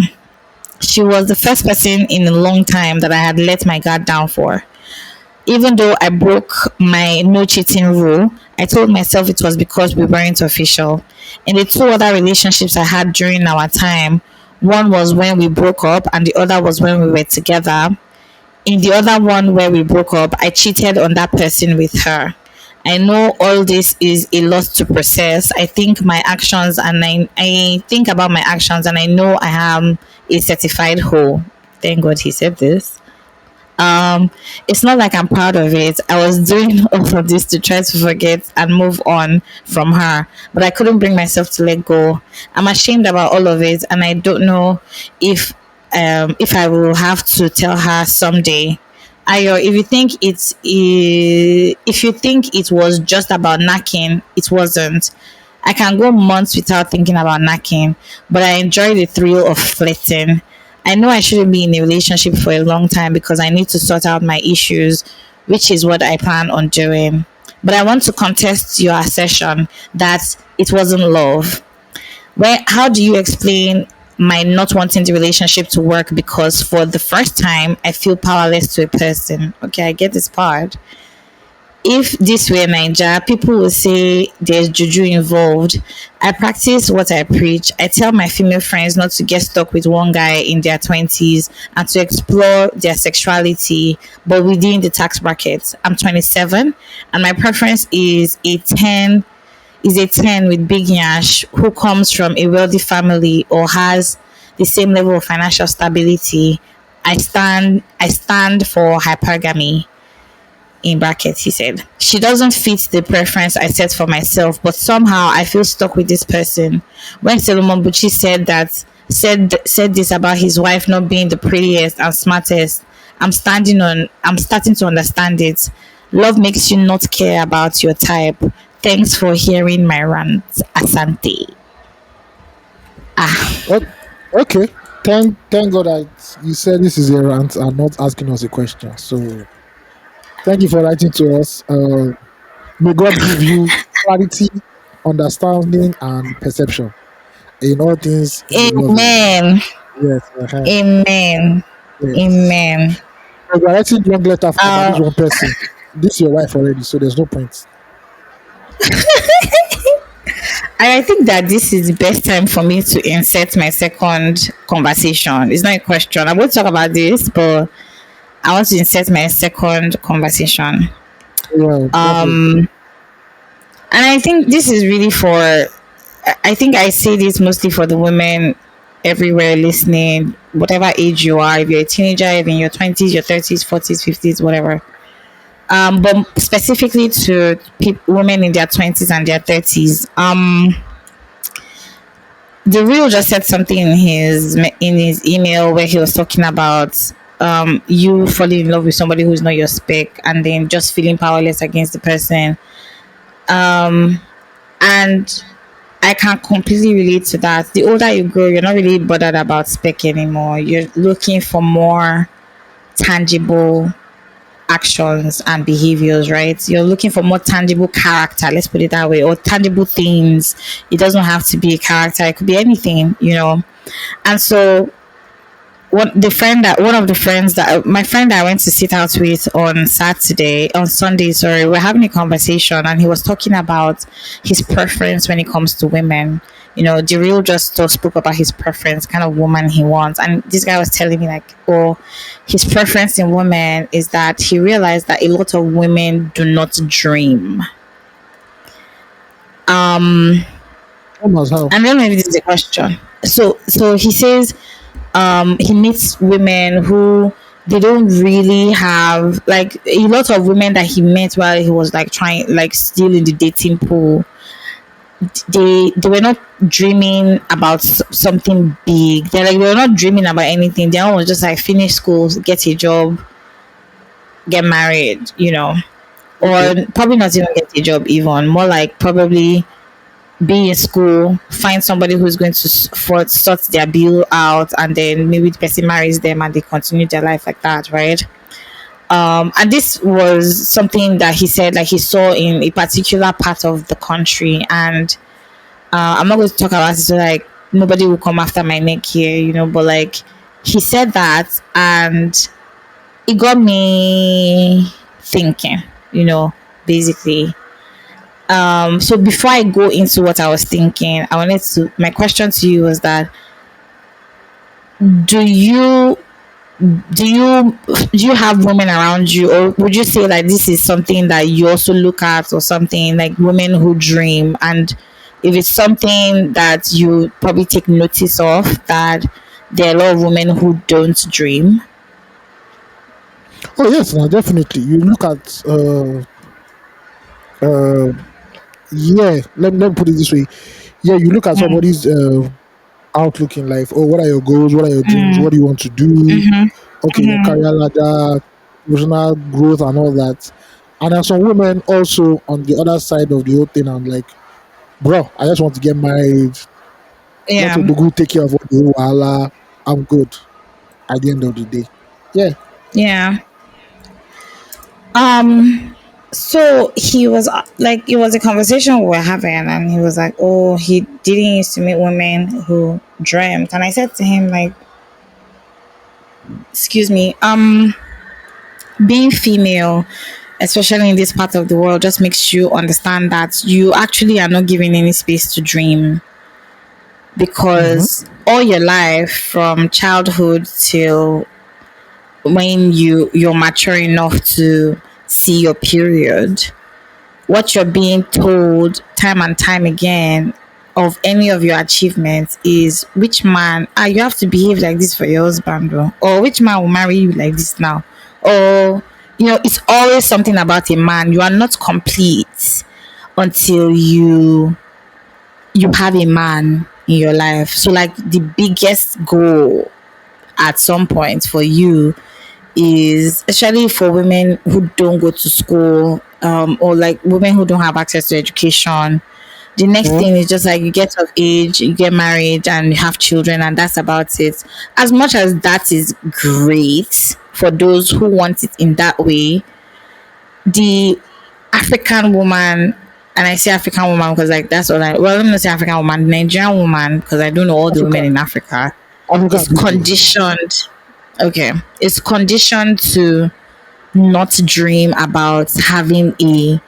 She was the first person in a long time that I had let my guard down for. Even though I broke my no cheating rule, I told myself it was because we weren't official. In the two other relationships I had during our time, one was when we broke up and the other was when we were together. In the other one where we broke up, I cheated on that person with her. I know all this is a lot to process. I think about my actions and I know I am a certified hoe. Thank God he said this. um it's not like I'm proud of it. I was doing all of this to try to forget and move on from her, but I couldn't bring myself to let go. I'm ashamed about all of it, and I don't know if if I will have to tell her someday. Ayo, if you think it was just about knacking, it wasn't. I can go months without thinking about knacking, but I enjoy the thrill of flirting. I know I shouldn't be in a relationship for a long time because I need to sort out my issues, which is what I plan on doing. But I want to contest your assertion that it wasn't love. How do you explain my not wanting the relationship to work because for the first time I feel powerless to a person? Okay, I get this part. If this were Naija, people would say there's juju involved. I practice what I preach. I tell my female friends not to get stuck with one guy in their 20s and to explore their sexuality, but within the tax bracket. I'm 27 and my preference is a 10 with big yash who comes from a wealthy family or has the same level of financial stability. I stand for hypergamy in brackets, he said. She doesn't fit the preference I set for myself, but somehow I feel stuck with this person. When Solomon Bucci said this about his wife not being the prettiest and smartest, I'm starting to understand it. Love makes you not care about your type. Thanks for hearing my rant, Asante. Ah, O- Okay. Thank God that you said this is a rant and not asking us a question. So thank you for writing to us. May God give you clarity, understanding, and perception in all things in the love life. amen. Yes. Amen. Yes. Amen. So you're writing long letter for about this Uh, one person. This is your wife already, so there's no point. I think that this is the best time for me to insert my second conversation. It's not a question. I'm going to talk about this, but I want to insert my second conversation. Well, go for it. And I think this is really for, I think I say this mostly for the women everywhere listening, whatever age you are, if you're a teenager, if in your 20s, your 30s, 40s, 50s, whatever. But specifically to women in their 20s and their 30s. The real just said something in his email where he was talking about you falling in love with somebody who's not your spec and then just feeling powerless against the person. And I can completely relate to that. The older you grow, you're not really bothered about spec anymore. You're looking for more tangible actions and behaviors, right? You're looking for more tangible character, let's put it that way, or tangible things. It doesn't have to be a character, it could be anything, you know. And so one of the friends that my friend that I went to sit out with on Sunday, sorry, we're having a conversation and he was talking about his preference when it comes to women. You know, the real just spoke about his preference, kind of woman he wants. And this guy was telling me like, oh, his preference in women is that he realized that a lot of women do not dream. Almost how? And I don't know if this is a question. So he says He meets women who they don't really have, like, a lot of women that he met while he was like trying, like, still in the dating pool. They were not dreaming about something big. They were not dreaming about anything. They all was just like finish school, get a job, get married, or Okay. probably not even get a job, even more like probably be in school, find somebody who's going to sort their bill out, and then maybe the person marries them and they continue their life like that, right? And this was something that he said like he saw in a particular part of the country, and I'm not going to talk about it, so like nobody will come after my neck here, but like he said that, and it got me thinking, basically. So before I go into what I was thinking, my question to you was that, do you do you do you have women around you, or would you say like this is something that you also look at, or something like women who dream? And if it's something that you probably take notice of, that there are a lot of women who don't dream. Oh yes, now definitely. You look at uh yeah, let me put it this way. Yeah, you look at somebody's outlook in life. Oh, what are your goals? What are your dreams? What do you want to do? Okay, your career ladder, personal growth, and all that. And there's some women also on the other side of the whole thing. I'm like, bro, I just want to get married. Let Yeah, Odogu take care of all the whole wahala. I'm good at the end of the day. Yeah. yeah. So he was like, it was a conversation we were having, and he was like, "Oh, he didn't used to meet women who dreamt." And I said to him, like, "Excuse me, being female, especially in this part of the world, just makes you understand that you actually are not given any space to dream, Mm-hmm. because all your life, from childhood till when you're mature enough to see your period, what you're being told time and time again of any of your achievements is, which man, you have to behave like this for your husband, bro, or which man will marry you like this now, or it's always something about a man. You are not complete until you have a man in your life. So like the biggest goal at some point for you is, especially for women who don't go to school, or like women who don't have access to education, the next Yeah. thing is just like you get of age, you get married, and you have children, and that's about it. As much as that is great for those who want it in that way, the African woman, and I say African woman because like that's all I, well, let me not say African woman, Nigerian woman, because I don't know all the women Africa. in Africa, Africa is people. conditioned, okay, is conditioned to not dream about having a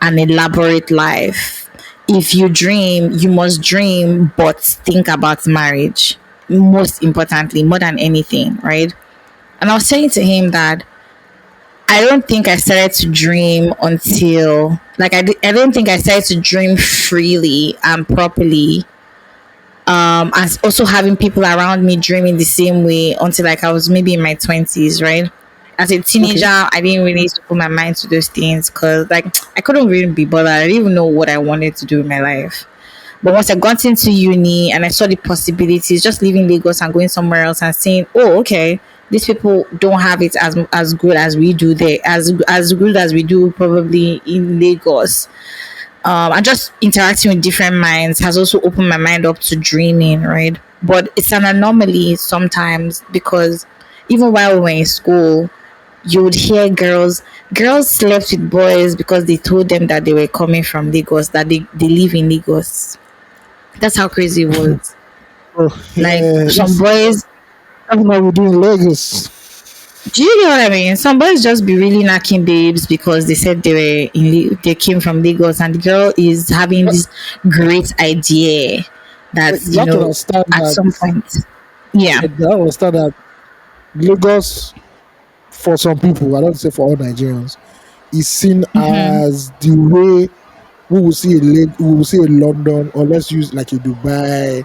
an elaborate life. If you dream, you must dream, but think about marriage. Most importantly, more than anything, right? And I was saying to him that I don't think I started to dream until, like, I don't think I started to dream freely and properly, as also having people around me dreaming the same way, until like I was maybe in my 20s, right? As a teenager, Okay. I didn't really used to put my mind to those things because like I couldn't really be bothered. I didn't even know what I wanted to do in my life. But once I got into uni and I saw the possibilities, just leaving Lagos and going somewhere else and saying, "Oh, okay, these people don't have it as good as we do there, as good as we do probably in Lagos." And just interacting with different minds has also opened my mind up to dreaming, right? But it's an anomaly sometimes, because even while we were in school, you would hear girls slept with boys because they told them that they were coming from Lagos, that they live in Lagos. That's how crazy it was. Oh Like yeah, some boys, that's what we do in Lagos. do you get what I mean? Some boys just be really knocking babes because they said they came from Lagos, and the girl is having this great idea that You have to understand at that. some point, yeah. You have to understand that Lagos, for some people, I don't say for all Nigerians, is seen as the way we will see a London, or let's use like a Dubai,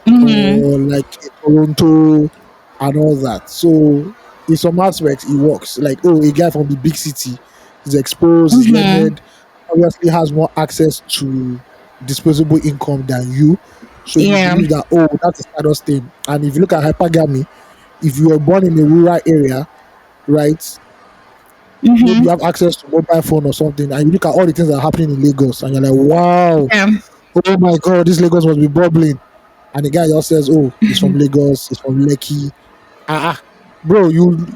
or like in Toronto and all that. So in some aspects it works. Like, oh, a guy from the big city is exposed, is Mm-hmm. learned, obviously has more access to disposable income than you. So you Yeah. believe that, oh, that's a status thing. And if you look at hypergamy, if you were born in a rural area, right, maybe you Mm-hmm. have access to mobile phone or something, and you look at all the things that are happening in Lagos, and you're like, wow, Yeah. oh my god, this Lagos must be bubbling. And the guy just says, oh, he's from Lagos, he's from Lekki. Bro, you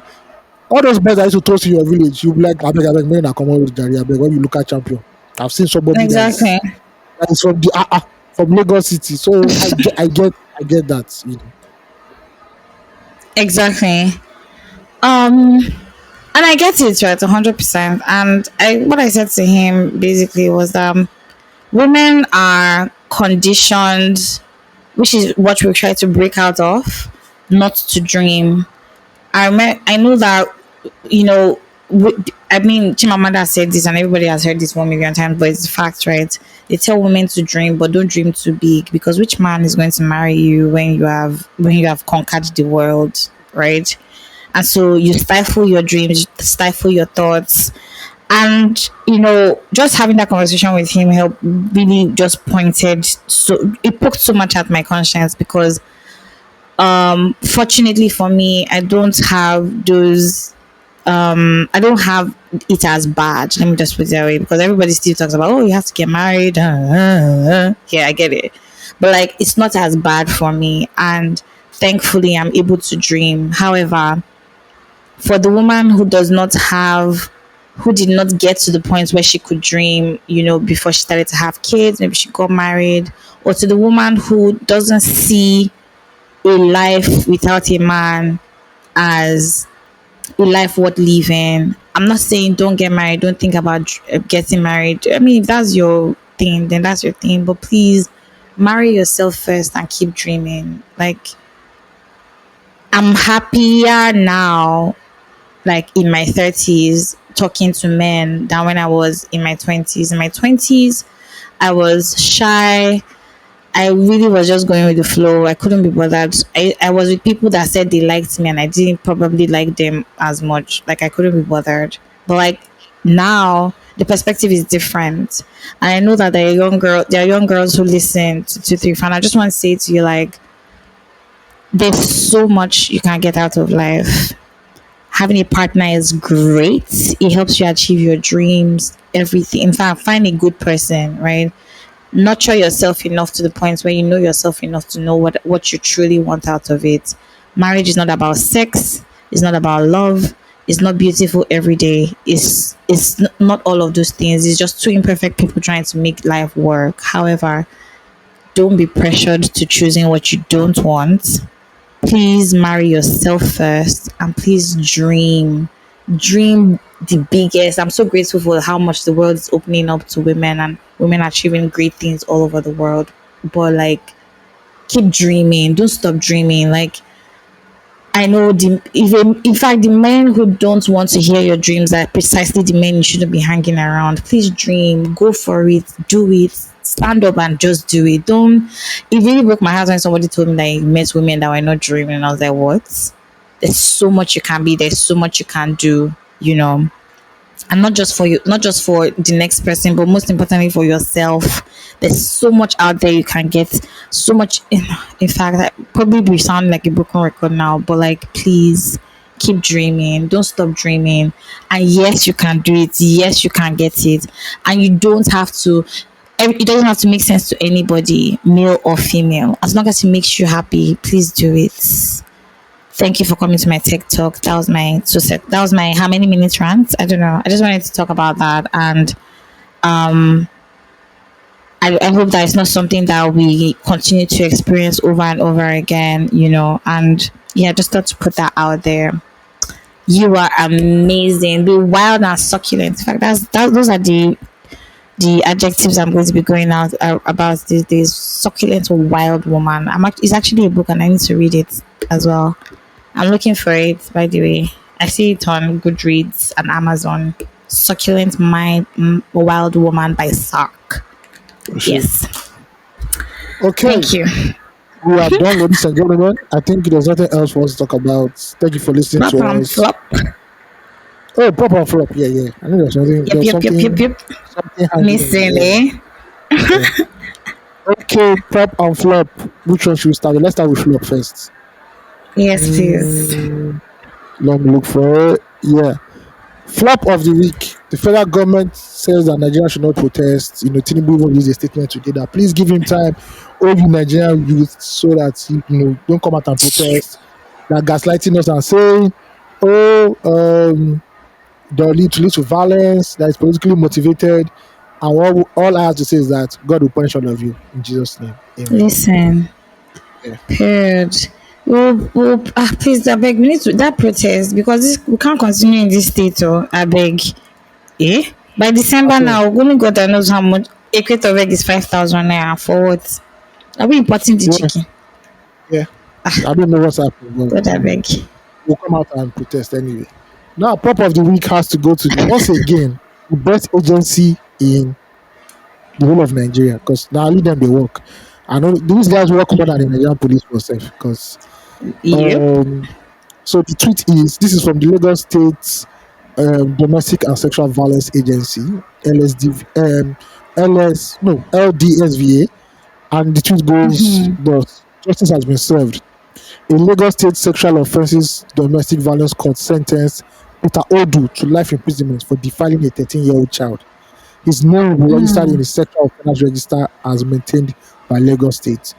all those boys that used to toast in your village, you be like, I beg, man, I come on with Jari, I beg, when you look at champion. I've seen somebody Exactly. that is from the from Lagos City. So I get that, you know. Exactly. Um, and I get it right, 100%. And what I said to him basically was women are conditioned, which is what we try to break out of, not to dream. I know that, you know, I mean, Chimamanda said this, and everybody has heard this 1 million times, but it's a fact, right? They tell women to dream, but don't dream too big, because which man is going to marry you when you have conquered the world, right? And so you stifle your dreams, you stifle your thoughts, and just having that conversation with him helped, really just pointed, so it poked so much at my conscience, because fortunately for me, I don't have it as bad. Let me just put it that way, because everybody still talks about, oh, you have to get married. Yeah, I get it, but like, it's not as bad for me, and thankfully I'm able to dream. However, for the woman who did not get to the point where she could dream, before she started to have kids, maybe she got married, or to the woman who doesn't see a life without a man as a life worth living. I'm not saying don't get married, don't think about getting married. I mean, if that's your thing, then that's your thing. But please, marry yourself first and keep dreaming. Like, I'm happier now, like in my 30s, talking to men than when I was in my 20s. In my 20s, I was shy. I really was just going with the flow. I couldn't be bothered. I was with people that said they liked me, and I didn't probably like them as much. Like, I couldn't be bothered. But like, now the perspective is different. And I know that there are young girls who listen to Three Fan. I just want to say to you, like, there's so much you can get out of life. Having a partner is great. It helps you achieve your dreams, everything. In fact, find a good person, right? Nurture yourself enough to the point where you know yourself enough to know what you truly want out of it. Marriage is not about sex, it's not about love, it's not beautiful every day. It's not all of those things. It's just two imperfect people trying to make life work. However, don't be pressured to choosing what you don't want. Please marry yourself first, and please dream the biggest. I'm so grateful for how much the world is opening up to women, and women achieving great things all over the world. But like, keep dreaming, don't stop dreaming. Like, I know in fact, the men who don't want to hear your dreams are precisely the men you shouldn't be hanging around. Please dream, go for it, do it, stand up and just do it. Don't. It really broke my heart when somebody told me that he met women that were not dreaming, and I was like, what? There's so much you can be, there's so much you can do, and not just for you, not just for the next person, but most importantly for yourself. There's so much out there you can get, so much. In fact, I probably be sounding like a broken record now, but like, please keep dreaming, don't stop dreaming. And yes, you can do it, yes, you can get it. And you don't have to, it doesn't have to make sense to anybody, male or female. As long as it makes you happy, please do it. Thank you for coming to my TikTok. That was my that was my how many minutes rant? I don't know. I just wanted to talk about that, and um I hope that it's not something that we continue to experience over and over again, and yeah, just thought to put that out there. You are amazing. Be wild and succulent. In fact, those are the adjectives I'm going to be going out about these days. Succulent or wild woman. It's actually a book, and I need to read it as well. I'm looking for it, by the way. I see it on Goodreads and Amazon. Succulent Mind Wild Woman by Sark. Oh, shit. Yes. Okay. Thank you. We are done, ladies and gentlemen. I think there's nothing else for us to talk about. Thank you for listening Flop to and us. flop. Oh, pop and flop. Yeah, yeah. I know there's something. Yep, There's yep, yep, yep, something. yep. Something hanging in Missing, the eh? air. Yeah. Okay, pop and flop. Which one should we start with? Let's start with flop first. Yes, please. Mm, long look for it. Yeah. Flop of the week. The federal government says that Nigeria should not protest. Tinubu will release a statement today that please give him time, all you Nigerian youth, so that don't come out and protest. That gaslighting us and saying, oh, they'll lead to violence, that is politically motivated. And all I have to say is that God will punish all of you in Jesus' name. Amen. Listen, Yeah. period. Please, I beg, we need to that protest because we can't continue in this state. Oh, I beg. Eh? By December At all. now, only God that knows how much. A crate of egg is 5,000 naira for what? Are we importing the Yeah. chicken? Yeah. I don't know what's happening, God, but I beg. we'll come out and protest anyway. Now, pop of the week has to go to once again the best agency in the whole of Nigeria because now only them they work. I know these guys work more than the Nigerian police force because Yep. um so the tweet is this is from the Lagos State Domestic and Sexual Violence Agency LSD LS no LDSVA, and the tweet goes thus: justice has been served. A Lagos State Sexual Offences Domestic Violence Court sentenced Peter Odu to life imprisonment for defiling a 13-year-old child. His name will be registered in the Sexual Offenders Register as maintained by Lagos State.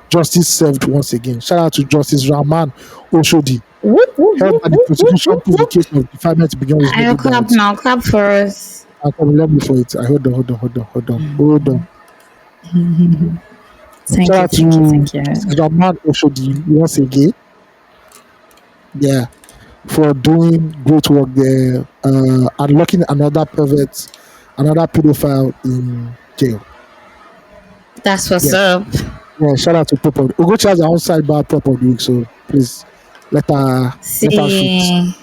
Justice served once again. Shout out to Justice Rahman Oshodi. Whoop, whoop, Held whoop, that the whoop, whoop, prosecution whoop, proved the whoop. case of defilement began I'll reasonable clap doubt. now. Clap for us. I can let me for it. Hold on. Thank Shout you, out thank you, to thank you. Justice Rahman Oshodi once again. Yeah, for doing great work there, unlocking another pervert, another pedophile in jail. That's what's Yeah, up. yeah. Shout out to Pop. Ugochi has her own sidebar Pop of the week, so please let her shoot.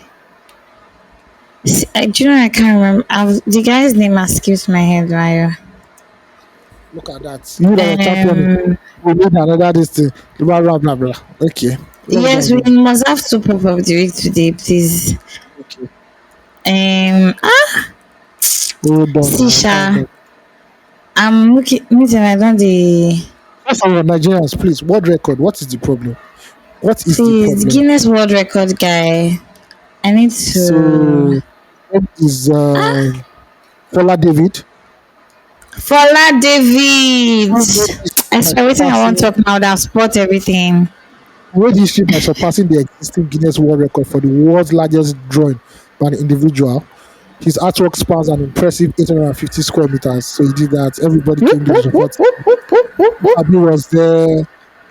See, do you know I can't remember? The guy's name has skipped my head, Raya. Look at that. You that were championing. Um, We need another this thing. Blah blah blah blah. Okay, let's go yes, and we do it. must have two pop of the week today, please. Okay. Ah, Hold on see, now. Hold Sha, on. I'm looking. Meeting, I don't the First of all, Nigerians, please. World record. What is the problem? What is the please problem? Guinness World Record guy. I need to. So, what is Fola David? Fola David. Who made history I by swear, everything I want surpassing to talk now. That spot everything. the existing Guinness World Record for the world's largest drawing by an individual. His artwork spans an impressive 850 square meters. So he did that. Everybody Whoop, came there to whoop, whoop, support whoop, him. whoop, whoop, whoop, whoop. Abi was there.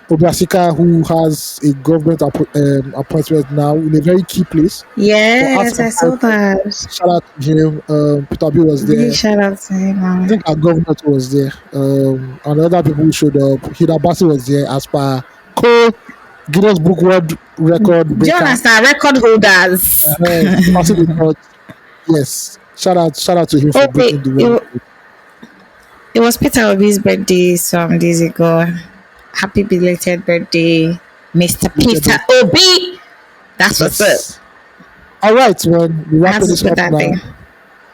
Obasika, who has a government appointment now in a very key place for arts Yes, I saw empowerment. that. Shout out to him. Peter B was Big there. shout out to him. I think our governor was there. And other people who showed up. Hida Basi was there as per co Guinness Book World Record Do you breaker. understand? Record holders. Passing the torch. Yes. Shout out to him for Oh wait, breaking the world record. it was Peter Obi's birthday some days ago. Happy belated birthday, Mr. Belated Peter Obi. That's what's up. Yes. All right, man. We're I have wrapping to this put up that now. thing.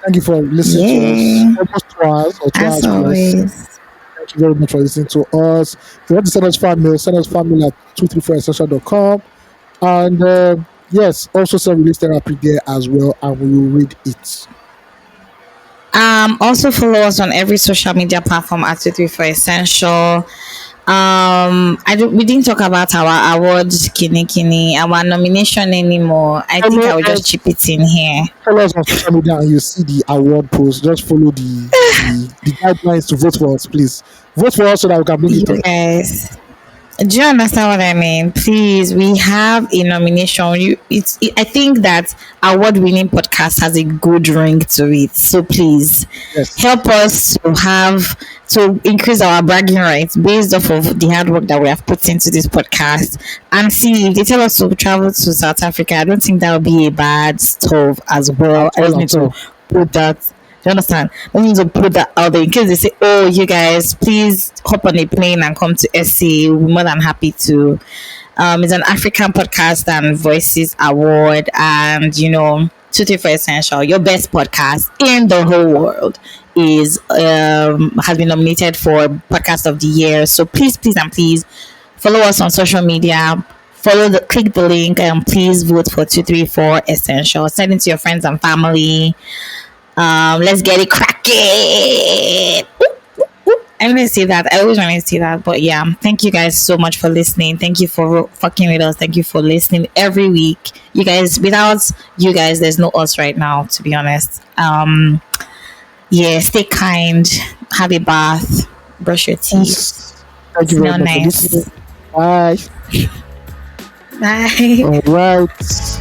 Thank you for listening to us. Yeah, Almost 2 hours or 2 hours as plus. always. Thank you very much for listening to us. If you want to send us fan mail at 234essential.com. And yes, also send release therapy there as well, and we will read it. Also follow us on every social media platform at 234 Essential. We didn't talk about our awards, kini, our nomination anymore. I think I will just chip it in here. Follow us on social media and you see the award post. Just follow the guidelines to vote for us, please. Vote for us so that we can bring You it up. guys, do you understand what I mean? Please, we have a nomination. I think that award-winning podcast has a good ring to it. So please Yes. help us to increase our bragging rights based off of the hard work that we have put into this podcast. And see, if they tell us to travel to South Africa, I don't think that would be a bad stuff as well. At I just all, need at to all. put that. you understand? I need to put that out there in case they say, "Oh, you guys, please hop on a plane and come to SC." We're more than happy to. It's an African podcast and voices award, and you know, 234 Essential, your best podcast in the whole world, is has been nominated for podcast of the year. So please, please, and please follow us on social media. Click the link, and please vote for 234 Essential. Send it to your friends and family. Let's get it cracking. I want to say that. I always want to say that. But yeah, thank you guys so much for listening. Thank you for fucking with us. Thank you for listening every week. You guys, without you guys, there's no us right now, to be honest. Yeah, stay kind. Have a bath. Brush your teeth. Yes. Thank you very Smell much for listening. nice. Bye. Bye. All right.